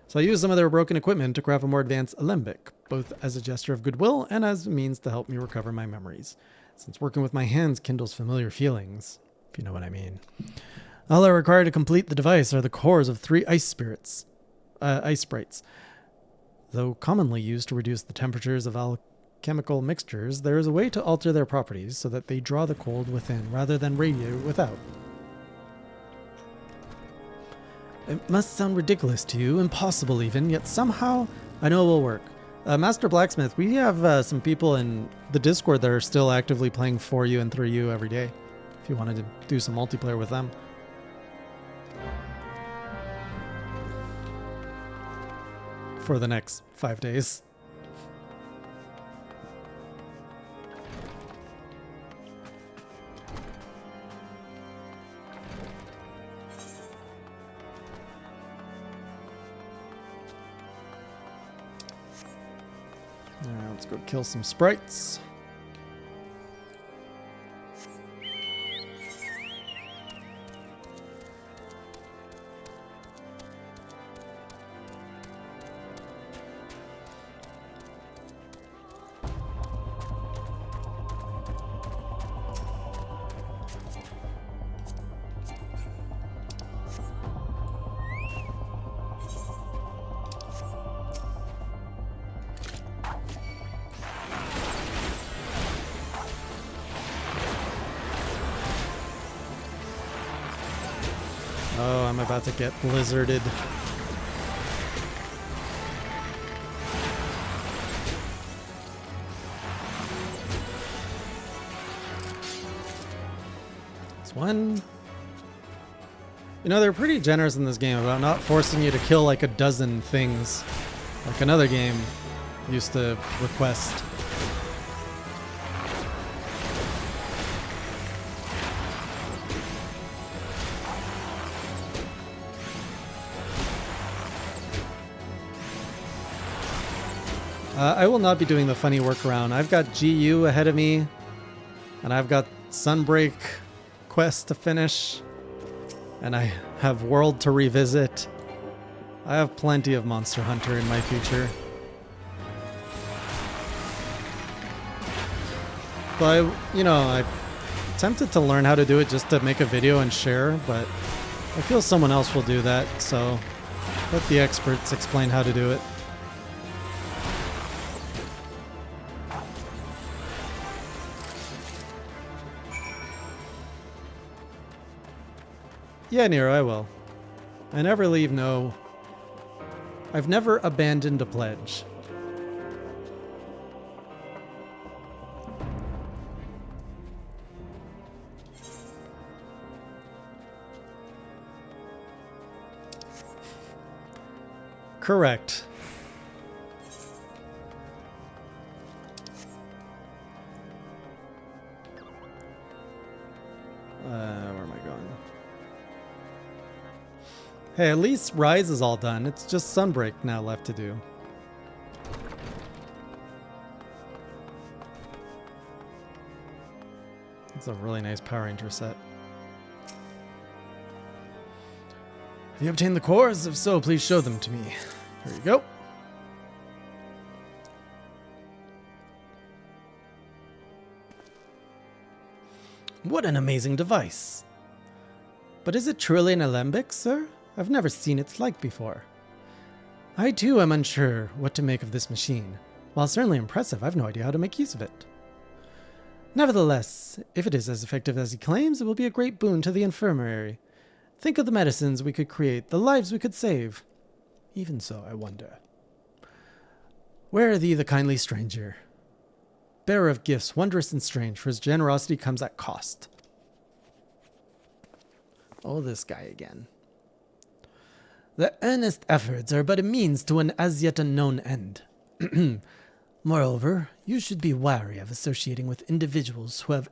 So I used some of their broken equipment to craft a more advanced alembic, both as a gesture of goodwill and as a means to help me recover my memories, since working with my hands kindles familiar feelings, if you know what I mean. All I require to complete the device are the cores of 3 ice sprites, though commonly used to reduce the temperatures of alchemical mixtures. There is a way to alter their properties so that they draw the cold within rather than radiate without. It must sound ridiculous to you, impossible even, yet somehow I know it will work. Master Blacksmith, we have some people in the Discord that are still actively playing 4U and 3U every day, if you wanted to do some multiplayer with them. For the next 5 days. Alright, let's go kill some sprites. Oh, I'm about to get blizzarded. This one. You know, they're pretty generous in this game about not forcing you to kill like a dozen things, like another game used to request. I will not be doing the funny workaround. I've got GU ahead of me, and I've got Sunbreak quest to finish, and I have World to revisit. I have plenty of Monster Hunter in my future. But I'm tempted to learn how to do it just to make a video and share, but I feel someone else will do that, so let the experts explain how to do it. Yeah, Nero, I will. I never leave no... I've never abandoned a pledge. Correct. Where am I going? Hey, at least Rise is all done. It's just Sunbreak now left to do. It's a really nice Power Ranger set. Have you obtained the cores? If so, please show them to me. Here you go. What an amazing device. But is it truly an alembic, sir? I've never seen its like before. I too am unsure what to make of this machine. While certainly impressive, I've no idea how to make use of it. Nevertheless, if it is as effective as he claims, it will be a great boon to the infirmary. Think of the medicines we could create, the lives we could save. Even so, I wonder. Where thee, the kindly stranger? Bearer of gifts, wondrous and strange, for his generosity comes at cost. Oh, this guy again. The earnest efforts are but a means to an as yet unknown end. Moreover, you should be wary of associating with individuals who have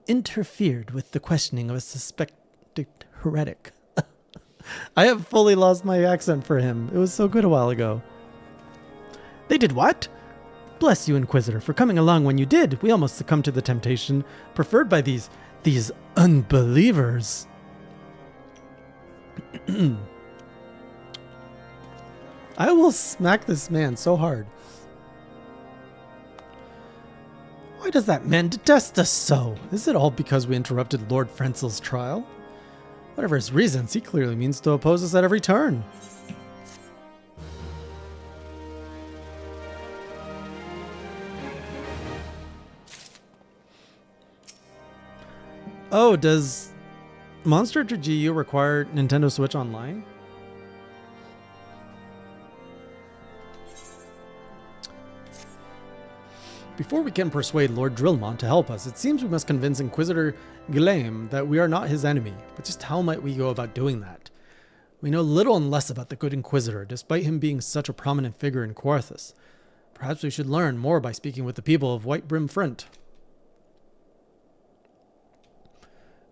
interfered with the questioning of a suspected heretic. I have fully lost my accent for him. It was so good a while ago. They did what? Bless you, Inquisitor, for coming along when you did. We almost succumbed to the temptation preferred by these unbelievers. I will smack this man so hard. Why does that man detest us so? Is it all because we interrupted Lord Frenzel's trial? Whatever his reasons, he clearly means to oppose us at every turn. Oh, does Monster Hunter GU require Nintendo Switch Online? Before we can persuade Lord Drillmont to help us, it seems we must convince Inquisitor Guillaume that we are not his enemy. But just how might we go about doing that? We know little and less about the good Inquisitor, despite him being such a prominent figure in Quarthus. Perhaps we should learn more by speaking with the people of White Brim Front.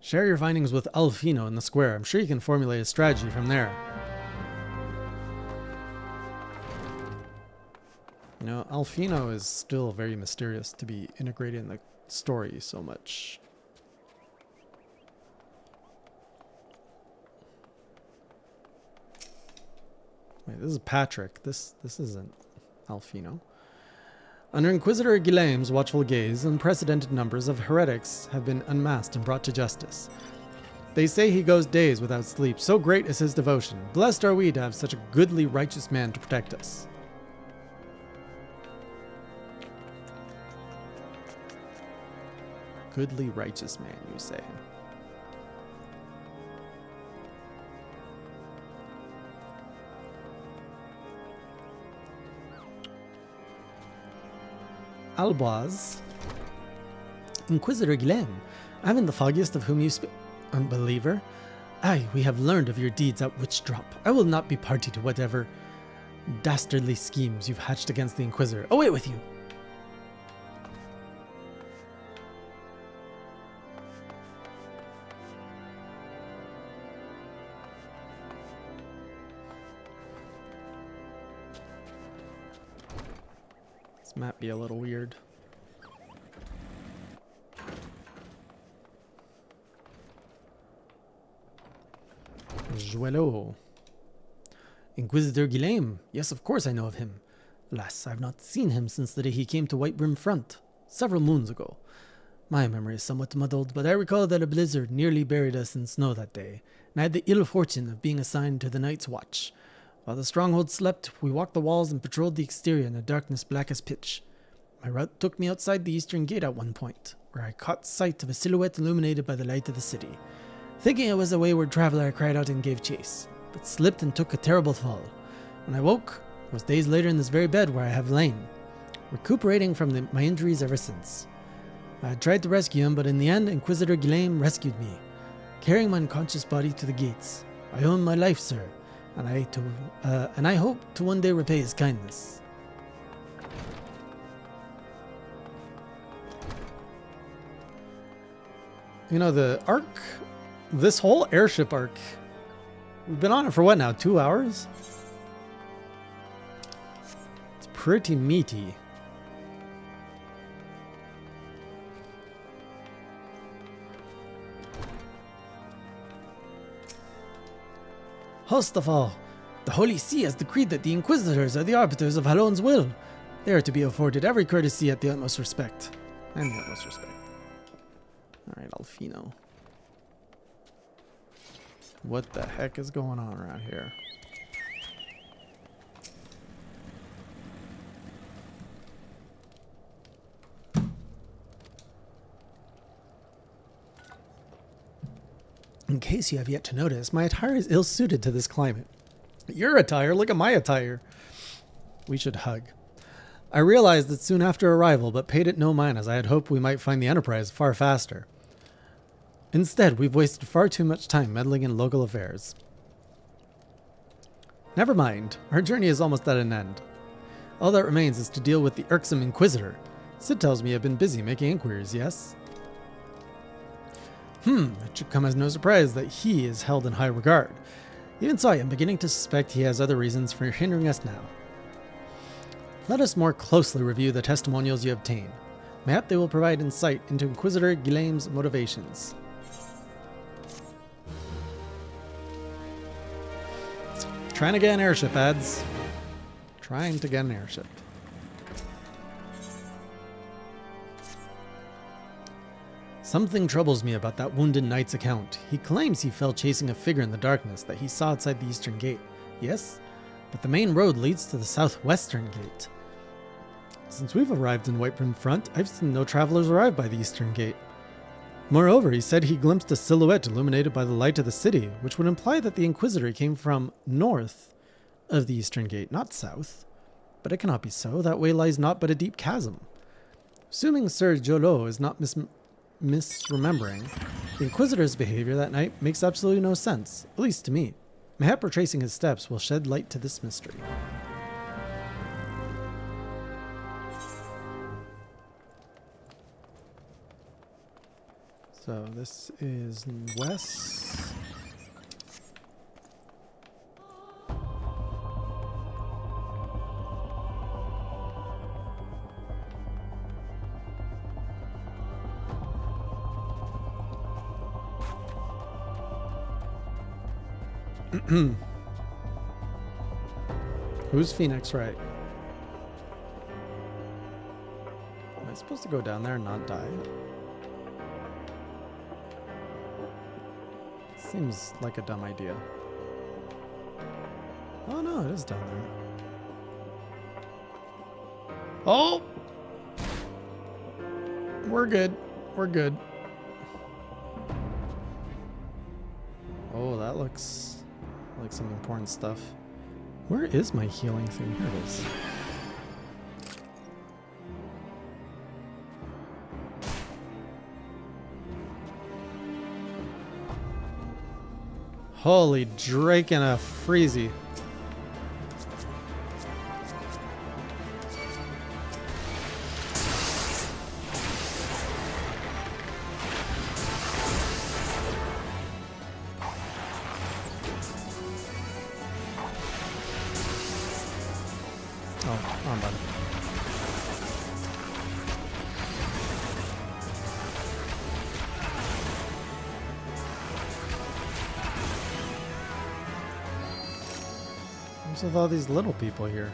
Share your findings with Alfino in the square. I'm sure you can formulate a strategy from there. You know, Alfino is still very mysterious to be integrated in the story so much. Wait, this is Patrick. This isn't Alfino. Under Inquisitor Guillaume's watchful gaze, unprecedented numbers of heretics have been unmasked and brought to justice. They say he goes days without sleep, so great is his devotion. Blessed are we to have such a goodly, righteous man to protect us. Goodly, righteous man, you say. Alboise. Inquisitor Guilhem, I haven't the foggiest of whom you speak. Unbeliever. Aye, we have learned of your deeds at Witchdrop. I will not be party to whatever dastardly schemes you've hatched against the Inquisitor. Away with you! This might be a little weird. Juelo. Inquisitor Guilhem. Yes, of course I know of him. Alas, I have not seen him since the day he came to Whitebrim Front, several moons ago. My memory is somewhat muddled, but I recall that a blizzard nearly buried us in snow that day, and I had the ill fortune of being assigned to the night's watch. While the stronghold slept, we walked the walls and patrolled the exterior in a darkness black as pitch. My route took me outside the eastern gate at one point, where I caught sight of a silhouette illuminated by the light of the city. Thinking it was a wayward traveler, I cried out and gave chase, but slipped and took a terrible fall. When I woke, it was days later in this very bed where I have lain, recuperating from my injuries ever since. I had tried to rescue him, but in the end, Inquisitor Guilhem rescued me, carrying my unconscious body to the gates. I owe him my life, sir, and I hope to one day repay his kindness. You know, the arc, this whole airship arc, we've been on it for what now, 2 hours? It's pretty meaty. Host of all, the Holy See has decreed that the Inquisitors are the arbiters of Halon's will. They are to be afforded every courtesy at the utmost respect. And the utmost respect. Alright, Alfino. What the heck is going on around here? In case you have yet to notice, my attire is ill-suited to this climate. Your attire? Look at my attire. We should hug. I realized it soon after arrival, but paid it no mind as I had hoped we might find the Enterprise far faster. Instead, we've wasted far too much time meddling in local affairs. Never mind, our journey is almost at an end. All that remains is to deal with the irksome Inquisitor. Sid tells me I've been busy making inquiries, yes? It should come as no surprise that he is held in high regard. Even so, I am beginning to suspect he has other reasons for hindering us now. Let us more closely review the testimonials you obtain. Mayhap they will provide insight into Inquisitor Guilhem's motivations. Trying to get an airship, ads. Trying to get an airship. Something troubles me about that wounded knight's account. He claims he fell chasing a figure in the darkness that he saw outside the eastern gate. Yes, but the main road leads to the southwestern gate. Since we've arrived in Whitebrim Front, I've seen no travelers arrive by the eastern gate. Moreover, he said he glimpsed a silhouette illuminated by the light of the city, which would imply that the Inquisitor came from north of the eastern gate, not south. But it cannot be so. That way lies naught but a deep chasm. Assuming Sir Jolo is not misremembering, the Inquisitor's behavior that night makes absolutely no sense, at least to me. Mayhap retracing his steps will shed light to this mystery. So this is west. Who's Phoenix, right? Am I supposed to go down there and not die? Seems like a dumb idea. Oh no, it is down there. Oh! We're good. We're good. Oh, that looks like some important stuff. Where is my healing thing? Here it is. Holy Drake and a Freezy. Oh, wrong button. What's with all these little people here?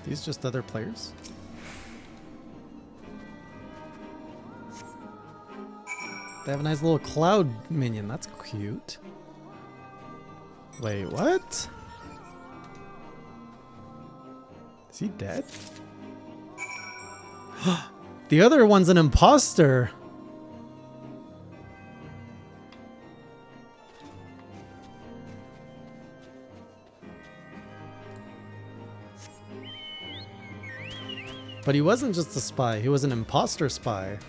These just other players? They have a nice little cloud minion. That's cute. Wait, what? Is he dead? The other one's an imposter. But he wasn't just a spy, he was an imposter spy.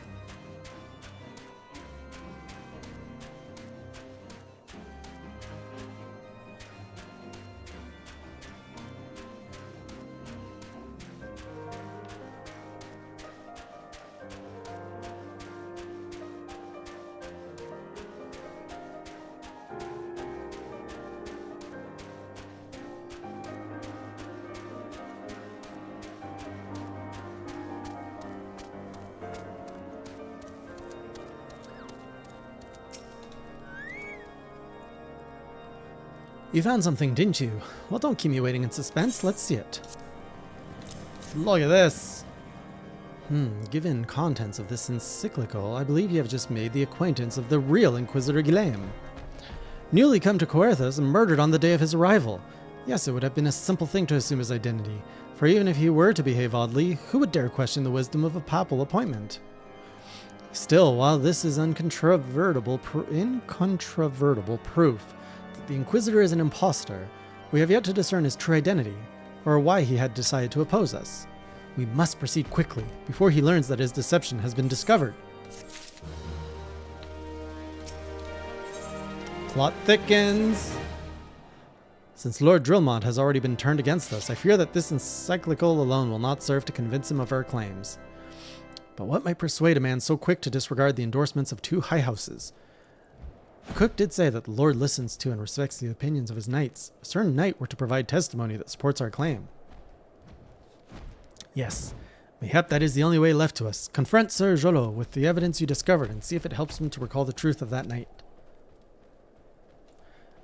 You found something, didn't you? Well, don't keep me waiting in suspense. Let's see it. Look at this. Given contents of this encyclical, I believe you have just made the acquaintance of the real Inquisitor Guilhem. Newly come to Coerthas and murdered on the day of his arrival. Yes, it would have been a simple thing to assume his identity, for even if he were to behave oddly, who would dare question the wisdom of a papal appointment? Still, while this is incontrovertible proof the Inquisitor is an impostor, we have yet to discern his true identity, or why he had decided to oppose us. We must proceed quickly, before he learns that his deception has been discovered. Plot thickens! Since Lord Drillmont has already been turned against us, I fear that this encyclical alone will not serve to convince him of our claims. But what might persuade a man so quick to disregard the endorsements of two high houses? Cook did say that the Lord listens to and respects the opinions of his knights. A certain knight were to provide testimony that supports our claim. Yes, mayhap that is the only way left to us. Confront Sir Jolo with the evidence you discovered and see if it helps him to recall the truth of that night.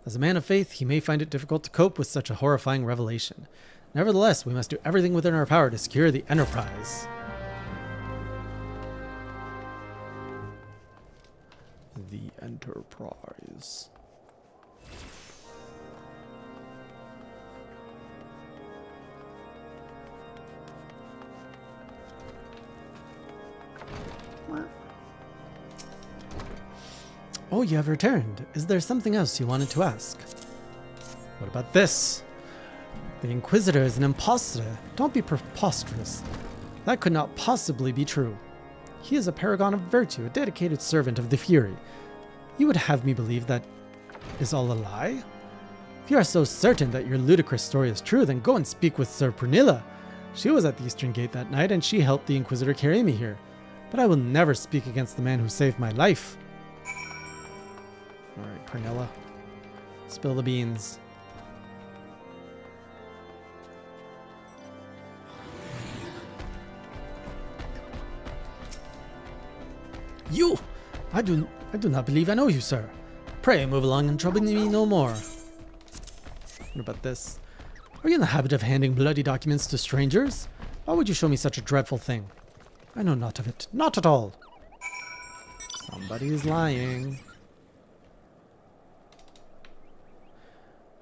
As a man of faith, he may find it difficult to cope with such a horrifying revelation. Nevertheless, we must do everything within our power to secure the Enterprise. The Enterprise. Oh, you have returned. Is there something else you wanted to ask? What about this? The Inquisitor is an impostor. Don't be preposterous. That could not possibly be true. He is a paragon of virtue, a dedicated servant of the Fury. You would have me believe that is all a lie? If you are so certain that your ludicrous story is true, then go and speak with Sir Prunilla. She was at the Eastern Gate that night, and she helped the Inquisitor carry me here. But I will never speak against the man who saved my life. Alright, Prunilla. Spill the beans. You! I do not believe I know you, sir. Pray move along and trouble me no more. What about this? Are you in the habit of handing bloody documents to strangers? Why would you show me such a dreadful thing? I know naught of it. Not at all. Somebody is lying.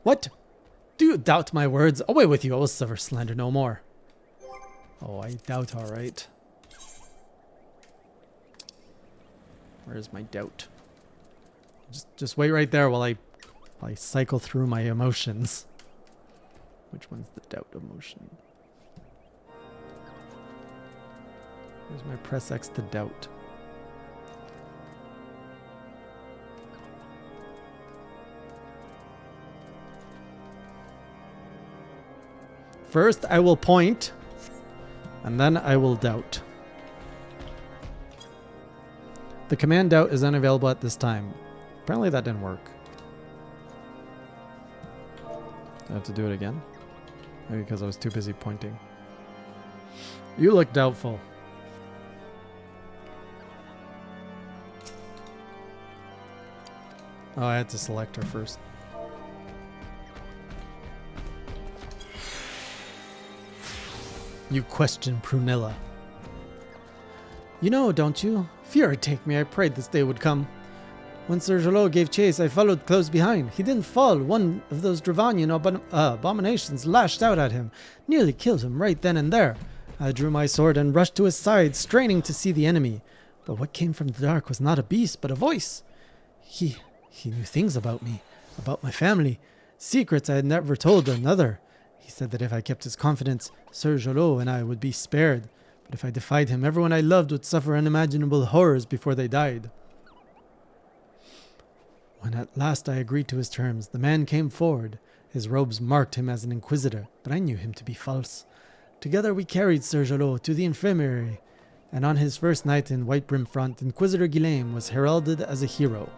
What? Do you doubt my words? Away with you. I will suffer slander no more. Oh, I doubt, all right. Where's my doubt? Just wait right there while I cycle through my emotions. Which one's the doubt emotion? Where's my press X to doubt? First, I will point, and then I will doubt. The command doubt is unavailable at this time. Apparently that didn't work. I have to do it again? Maybe because I was too busy pointing. You look doubtful. Oh, I had to select her first. You question Prunella. You know, don't you? Fear take me, I prayed this day would come. When Sir Jolo gave chase, I followed close behind. He didn't fall. One of those Dravanian abominations lashed out at him, nearly killed him right then and there. I drew my sword and rushed to his side, straining to see the enemy. But what came from the dark was not a beast, but a voice. He knew things about me, about my family, secrets I had never told another. He said that if I kept his confidence, Sir Jolo and I would be spared. But if I defied him, everyone I loved would suffer unimaginable horrors before they died. When at last I agreed to his terms, the man came forward. His robes marked him as an inquisitor, but I knew him to be false. Together we carried Sir Jolo to the infirmary, and on his first night in White Brim Front, Inquisitor Guillain was heralded as a hero.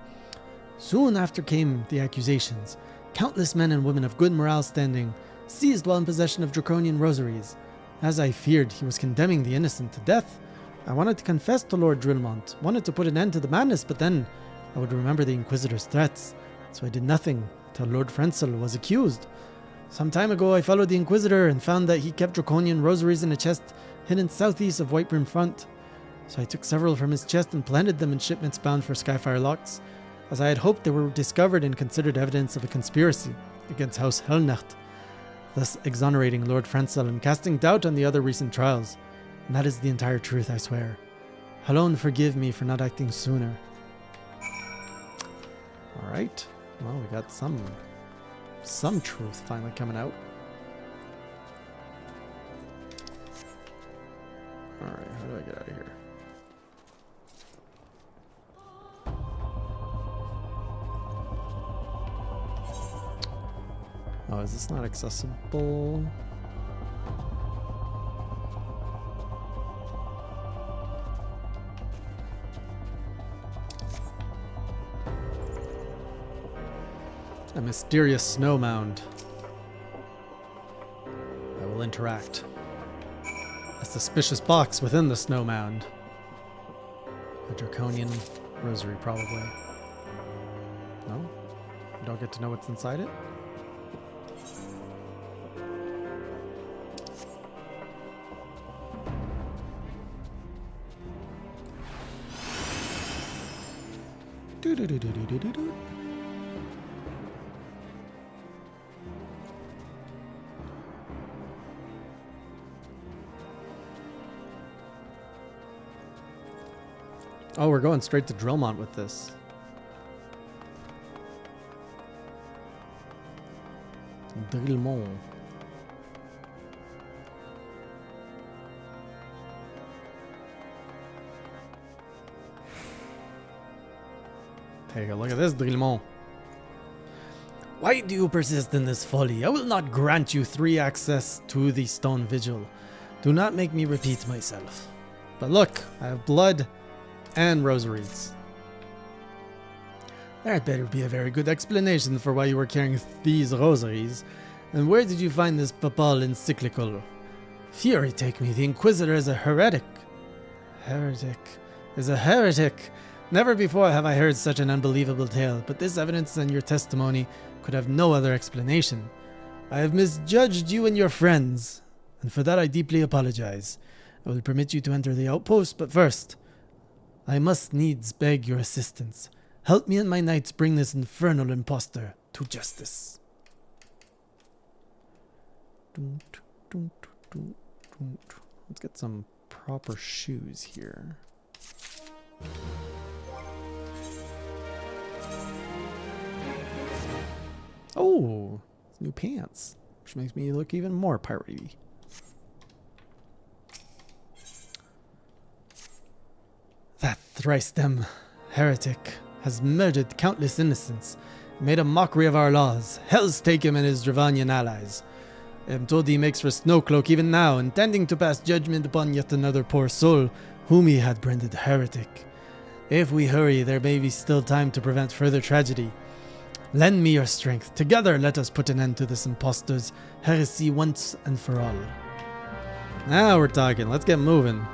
Soon after came the accusations. Countless men and women of good morale standing, seized while in possession of draconian rosaries. As I feared, he was condemning the innocent to death. I wanted to confess to Lord Drillmont, wanted to put an end to the madness, but then I would remember the Inquisitor's threats, so I did nothing till Lord Frenzel was accused. Some time ago I followed the Inquisitor and found that he kept draconian rosaries in a chest hidden southeast of White Brim Front. So I took several from his chest and planted them in shipments bound for Skyfire Locks. As I had hoped, they were discovered and considered evidence of a conspiracy against House Hellnacht, thus exonerating Lord Frenzel and casting doubt on the other recent trials. And that is the entire truth, I swear. Alone forgive me for not acting sooner. Alright, well, we got some truth finally coming out. Alright, how do I get out of here? Oh, is this not accessible? A mysterious snow mound. I will interact. A suspicious box within the snow mound. A draconian rosary, probably. No? You don't get to know what's inside it? Do-do-do-do-do-do-do. Oh, we're going straight to Drillmont with this. Drillmont. Take a look at this, Drillmont. Why do you persist in this folly? I will not grant you 3 access to the stone vigil. Do not make me repeat myself. But look, I have blood and rosaries. There had better be a very good explanation for why you were carrying these rosaries. And where did you find this papal encyclical? Fury take me, the Inquisitor is a heretic. Heretic is a heretic. Never before have I heard such an unbelievable tale, but this evidence and your testimony could have no other explanation. I have misjudged you and your friends, and for that I deeply apologize. I will permit you to enter the outpost, but first, I must needs beg your assistance. Help me and my knights bring this infernal impostor to justice. Let's get some proper shoes here. Oh, new pants, which makes me look even more piratey. That thrice-dem heretic has murdered countless innocents, made a mockery of our laws. Hell's take him and his Dravanian allies. I am told he makes for Snowcloak even now, intending to pass judgment upon yet another poor soul, whom he had branded heretic. If we hurry, there may be still time to prevent further tragedy. Lend me your strength. Together let us put an end to this impostor's heresy once and for all. Now we're talking. Let's get moving.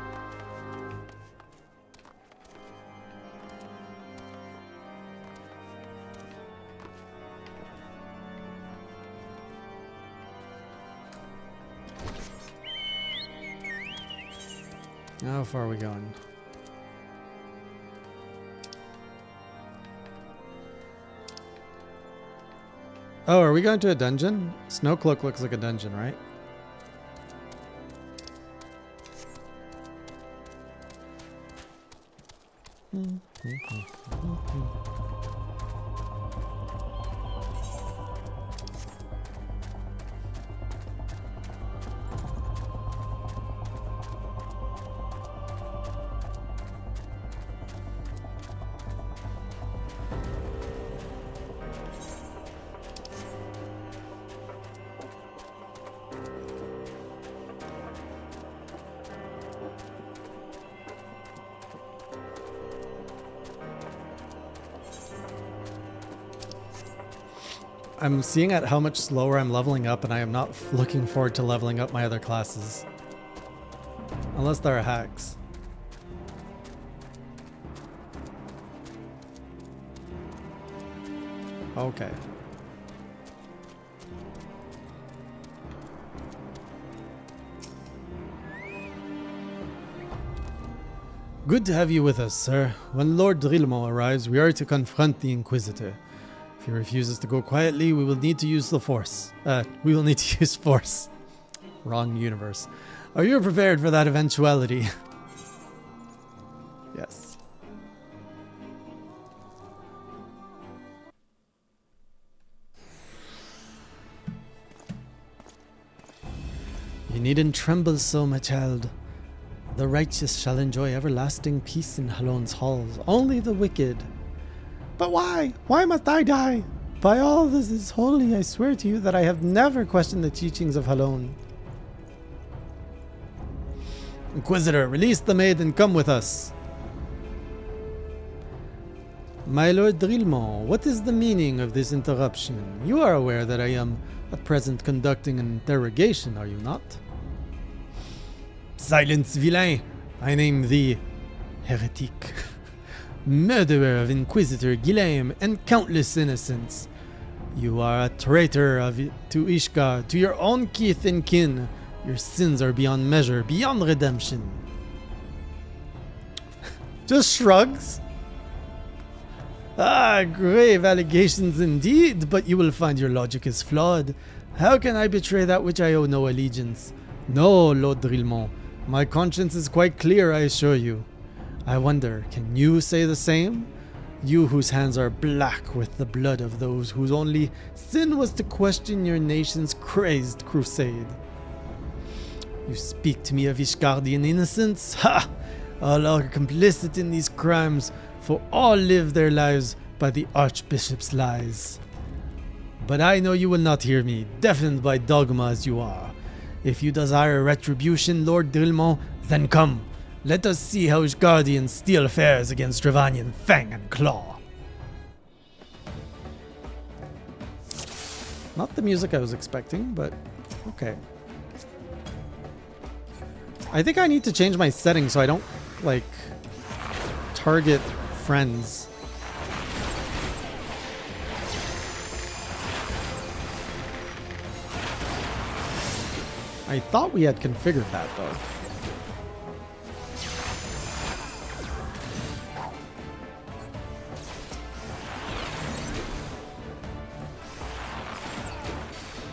How far are we going? Oh, are we going to a dungeon? Snowcloak looks like a dungeon, right? I'm seeing at how much slower I'm leveling up, and I am not looking forward to leveling up my other classes. Unless there are hacks. Okay. Good to have you with us, sir. When Lord Drillemont arrives, we are to confront the Inquisitor. If he refuses to go quietly, we will need to use the Force. We will need to use Force. Wrong universe. Are you prepared for that eventuality? Yes. You needn't tremble so, my child. The righteous shall enjoy everlasting peace in Halon's halls. Only the wicked. But why? Why must I die? By all that is holy, I swear to you that I have never questioned the teachings of Halon. Inquisitor, release the maid and come with us. My Lord Drillemont, what is the meaning of this interruption? You are aware that I am at present conducting an interrogation, are you not? Silence, villain! I name thee heretic. Murderer of Inquisitor Guilhem and countless innocents. You are a traitor to Ishkar, to your own kith and kin. Your sins are beyond measure, beyond redemption. Just shrugs. Ah, grave allegations indeed, but you will find your logic is flawed. How can I betray that which I owe no allegiance? No, Lord Drillemont. My conscience is quite clear, I assure you. I wonder, can you say the same? You whose hands are black with the blood of those whose only sin was to question your nation's crazed crusade. You speak to me of Ishgardian innocence? Ha! All are complicit in these crimes, for all live their lives by the Archbishop's lies. But I know you will not hear me, deafened by dogma as you are. If you desire retribution, Lord Drillemont, then come. Let us see how Ishgardian steel fares against Dravanian fang and claw. Not the music I was expecting, but okay. I think I need to change my settings so I don't, like, target friends. I thought we had configured that, though.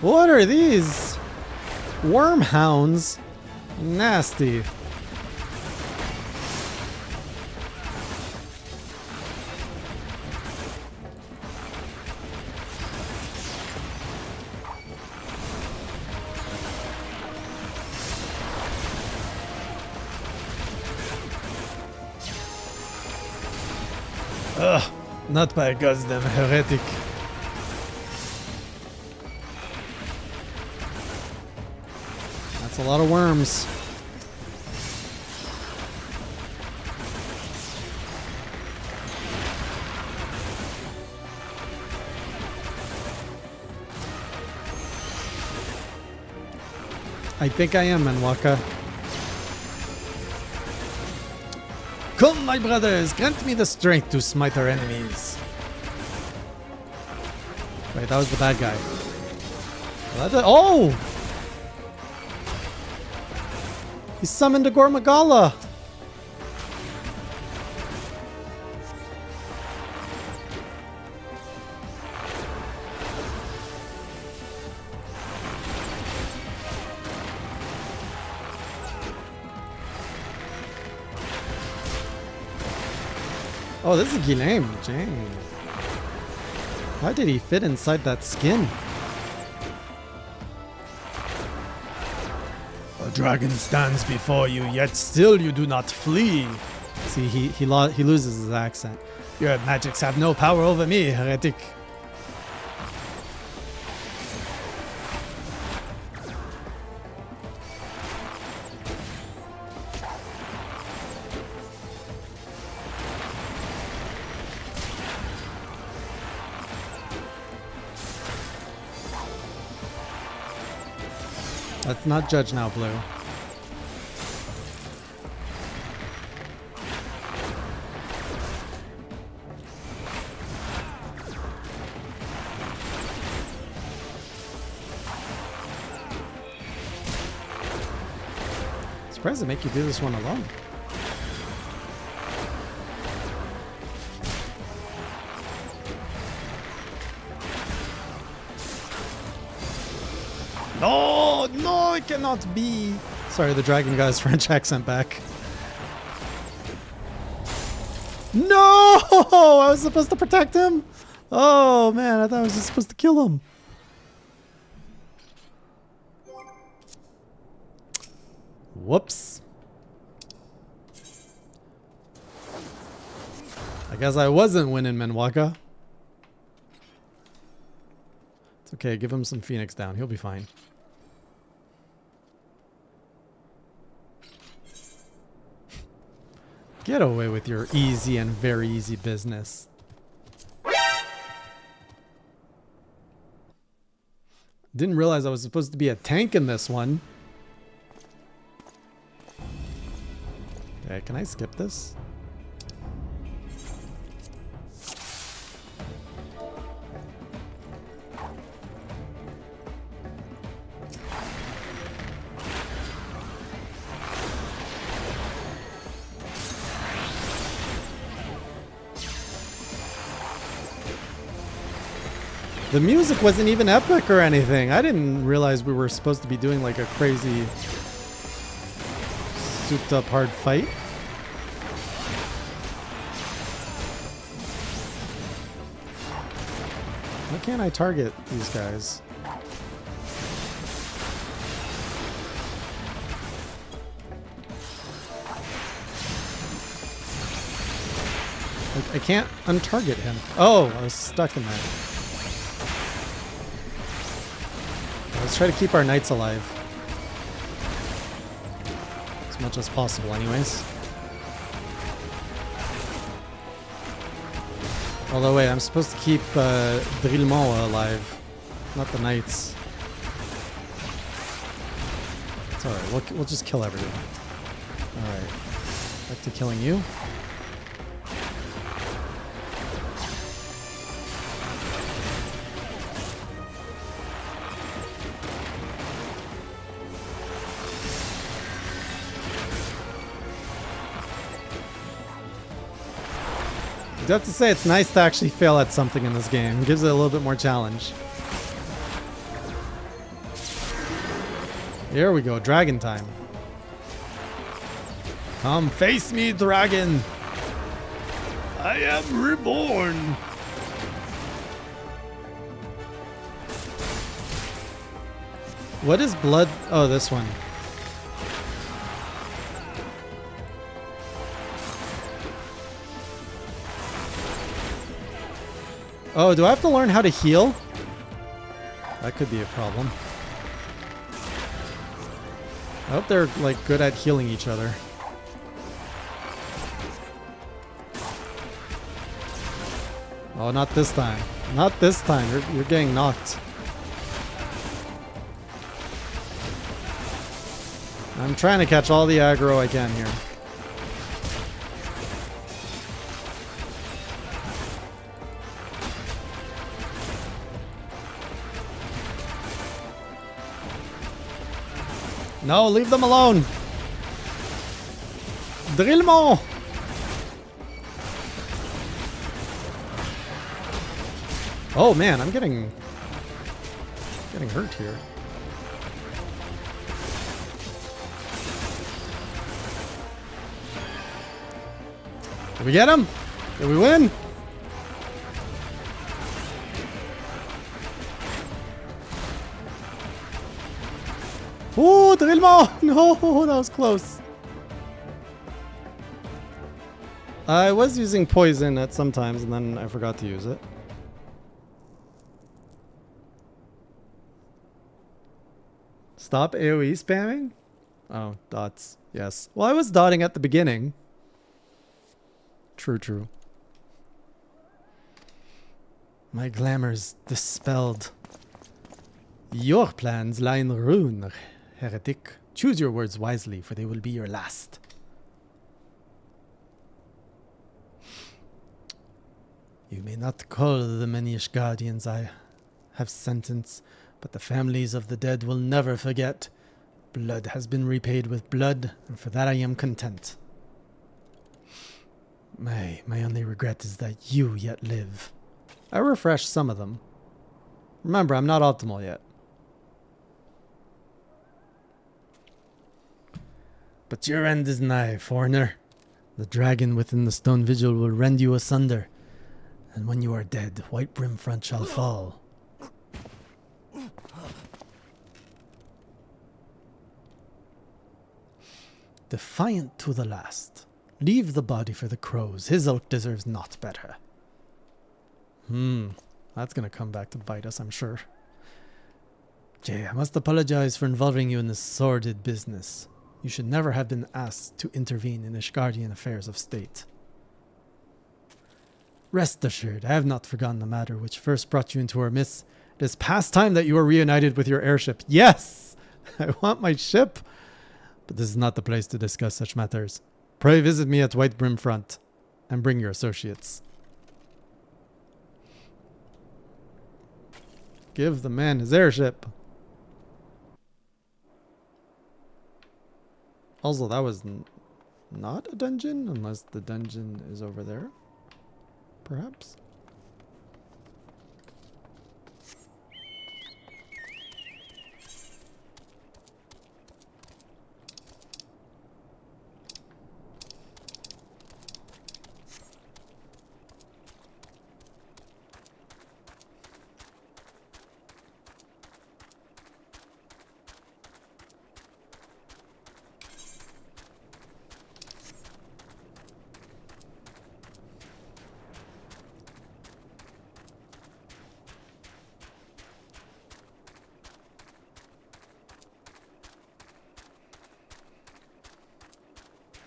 What are these? Wormhounds? Nasty. Ugh, not by a goddamn heretic. It's a lot of worms. I think I am, Manwaka. Come, my brothers, grant me the strength to smite our enemies. Wait, that was the bad guy. Oh! He summoned a Gormagala! Oh, this is Guilhem. Jang. Why did he fit inside that skin? A dragon stands before you, yet still you do not flee. See, he loses his accent. Your magics have no power over me, heretic. Let's not judge now, Blue. Surprised to make you do this one alone. No, no, it cannot be. Sorry, the dragon got his French accent back. No! I was supposed to protect him? Oh, man, I thought I was just supposed to kill him. Whoops. I guess I wasn't winning, Manwaka. It's okay, give him some Phoenix down. He'll be fine. Get away with your easy and very easy business. Didn't realize I was supposed to be a tank in this one. Okay, can I skip this? The music wasn't even epic or anything. I didn't realize we were supposed to be doing like a crazy souped up hard fight. Why can't I target these guys? Like, I can't untarget him. Oh, I was stuck in there. Let's try to keep our knights alive. As much as possible anyways. Although wait, I'm supposed to keep Drillemont alive, not the knights. It's alright, we'll just kill everyone. Alright, back to killing you. I do have to say, it's nice to actually fail at something in this game. It gives it a little bit more challenge. Here we go, dragon time. Come face me, dragon! I am reborn! What is blood? Oh, this one. Oh, do I have to learn how to heal? That could be a problem. I hope they're like good at healing each other. Oh, not this time. Not this time. You're getting knocked. I'm trying to catch all the aggro I can here. No, leave them alone. Drillmont. Oh man, I'm getting hurt here. Did we get him? Did we win? Oh, Drillmont! No, that was close. I was using poison at some times and then I forgot to use it. Stop AoE spamming? Oh, dots. Yes. Well, I was dotting at the beginning. True, true. My glamour's dispelled. Your plans lie in ruin, heretic. Choose your words wisely, for they will be your last. You may not call the many Ishgardians I have sentenced, but the families of the dead will never forget. Blood has been repaid with blood, and for that I am content. My only regret is that you yet live. I refreshed some of them. Remember, I'm not optimal yet. But your end is nigh, foreigner. The dragon within the stone vigil will rend you asunder. And when you are dead, White Brimfront shall fall. Defiant to the last. Leave the body for the crows. His ilk deserves not better. That's gonna come back to bite us, I'm sure. Jay, I must apologize for involving you in this sordid business. You should never have been asked to intervene in Ishgardian affairs of state. Rest assured, I have not forgotten the matter which first brought you into our midst. It is past time that you are reunited with your airship. Yes! I want my ship! But this is not the place to discuss such matters. Pray visit me at White Brimfront, and bring your associates. Give the man his airship. Also, that was not a dungeon, unless the dungeon is over there. Perhaps?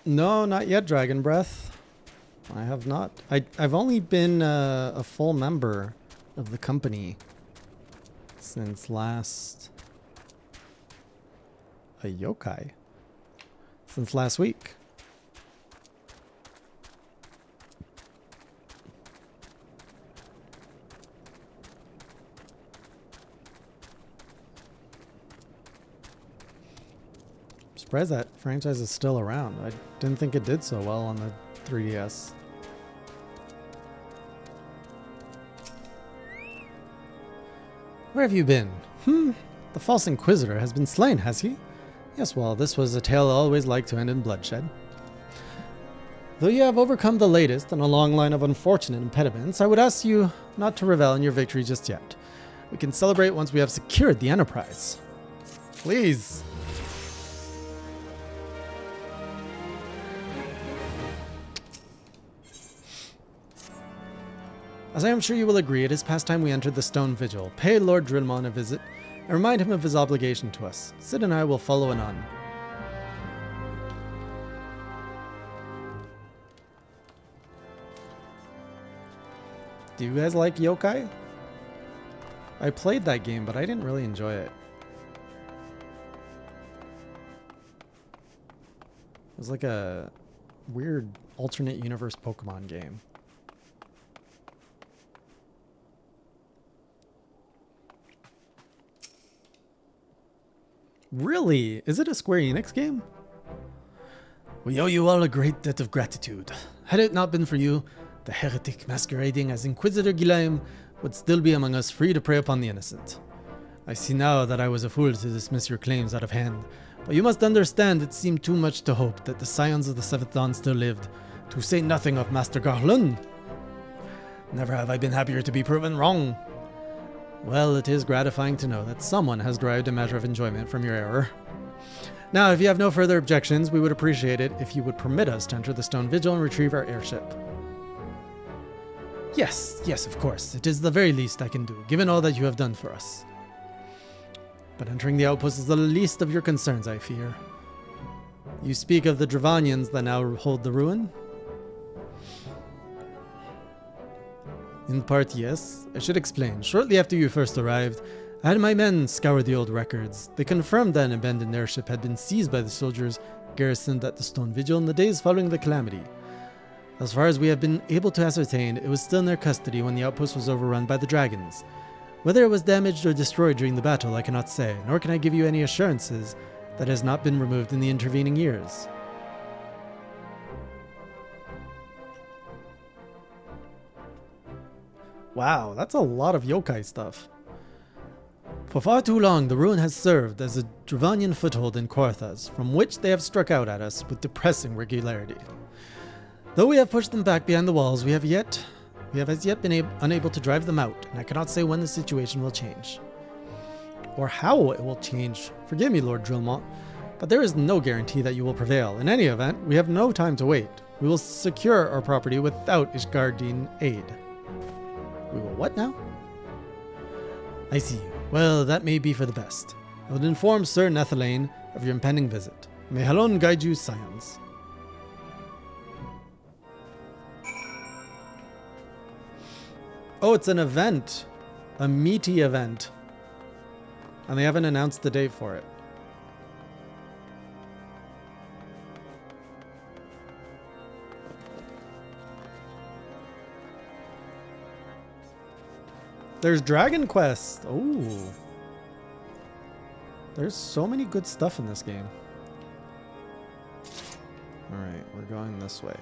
No, not yet, Dragon Breath. I have not. I've only been a full member of the company since last... a yokai. Since last week. Surprised that franchise is still around. I didn't think it did so well on the 3DS. Where have you been? The false Inquisitor has been slain, has he? Yes, well, this was a tale I always liked to end in bloodshed. Though you have overcome the latest in a long line of unfortunate impediments, I would ask you not to revel in your victory just yet. We can celebrate once we have secured the Enterprise. Please. As I am sure you will agree, it is past time we entered the Stone Vigil. Pay Lord Drillmont a visit and remind him of his obligation to us. Sid and I will follow anon. Do you guys like yokai? I played that game, but I didn't really enjoy it. It was like a weird alternate universe Pokemon game. Really? Is it a Square Enix game? We owe you all a great debt of gratitude. Had it not been for you, the heretic masquerading as Inquisitor Guilaim would still be among us, free to prey upon the innocent. I see now that I was a fool to dismiss your claims out of hand, but you must understand it seemed too much to hope that the scions of the Seventh Dawn still lived, to say nothing of Master Garlun. Never have I been happier to be proven wrong. Well, it is gratifying to know that someone has derived a measure of enjoyment from your error. Now, if you have no further objections, we would appreciate it if you would permit us to enter the Stone Vigil and retrieve our airship. Yes, of course. It is the very least I can do, given all that you have done for us. But entering the outpost is the least of your concerns, I fear. You speak of the Dravanians that now hold the ruin? In part, yes. I should explain. Shortly after you first arrived, I had my men scour the old records. They confirmed that an abandoned airship had been seized by the soldiers garrisoned at the Stone Vigil in the days following the calamity. As far as we have been able to ascertain, it was still in their custody when the outpost was overrun by the dragons. Whether it was damaged or destroyed during the battle, I cannot say, nor can I give you any assurances that it has not been removed in the intervening years. Wow, that's a lot of yokai stuff. For far too long, the ruin has served as a Dravanian foothold in Korthas, from which they have struck out at us with depressing regularity. Though we have pushed them back behind the walls, we have as yet been unable to drive them out, and I cannot say when the situation will change. Or how it will change. Forgive me, Lord Drillmont, but there is no guarantee that you will prevail. In any event, we have no time to wait. We will secure our property without Ishgardine aid. We will what now? I see you. Well, that may be for the best. I will inform Sir Nethelaine of your impending visit. May Halon guide you, scions. Oh, it's an event. A meaty event. And they haven't announced the date for it. There's Dragon Quest. Oh. There's so many good stuff in this game. Alright, we're going this way.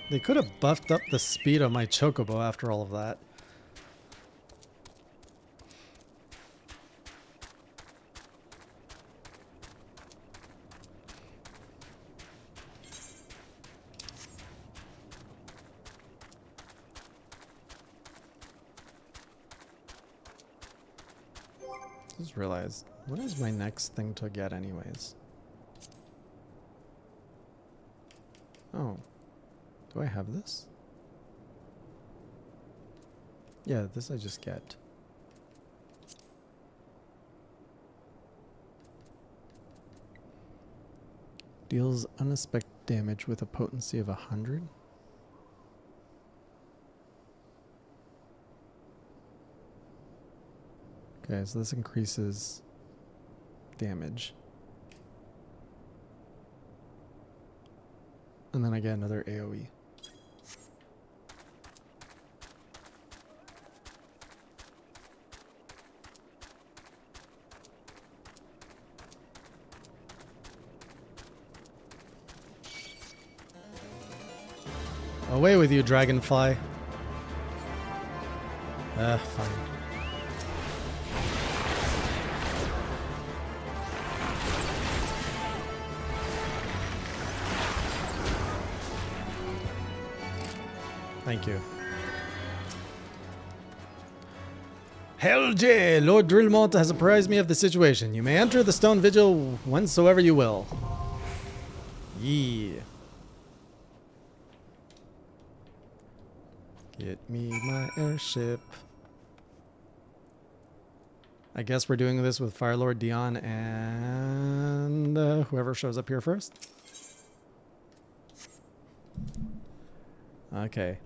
They could have buffed up the speed of my chocobo after all of that. Just realized, what is my next thing to get anyways? Oh. Do I have this? Yeah, this I just get. Deals unexpected damage with a potency of 100. Okay, so this increases damage. And then I get another AoE. Away with you, dragonfly. Fine. Thank you. Helge! Lord Drillmont has apprised me of the situation. You may enter the Stone Vigil whensoever you will. Yeah. Get me my airship. I guess we're doing this with Firelord, Dion, and whoever shows up here first. Okay.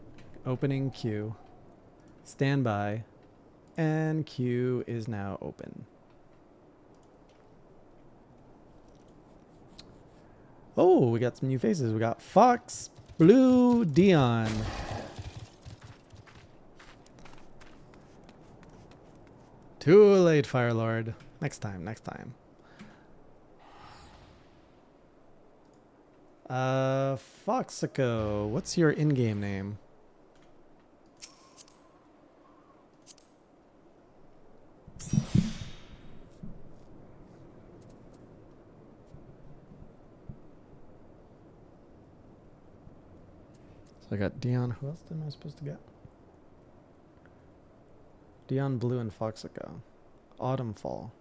Opening queue. Standby. And queue is now open. Oh, we got some new faces. We got Fox, Blue, Dion. Too late, Firelord. Next time, next time. Foxico, what's your in-game name? So I got Dion. Who else am I supposed to get? Dion, Blue, and Foxico. Autumn Fall.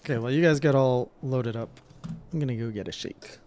Okay, well, you guys get all loaded up. I'm gonna go get a shake.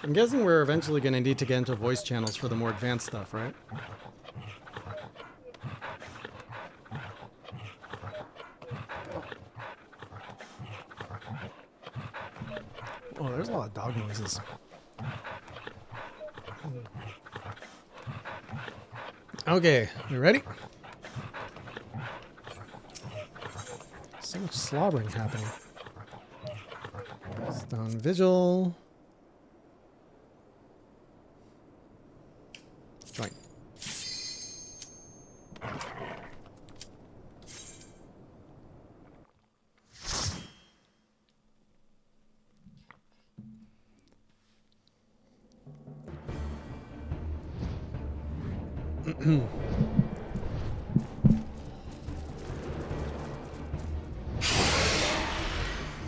I'm guessing we're eventually going to need to get into voice channels for the more advanced stuff, right? Oh, there's a lot of dog noises. Okay, you ready? So much slobbering happening. Stone Vigil. Join.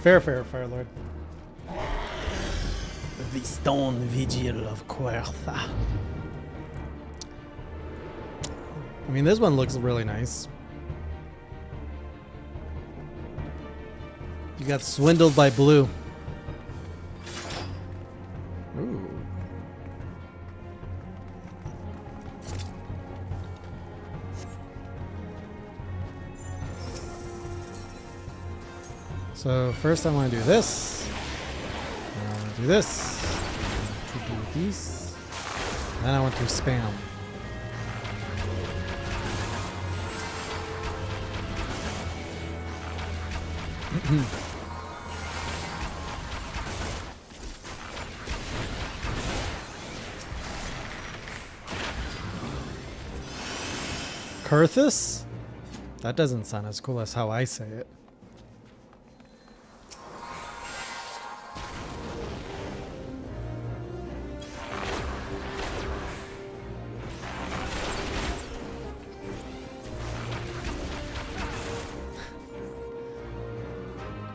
Fair, Firelord. The Stone Vigil of Quertha. I mean, this one looks really nice. You got swindled by Blue. Ooh. So first I want to do this. I want to do this. I want to do these. Then I want to spam. Kurthus? That doesn't sound as cool as how I say it.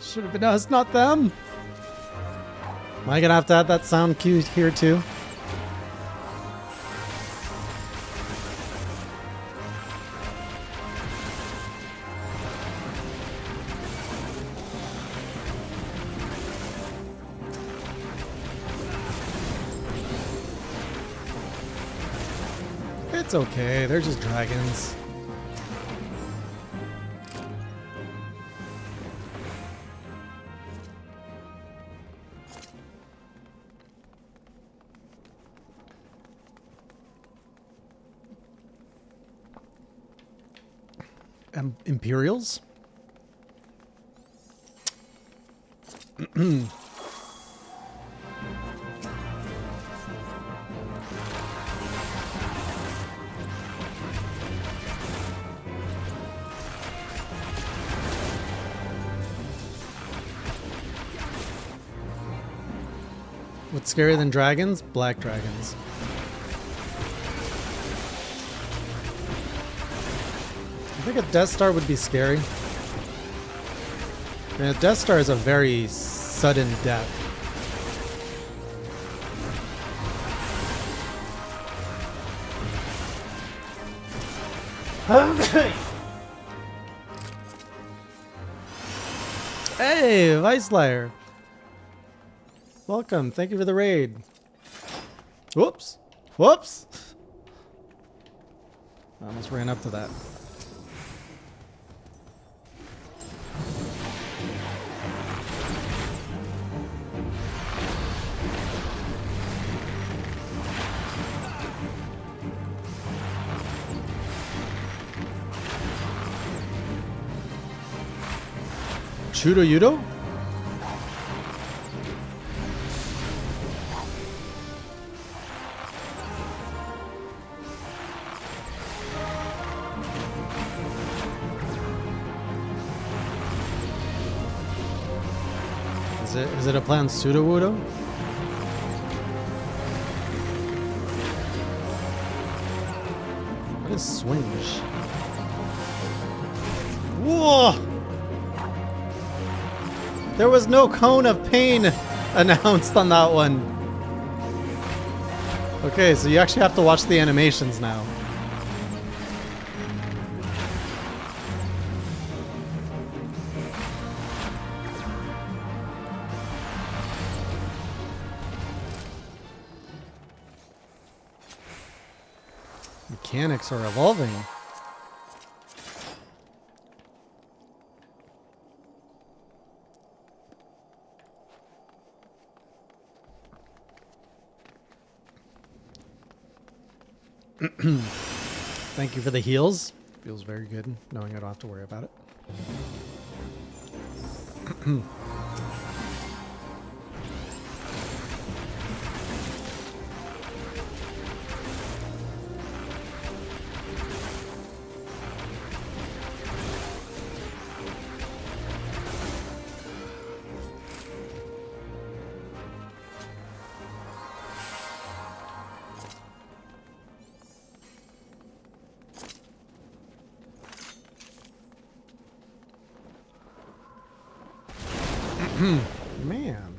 Should have been us, not them. Am I gonna have to add that sound cue here too? It's okay, they're just dragons. Imperials? What's scarier than dragons? Black dragons. I think a Death Star would be scary. And a Death Star is a very sudden death. Hey, Vice Slayer. Welcome. Thank you for the raid. Whoops. Whoops. I almost ran up to that. Chudo Yudo? Is it a planned pseudo wudo? What is swinge? Whoa! There was no cone of pain announced on that one. Okay, so you actually have to watch the animations now. Mechanics are evolving. Thank you for the heals. Feels very good knowing I don't have to worry about it. Man.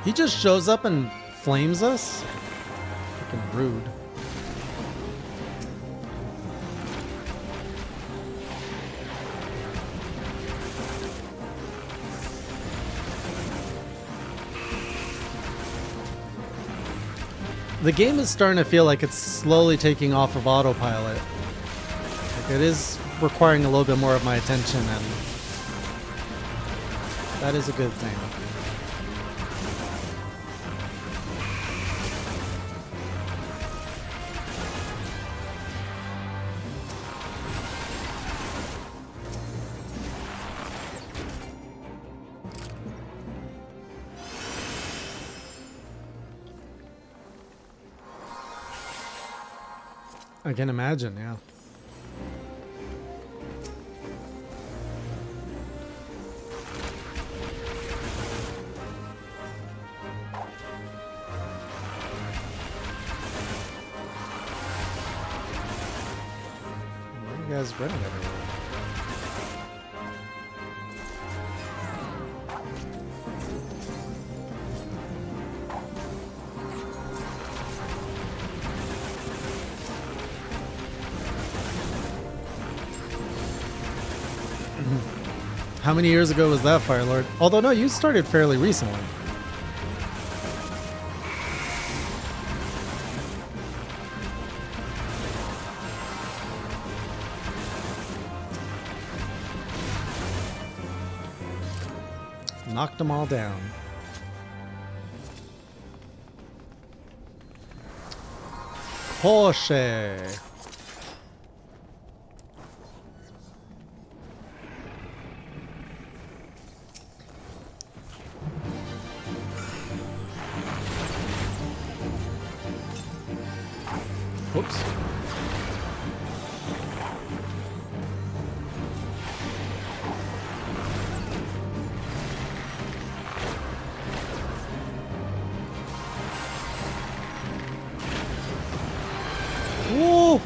He just shows up and flames us? Freaking rude. The game is starting to feel like it's slowly taking off of autopilot. Like it is requiring a little bit more of my attention, and that is a good thing. I can imagine, yeah. You guys running everywhere. How many years ago was that, Firelord? Although no, you started fairly recently. Knocked them all down. Porsche. Oops. Whoa!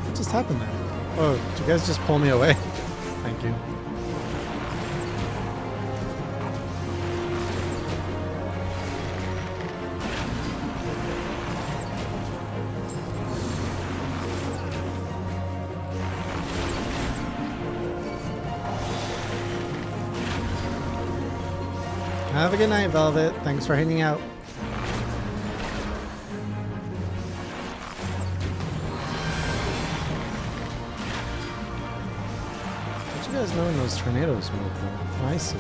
What just happened there? Oh, did you guys just pull me away? Thank you. Have a good night, Velvet. Thanks for hanging out. What you guys know when those tornadoes move though? Oh, I see.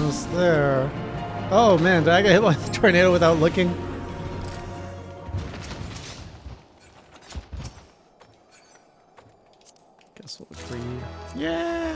Almost there. Oh man, did I get hit by the tornado without looking? Guess we'll agree. Yeah!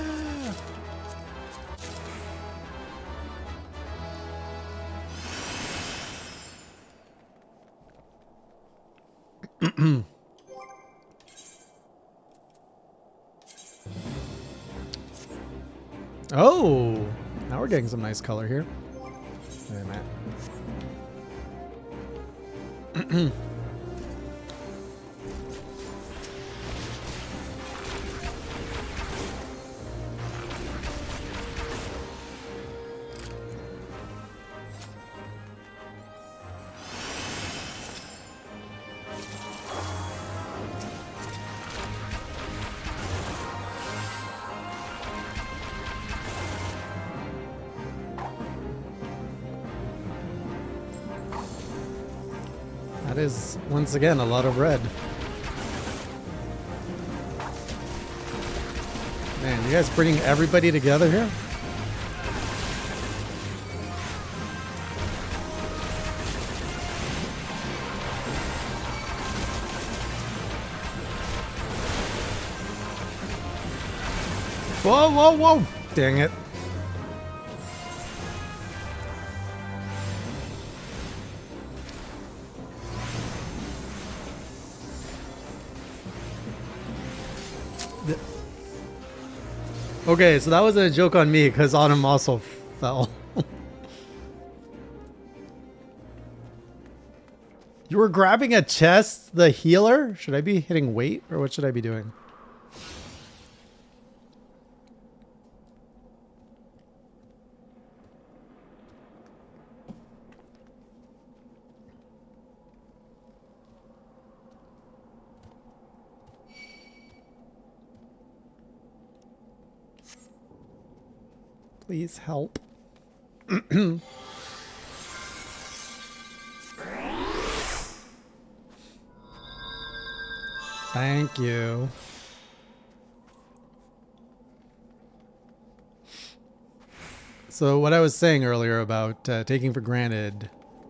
Oh! Now we're getting some nice color here. Wait a minute. That is, once again, a lot of red. Man, you guys bringing everybody together here? Whoa, whoa, whoa! Dang it. Okay, so that was a joke on me because Autumn also fell. You were grabbing a chest, the healer? Should I be hitting weight or what should I be doing? Please help. Thank you. So what I was saying earlier about taking for granted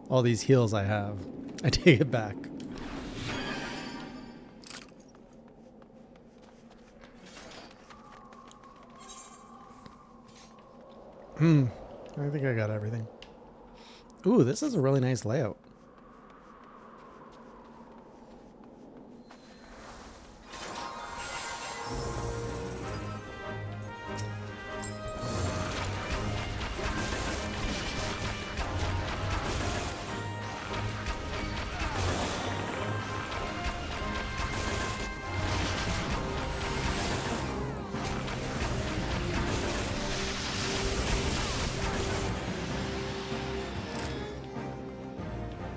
all these heals I have, I take it back. I think I got everything. Ooh, this is a really nice layout.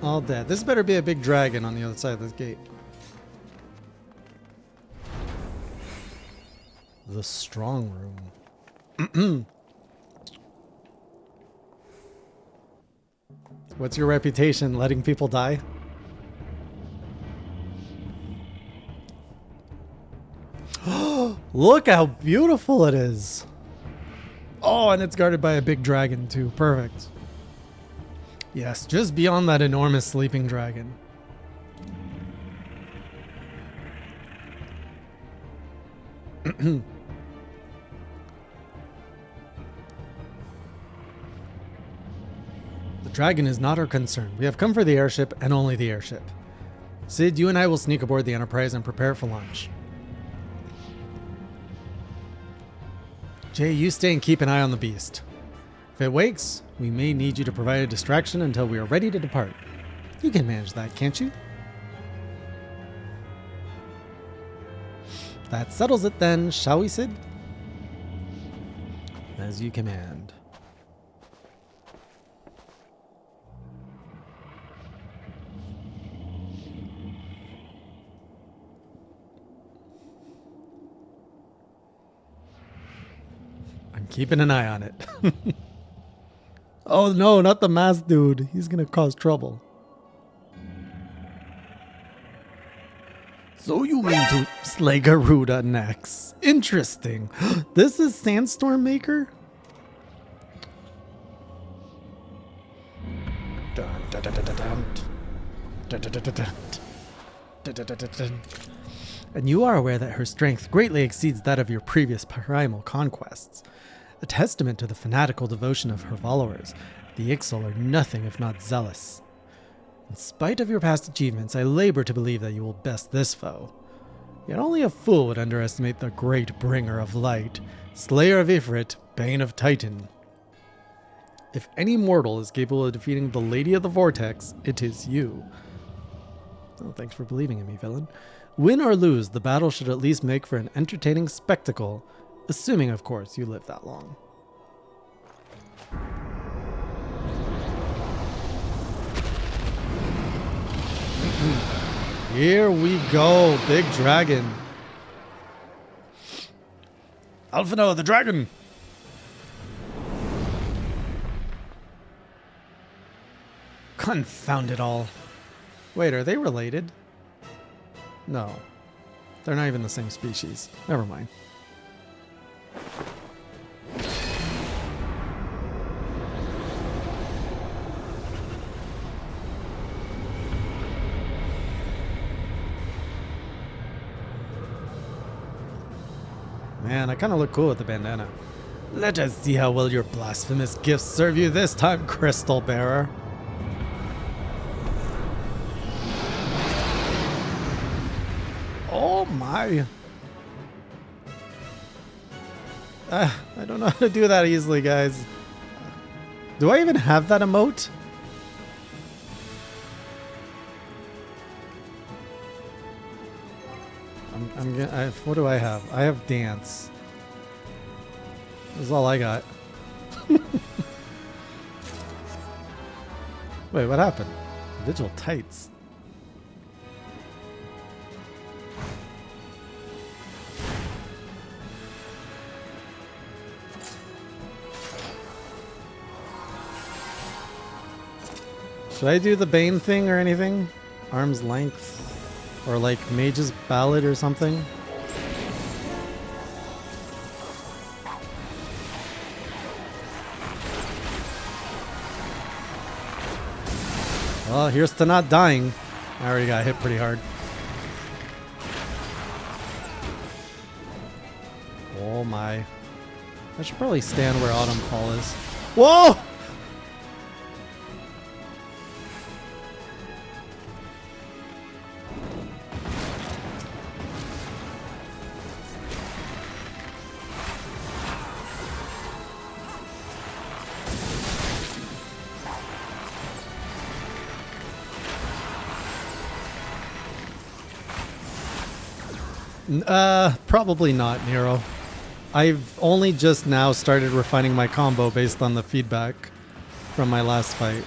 All dead. This better be a big dragon on the other side of this gate. The strong room. What's your reputation? Letting people die? Look how beautiful it is. Oh, and it's guarded by a big dragon too. Perfect. Yes, just beyond that enormous sleeping dragon. The dragon is not our concern. We have come for the airship and only the airship. Sid, you and I will sneak aboard the Enterprise and prepare for launch. Jay, you stay and keep an eye on the beast. If it wakes, we may need you to provide a distraction until we are ready to depart. You can manage that, can't you? That settles it then, shall we, Sid? As you command. I'm keeping an eye on it. Oh no, not the masked dude. He's gonna cause trouble. So you mean to slay Garuda next? Interesting. This is Sandstorm Maker? And you are aware that her strength greatly exceeds that of your previous primal conquests. A testament to the fanatical devotion of her followers, the Ixal are nothing if not zealous. In spite of your past achievements, I labor to believe that you will best this foe. Yet only a fool would underestimate the great bringer of light, slayer of Ifrit, bane of Titan. If any mortal is capable of defeating the Lady of the Vortex, it is you. Oh, thanks for believing in me, villain. Win or lose, the battle should at least make for an entertaining spectacle, assuming, of course, you live that long. Here we go, big dragon. Alphino, the dragon. Confound it all. Wait, are they related? No. They're not even the same species. Never mind. Man, I kind of look cool with the bandana. Let us see how well your blasphemous gifts serve you this time, Crystal Bearer. Oh my. I don't know how to do that easily, guys. Do I even have that emote? What do I have? I have dance. That's all I got. Wait, what happened? Vigil tights. Should I do the Bane thing or anything? Arm's length? Or like Mage's Ballad or something? Well, here's to not dying. I already got hit pretty hard. Oh my. I should probably stand where Autumn Fall is. Whoa! Probably not, Nero. I've only just now started refining my combo based on the feedback from my last fight.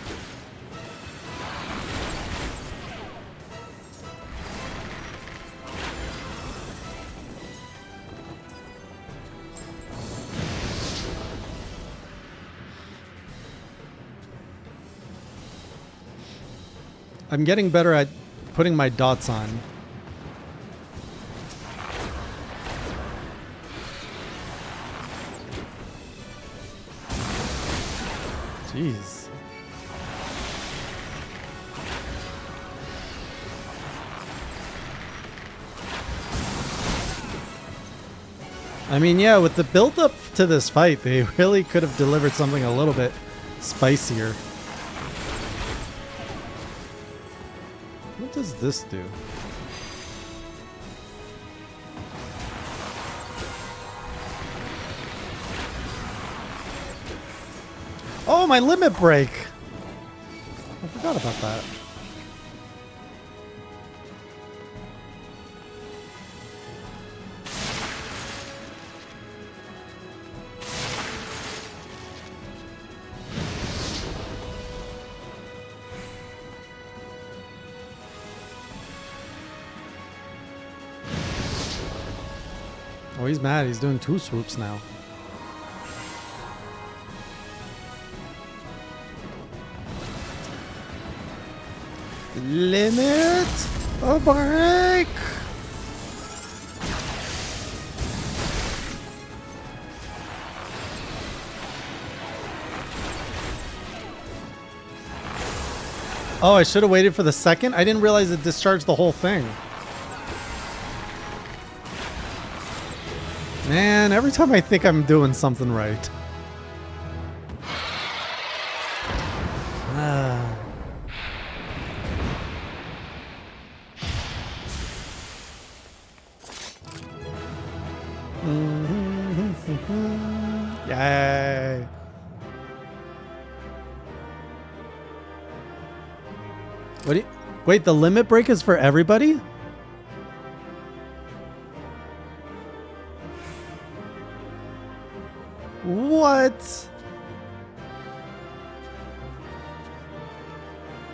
I'm getting better at putting my dots on. Jeez. I mean, yeah, with the build up to this fight, they really could have delivered something a little bit spicier. What does this do? Oh, my limit break! I forgot about that. Oh, he's mad. He's doing 2 swoops now. Limit a break. Oh, I should have waited for the second. I didn't realize it discharged the whole thing. Man, every time I think I'm doing something right. Yay. What do you, wait, the limit break is for everybody? What?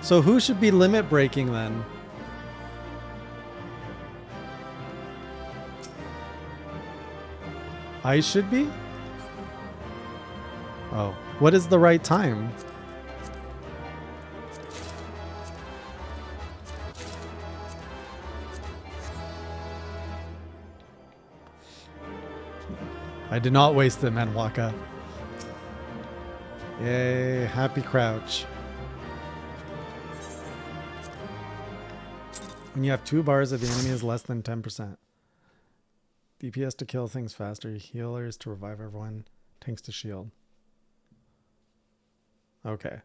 So who should be limit breaking then? I should be? Oh, what is the right time? I did not waste it, Manwaka. Yay, happy crouch. When you have 2 bars if the enemy is less than 10%. DPS to kill things faster, healers to revive everyone, tanks to shield. Okay.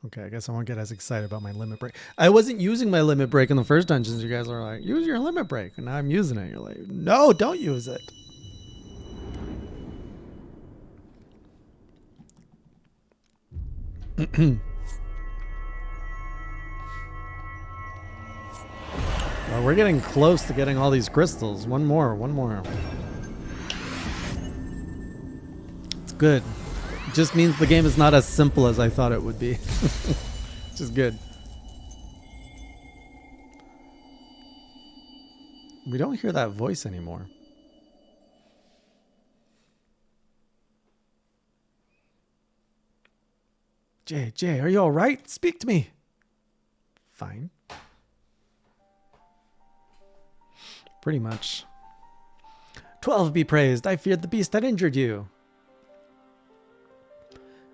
Okay, I guess I won't get as excited about my limit break. I wasn't using my limit break in the first dungeons. You guys are like, use your limit break. And now I'm using it. You're like, no, don't use it. Well, we're getting close to getting all these crystals. One more. It's good. It just means the game is not as simple as I thought it would be. Which is good. We don't hear that voice anymore. Jay, are you all right? Speak to me. Fine. Pretty much. 12 be praised. I feared the beast that injured you.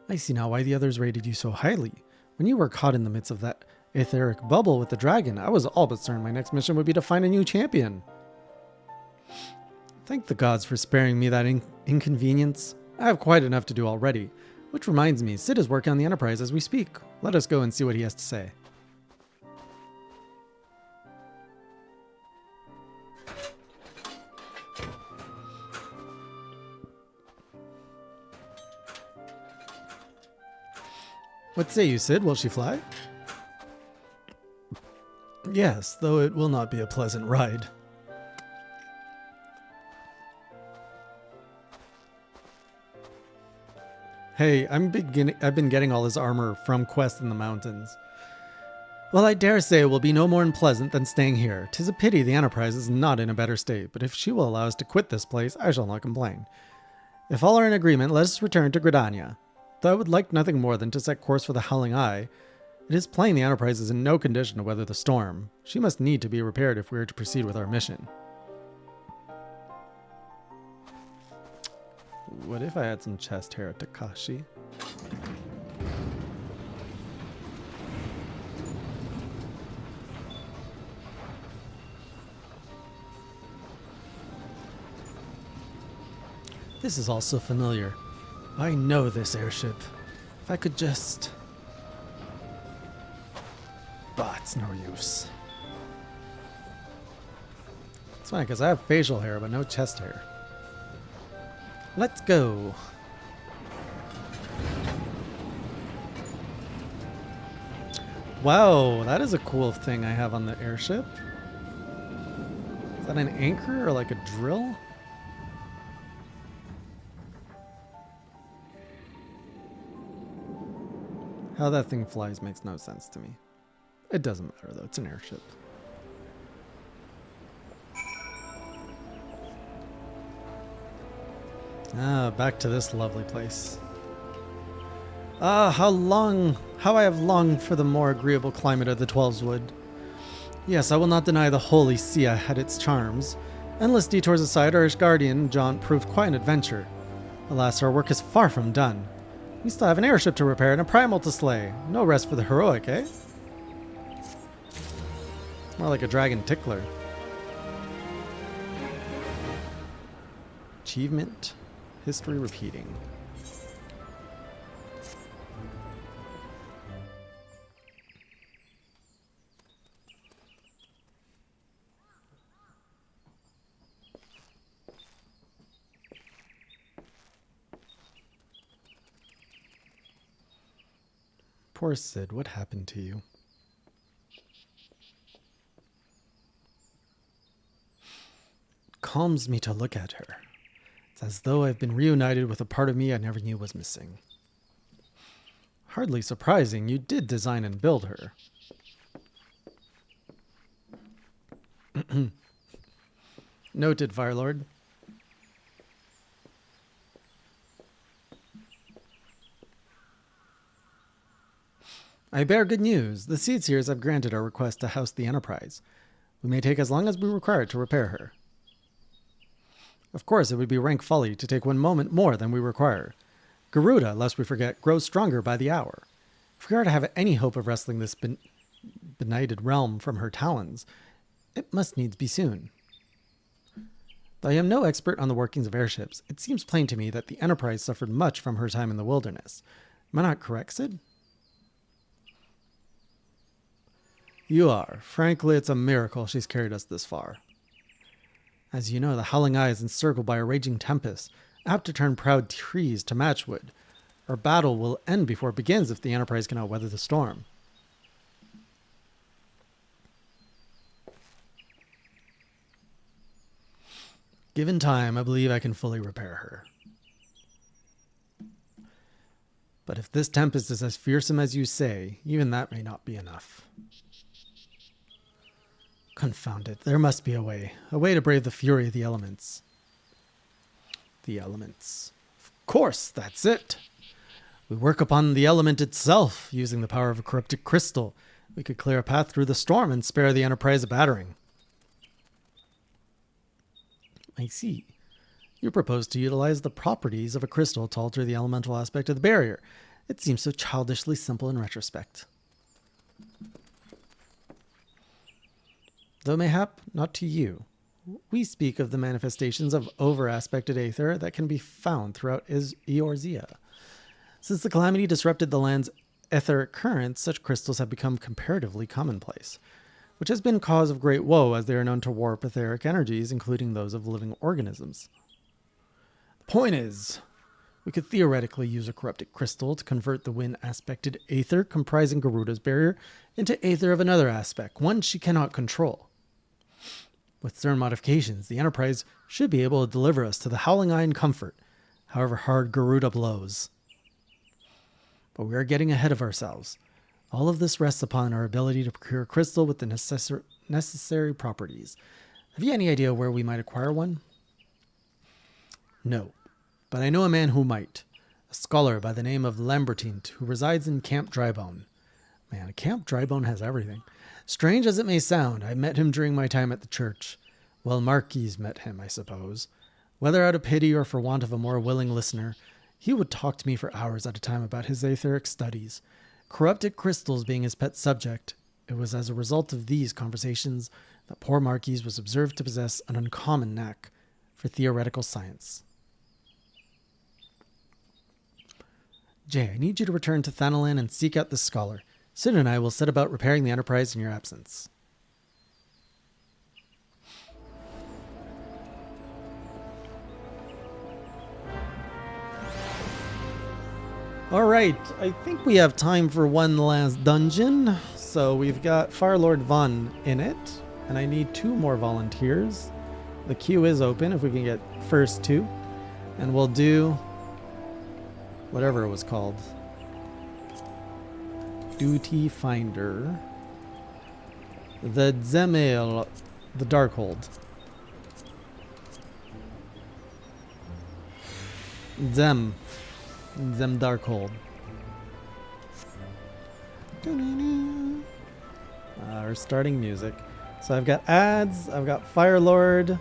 I see now why the others rated you so highly. When you were caught in the midst of that etheric bubble with the dragon, I was all but certain my next mission would be to find a new champion. Thank the gods for sparing me that inconvenience. I have quite enough to do already. Which reminds me, Sid is working on the Enterprise as we speak. Let us go and see what he has to say. What say you, Sid? Will she fly? Yes, though it will not be a pleasant ride. Hey, I've been getting all this armor from quests in the mountains. Well, I dare say it will be no more unpleasant than staying here. 'Tis a pity the Enterprise is not in a better state, but if she will allow us to quit this place, I shall not complain. If all are in agreement, let us return to Gridania. Though I would like nothing more than to set course for the Howling Eye, it is plain the Enterprise is in no condition to weather the storm. She must need to be repaired if we are to proceed with our mission. What if I had some chest hair at Takashi? This is all so familiar. I know this airship. If I could just... But it's no use. It's funny because I have facial hair but no chest hair. Let's go. Wow, that is a cool thing I have on the airship. Is that an anchor or like a drill? How that thing flies makes no sense to me. It doesn't matter though, it's an airship. Ah, back to this lovely place. Ah, how I have longed for the more agreeable climate of the Twelveswood. Yes, I will not deny the holy Sia had its charms. Endless detours aside, our Ishgardian jaunt proved quite an adventure. Alas, our work is far from done. We still have an airship to repair and a primal to slay. No rest for the heroic, eh? More like a dragon tickler. Achievement. History repeating. Poor Sid, what happened to you? It calms me to look at her. It's as though I've been reunited with a part of me I never knew was missing. Hardly surprising, you did design and build her. Noted, Firelord. I bear good news. The Seedseers have granted our request to house the Enterprise. We may take as long as we require to repair her. Of course, it would be rank folly to take 1 moment more than we require. Garuda, lest we forget, grows stronger by the hour. If we are to have any hope of wresting this benighted realm from her talons, it must needs be soon. Though I am no expert on the workings of airships, it seems plain to me that the Enterprise suffered much from her time in the wilderness. Am I not correct, Sid? You are. Frankly, it's a miracle she's carried us this far. As you know, the Howling Eye is encircled by a raging tempest, apt to turn proud trees to matchwood. Our battle will end before it begins if the Enterprise cannot weather the storm. Given time, I believe I can fully repair her. But if this tempest is as fearsome as you say, even that may not be enough. Confound it, there must be a way to brave the fury of the elements. The elements. Of course, that's it. We work upon the element itself, using the power of a corrupted crystal. We could clear a path through the storm and spare the Enterprise a battering. I see. You propose to utilize the properties of a crystal to alter the elemental aspect of the barrier. It seems so childishly simple in retrospect. Though mayhap not to you. We speak of the manifestations of over-aspected aether that can be found throughout Eorzea. Since the calamity disrupted the land's etheric currents, such crystals have become comparatively commonplace, which has been cause of great woe as they are known to warp etheric energies, including those of living organisms. The point is, we could theoretically use a corrupted crystal to convert the wind-aspected aether comprising Garuda's barrier into aether of another aspect, one she cannot control. With certain modifications, the Enterprise should be able to deliver us to the Howling Eye in comfort, however hard Garuda blows. But we are getting ahead of ourselves. All of this rests upon our ability to procure a crystal with the necessary properties. Have you any idea where we might acquire one? No, but I know a man who might. A scholar by the name of Lambertine who resides in Camp Drybone. Man, Camp Drybone has everything. Strange as it may sound, I met him during my time at the church. Well, Marquis met him, I suppose. Whether out of pity or for want of a more willing listener, he would talk to me for hours at a time about his etheric studies. Corrupted crystals being his pet subject, it was as a result of these conversations that poor Marquis was observed to possess an uncommon knack for theoretical science. Jay, I need you to return to Thanalan and seek out this scholar. Sid and I will set about repairing the Enterprise in your absence. All right, I think we have time for one last dungeon. So we've got Firelord Vaughn in it, and I need 2 more volunteers. The queue is open if we can get first 2, and we'll do whatever it was called. Duty Finder. The Zemel, the Darkhold. Zem Darkhold. We're starting music. So I've got ads, I've got Firelord.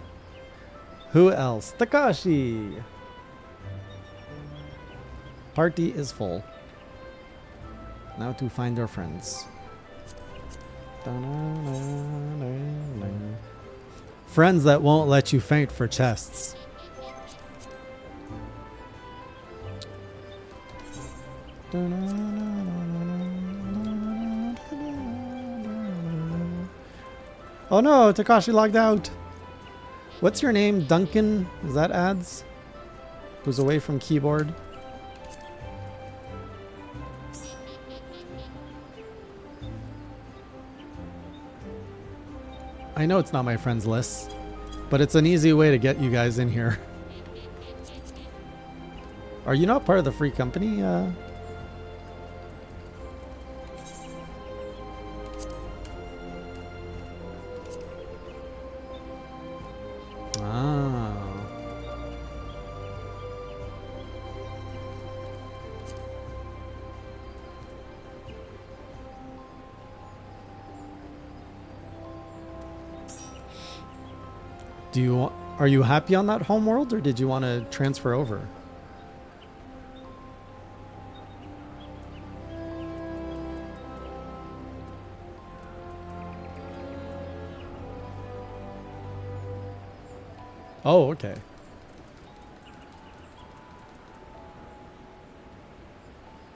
Who else? Takashi. Party is full. Now to find our friends. Friends that won't let you faint for chests. Oh no, Takashi logged out. What's your name? Duncan? Is that ads? Who's away from keyboard? I know it's not my friends list, but it's an easy way to get you guys in here. Are you not part of the free company? Are you happy on that home world, or did you want to transfer over? Oh, okay.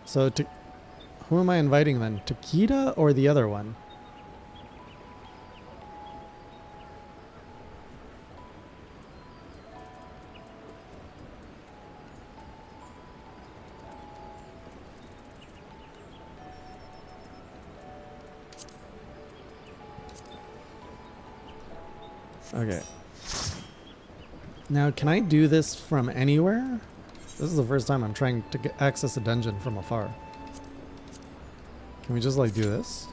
So, who am I inviting then? Takeda or the other one? Okay. Now, can I do this from anywhere? This is the first time I'm trying to access a dungeon from afar. Can we just like do this?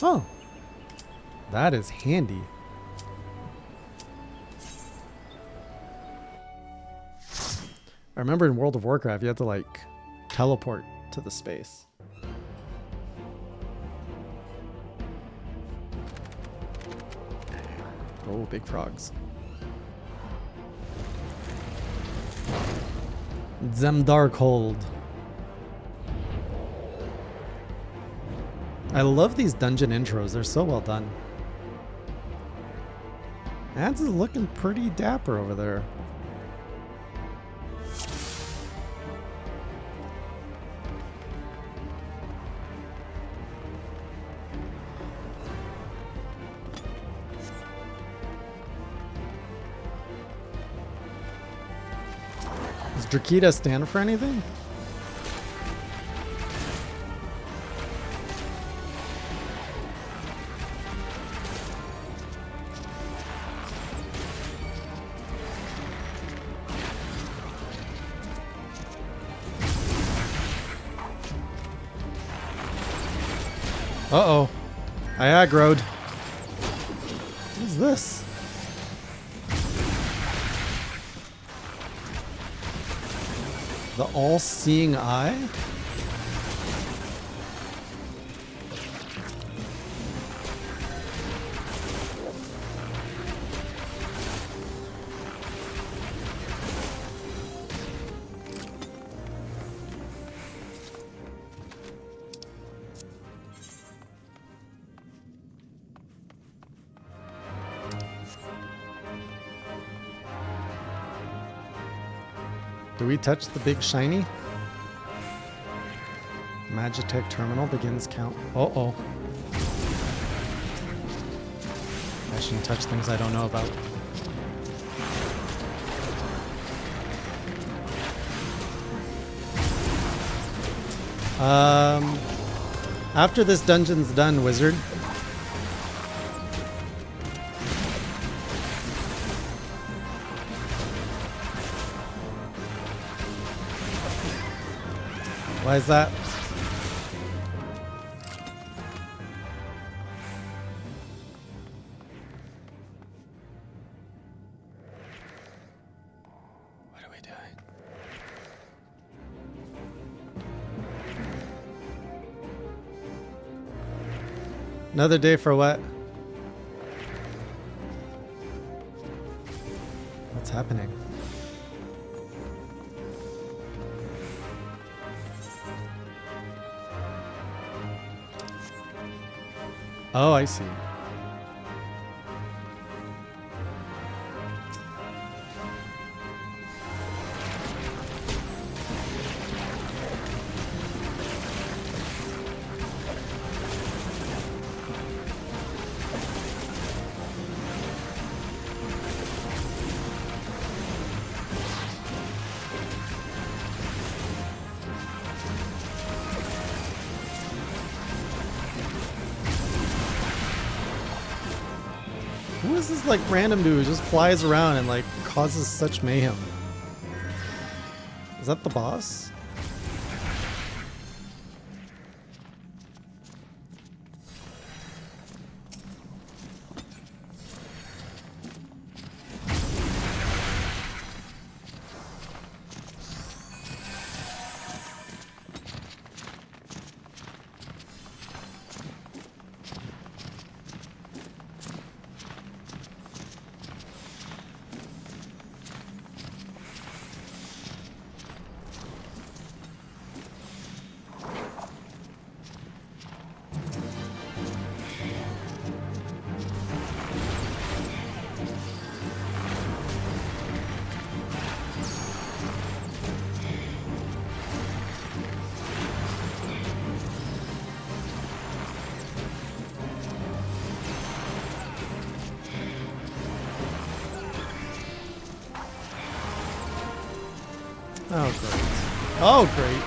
Oh, that is handy. I remember in World of Warcraft, you had to like teleport to the space. Oh, big frogs. Zemdarkhold. I love these dungeon intros. They're so well done. Ads is looking pretty dapper over there. Does Drakita stand for anything? Uh-oh. I aggroed. What is this? The all-seeing eye? Do we touch the big shiny? Magitech terminal begins count. Uh-oh. I shouldn't touch things I don't know about. After this dungeon's done, wizard. Why is that? What are we doing? Another day for what? What's happening? Oh, I see. Who is this like random dude who just flies around and like causes such mayhem? Is that the boss? Oh, great. Oh, great.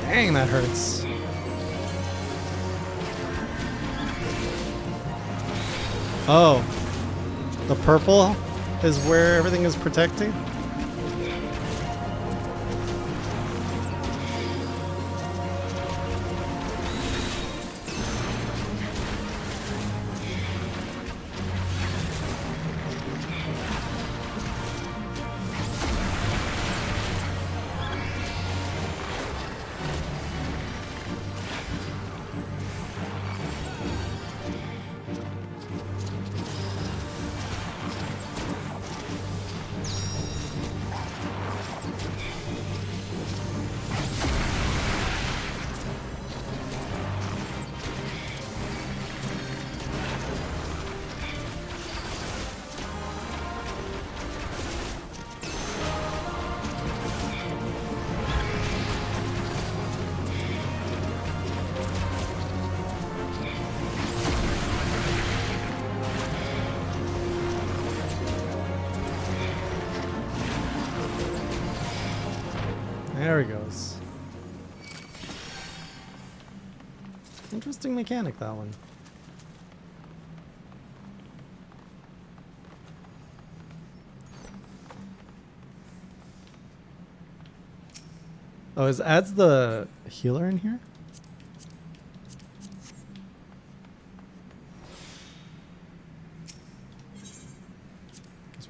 Dang, that hurts. Oh. The purple is where everything is protecting? There he goes. Interesting mechanic, that one. Oh, adds the healer in here?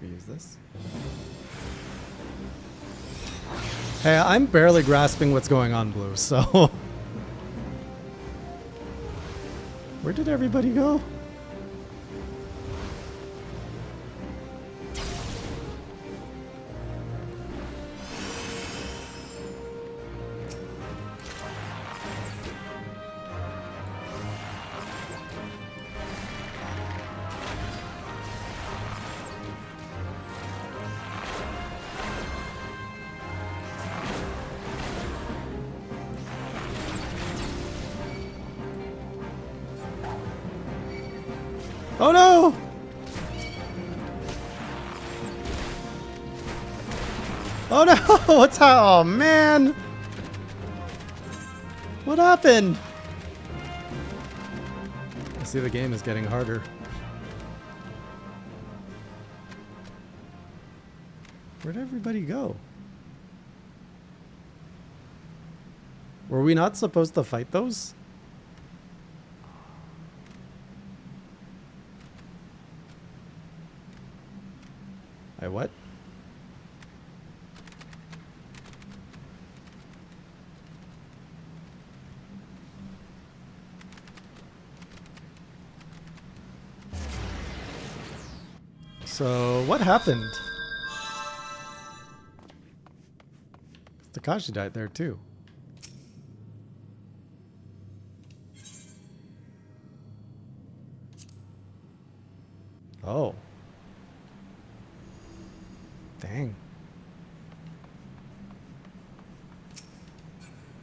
we use this. Hey, I'm barely grasping what's going on, Blue, so... Where did everybody go? Oh no! Oh no! What's that? Oh man! What happened? I see the game is getting harder. Where'd everybody go? Were we not supposed to fight those? What? So, what happened? Takashi died there too. Oh. Dang.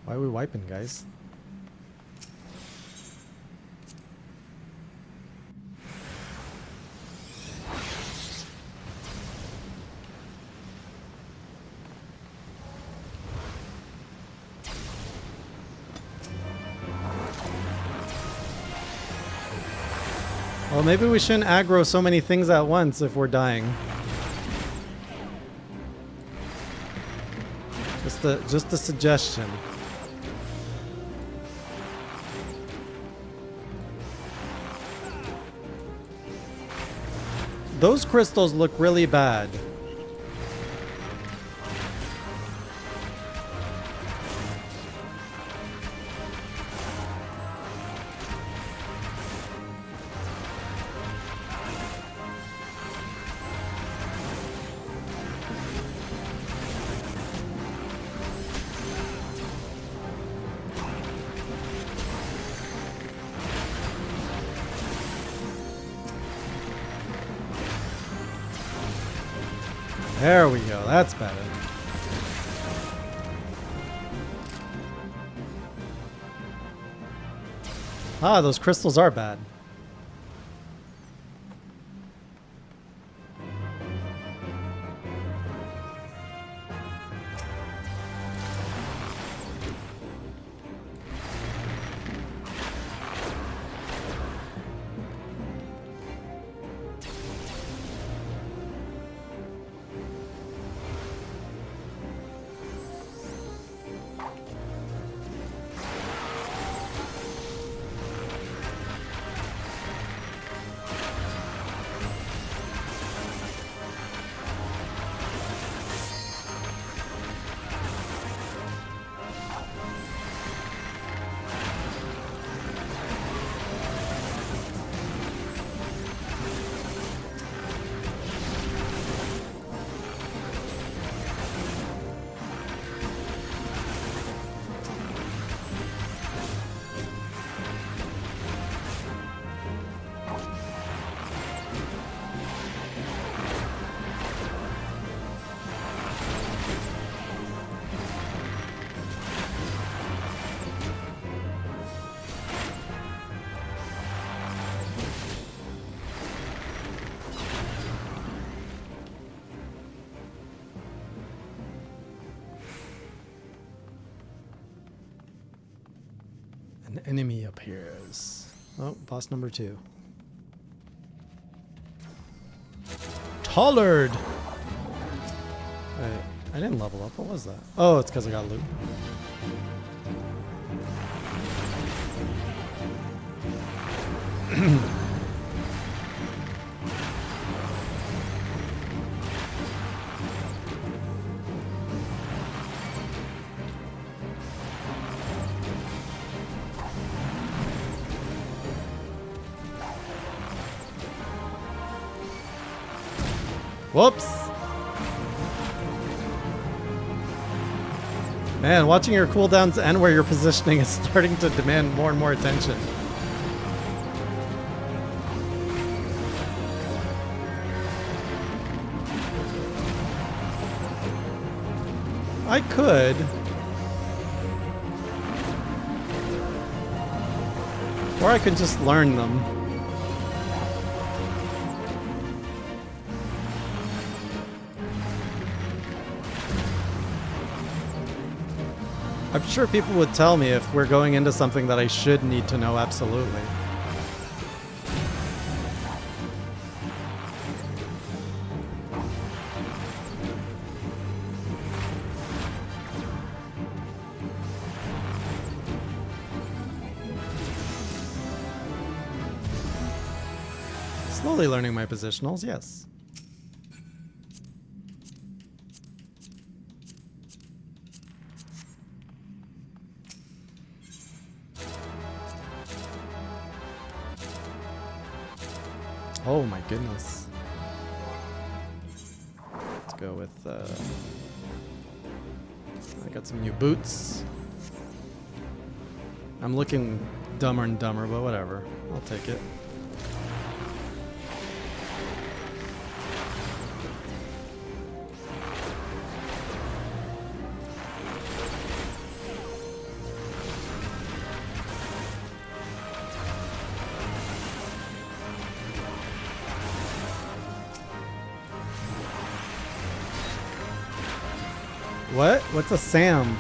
Why are we wiping, guys? Well, maybe we shouldn't aggro so many things at once if we're dying. Just a suggestion. Those crystals look really bad. There we go, that's better. Ah, those crystals are bad. An enemy appears. Oh, boss number 2. Tollard! Wait, I didn't level up. What was that? Oh, it's because I got loot. Whoops. Man, watching your cooldowns and where you're positioning is starting to demand more and more attention. I could. Or I could just learn them. I'm sure people would tell me if we're going into something that I should need to know absolutely. Slowly learning my positionals, yes. Oh my goodness. Let's go with, I got some new boots. I'm looking dumber and dumber, but whatever. I'll take it. What? What's a Sam?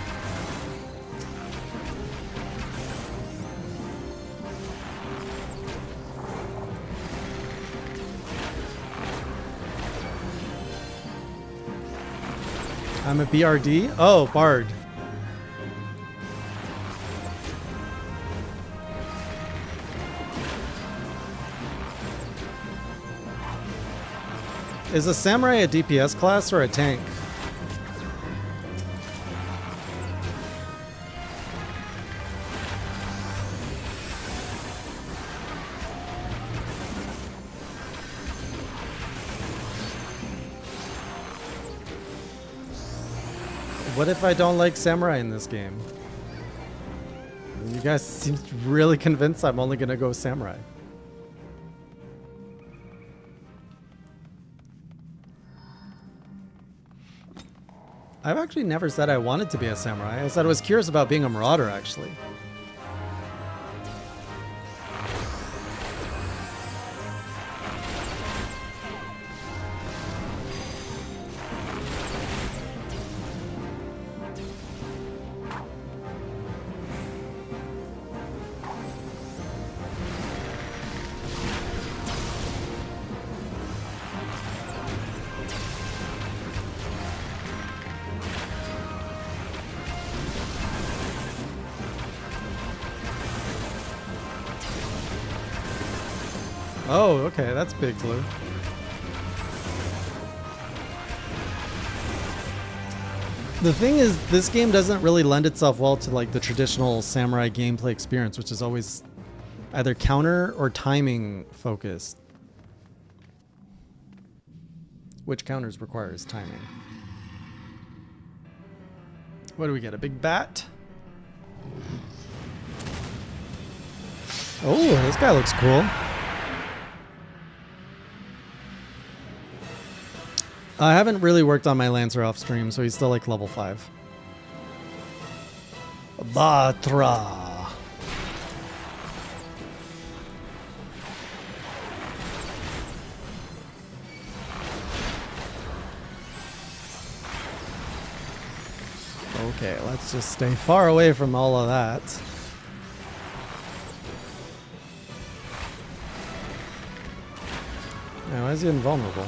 I'm a BRD? Oh, Bard. Is a samurai a DPS class or a tank? What if I don't like samurai in this game? You guys seem really convinced I'm only gonna go samurai. I've actually never said I wanted to be a samurai. I said I was curious about being a marauder, actually. Oh, okay, that's big blue. The thing is, this game doesn't really lend itself well to like the traditional samurai gameplay experience, which is always either counter or timing focused. Which counters requires timing. What do we get? A big bat? Oh, this guy looks cool. I haven't really worked on my Lancer off stream, so he's still like level 5. Batra. Okay, let's just stay far away from all of that. Now, why is he invulnerable?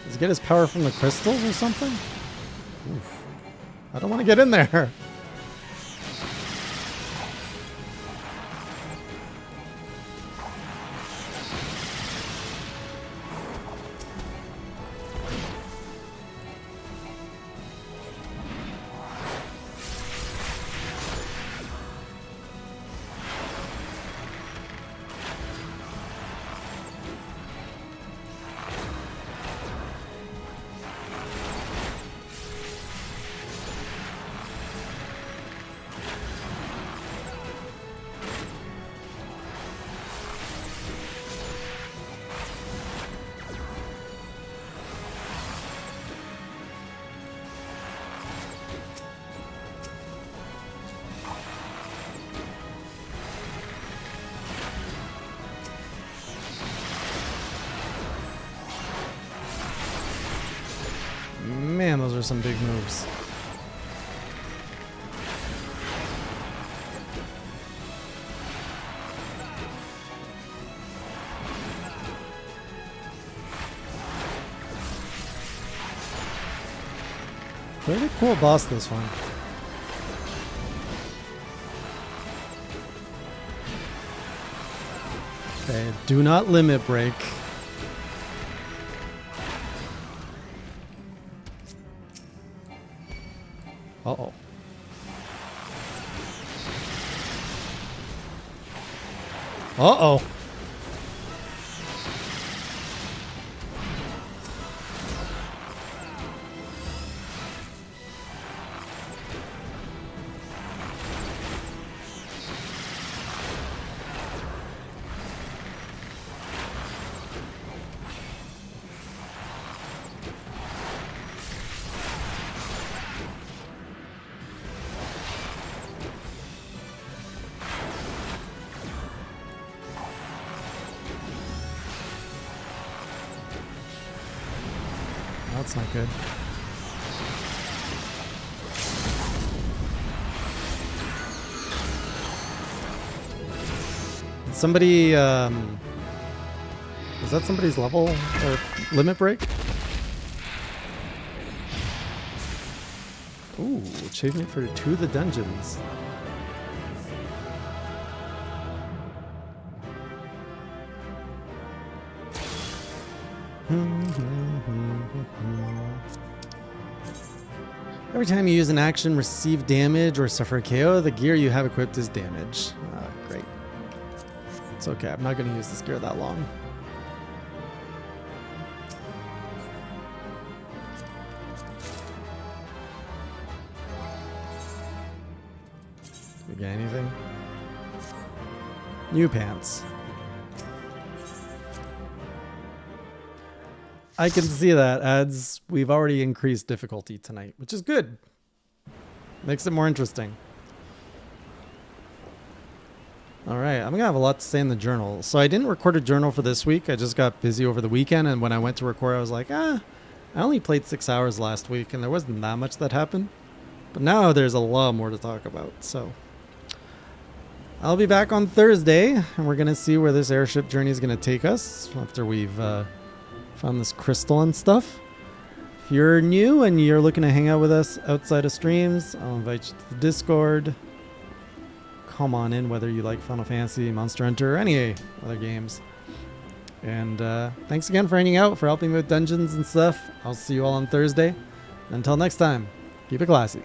Does he get his power from the crystals or something? Oof. I don't want to get in there. Those are some big moves. Pretty cool boss this one. Okay, do not limit break. Uh-oh. Uh-oh. That's not good. Somebody, is that somebody's level or limit break? Ooh, achievement for To the Dungeons. Every time you use an action, receive damage, or suffer a KO, the gear you have equipped is damaged. Great. It's okay, I'm not going to use this gear that long. Did we get anything? New pants. I can see that, as we've already increased difficulty tonight, which is good. Makes it more interesting. All right, I'm going to have a lot to say in the journal. So I didn't record a journal for this week. I just got busy over the weekend, and when I went to record, I was like, I only played 6 hours last week, and there wasn't that much that happened. But now there's a lot more to talk about, so... I'll be back on Thursday, and we're going to see where this airship journey is going to take us after we've... found this crystal and stuff. If you're new and you're looking to hang out with us outside of streams, I'll invite you to the Discord. Come on in, whether you like Final Fantasy, Monster Hunter, or any other games. And thanks again for hanging out, for helping me with dungeons and stuff. I'll see you all on Thursday. Until next time, keep it classy.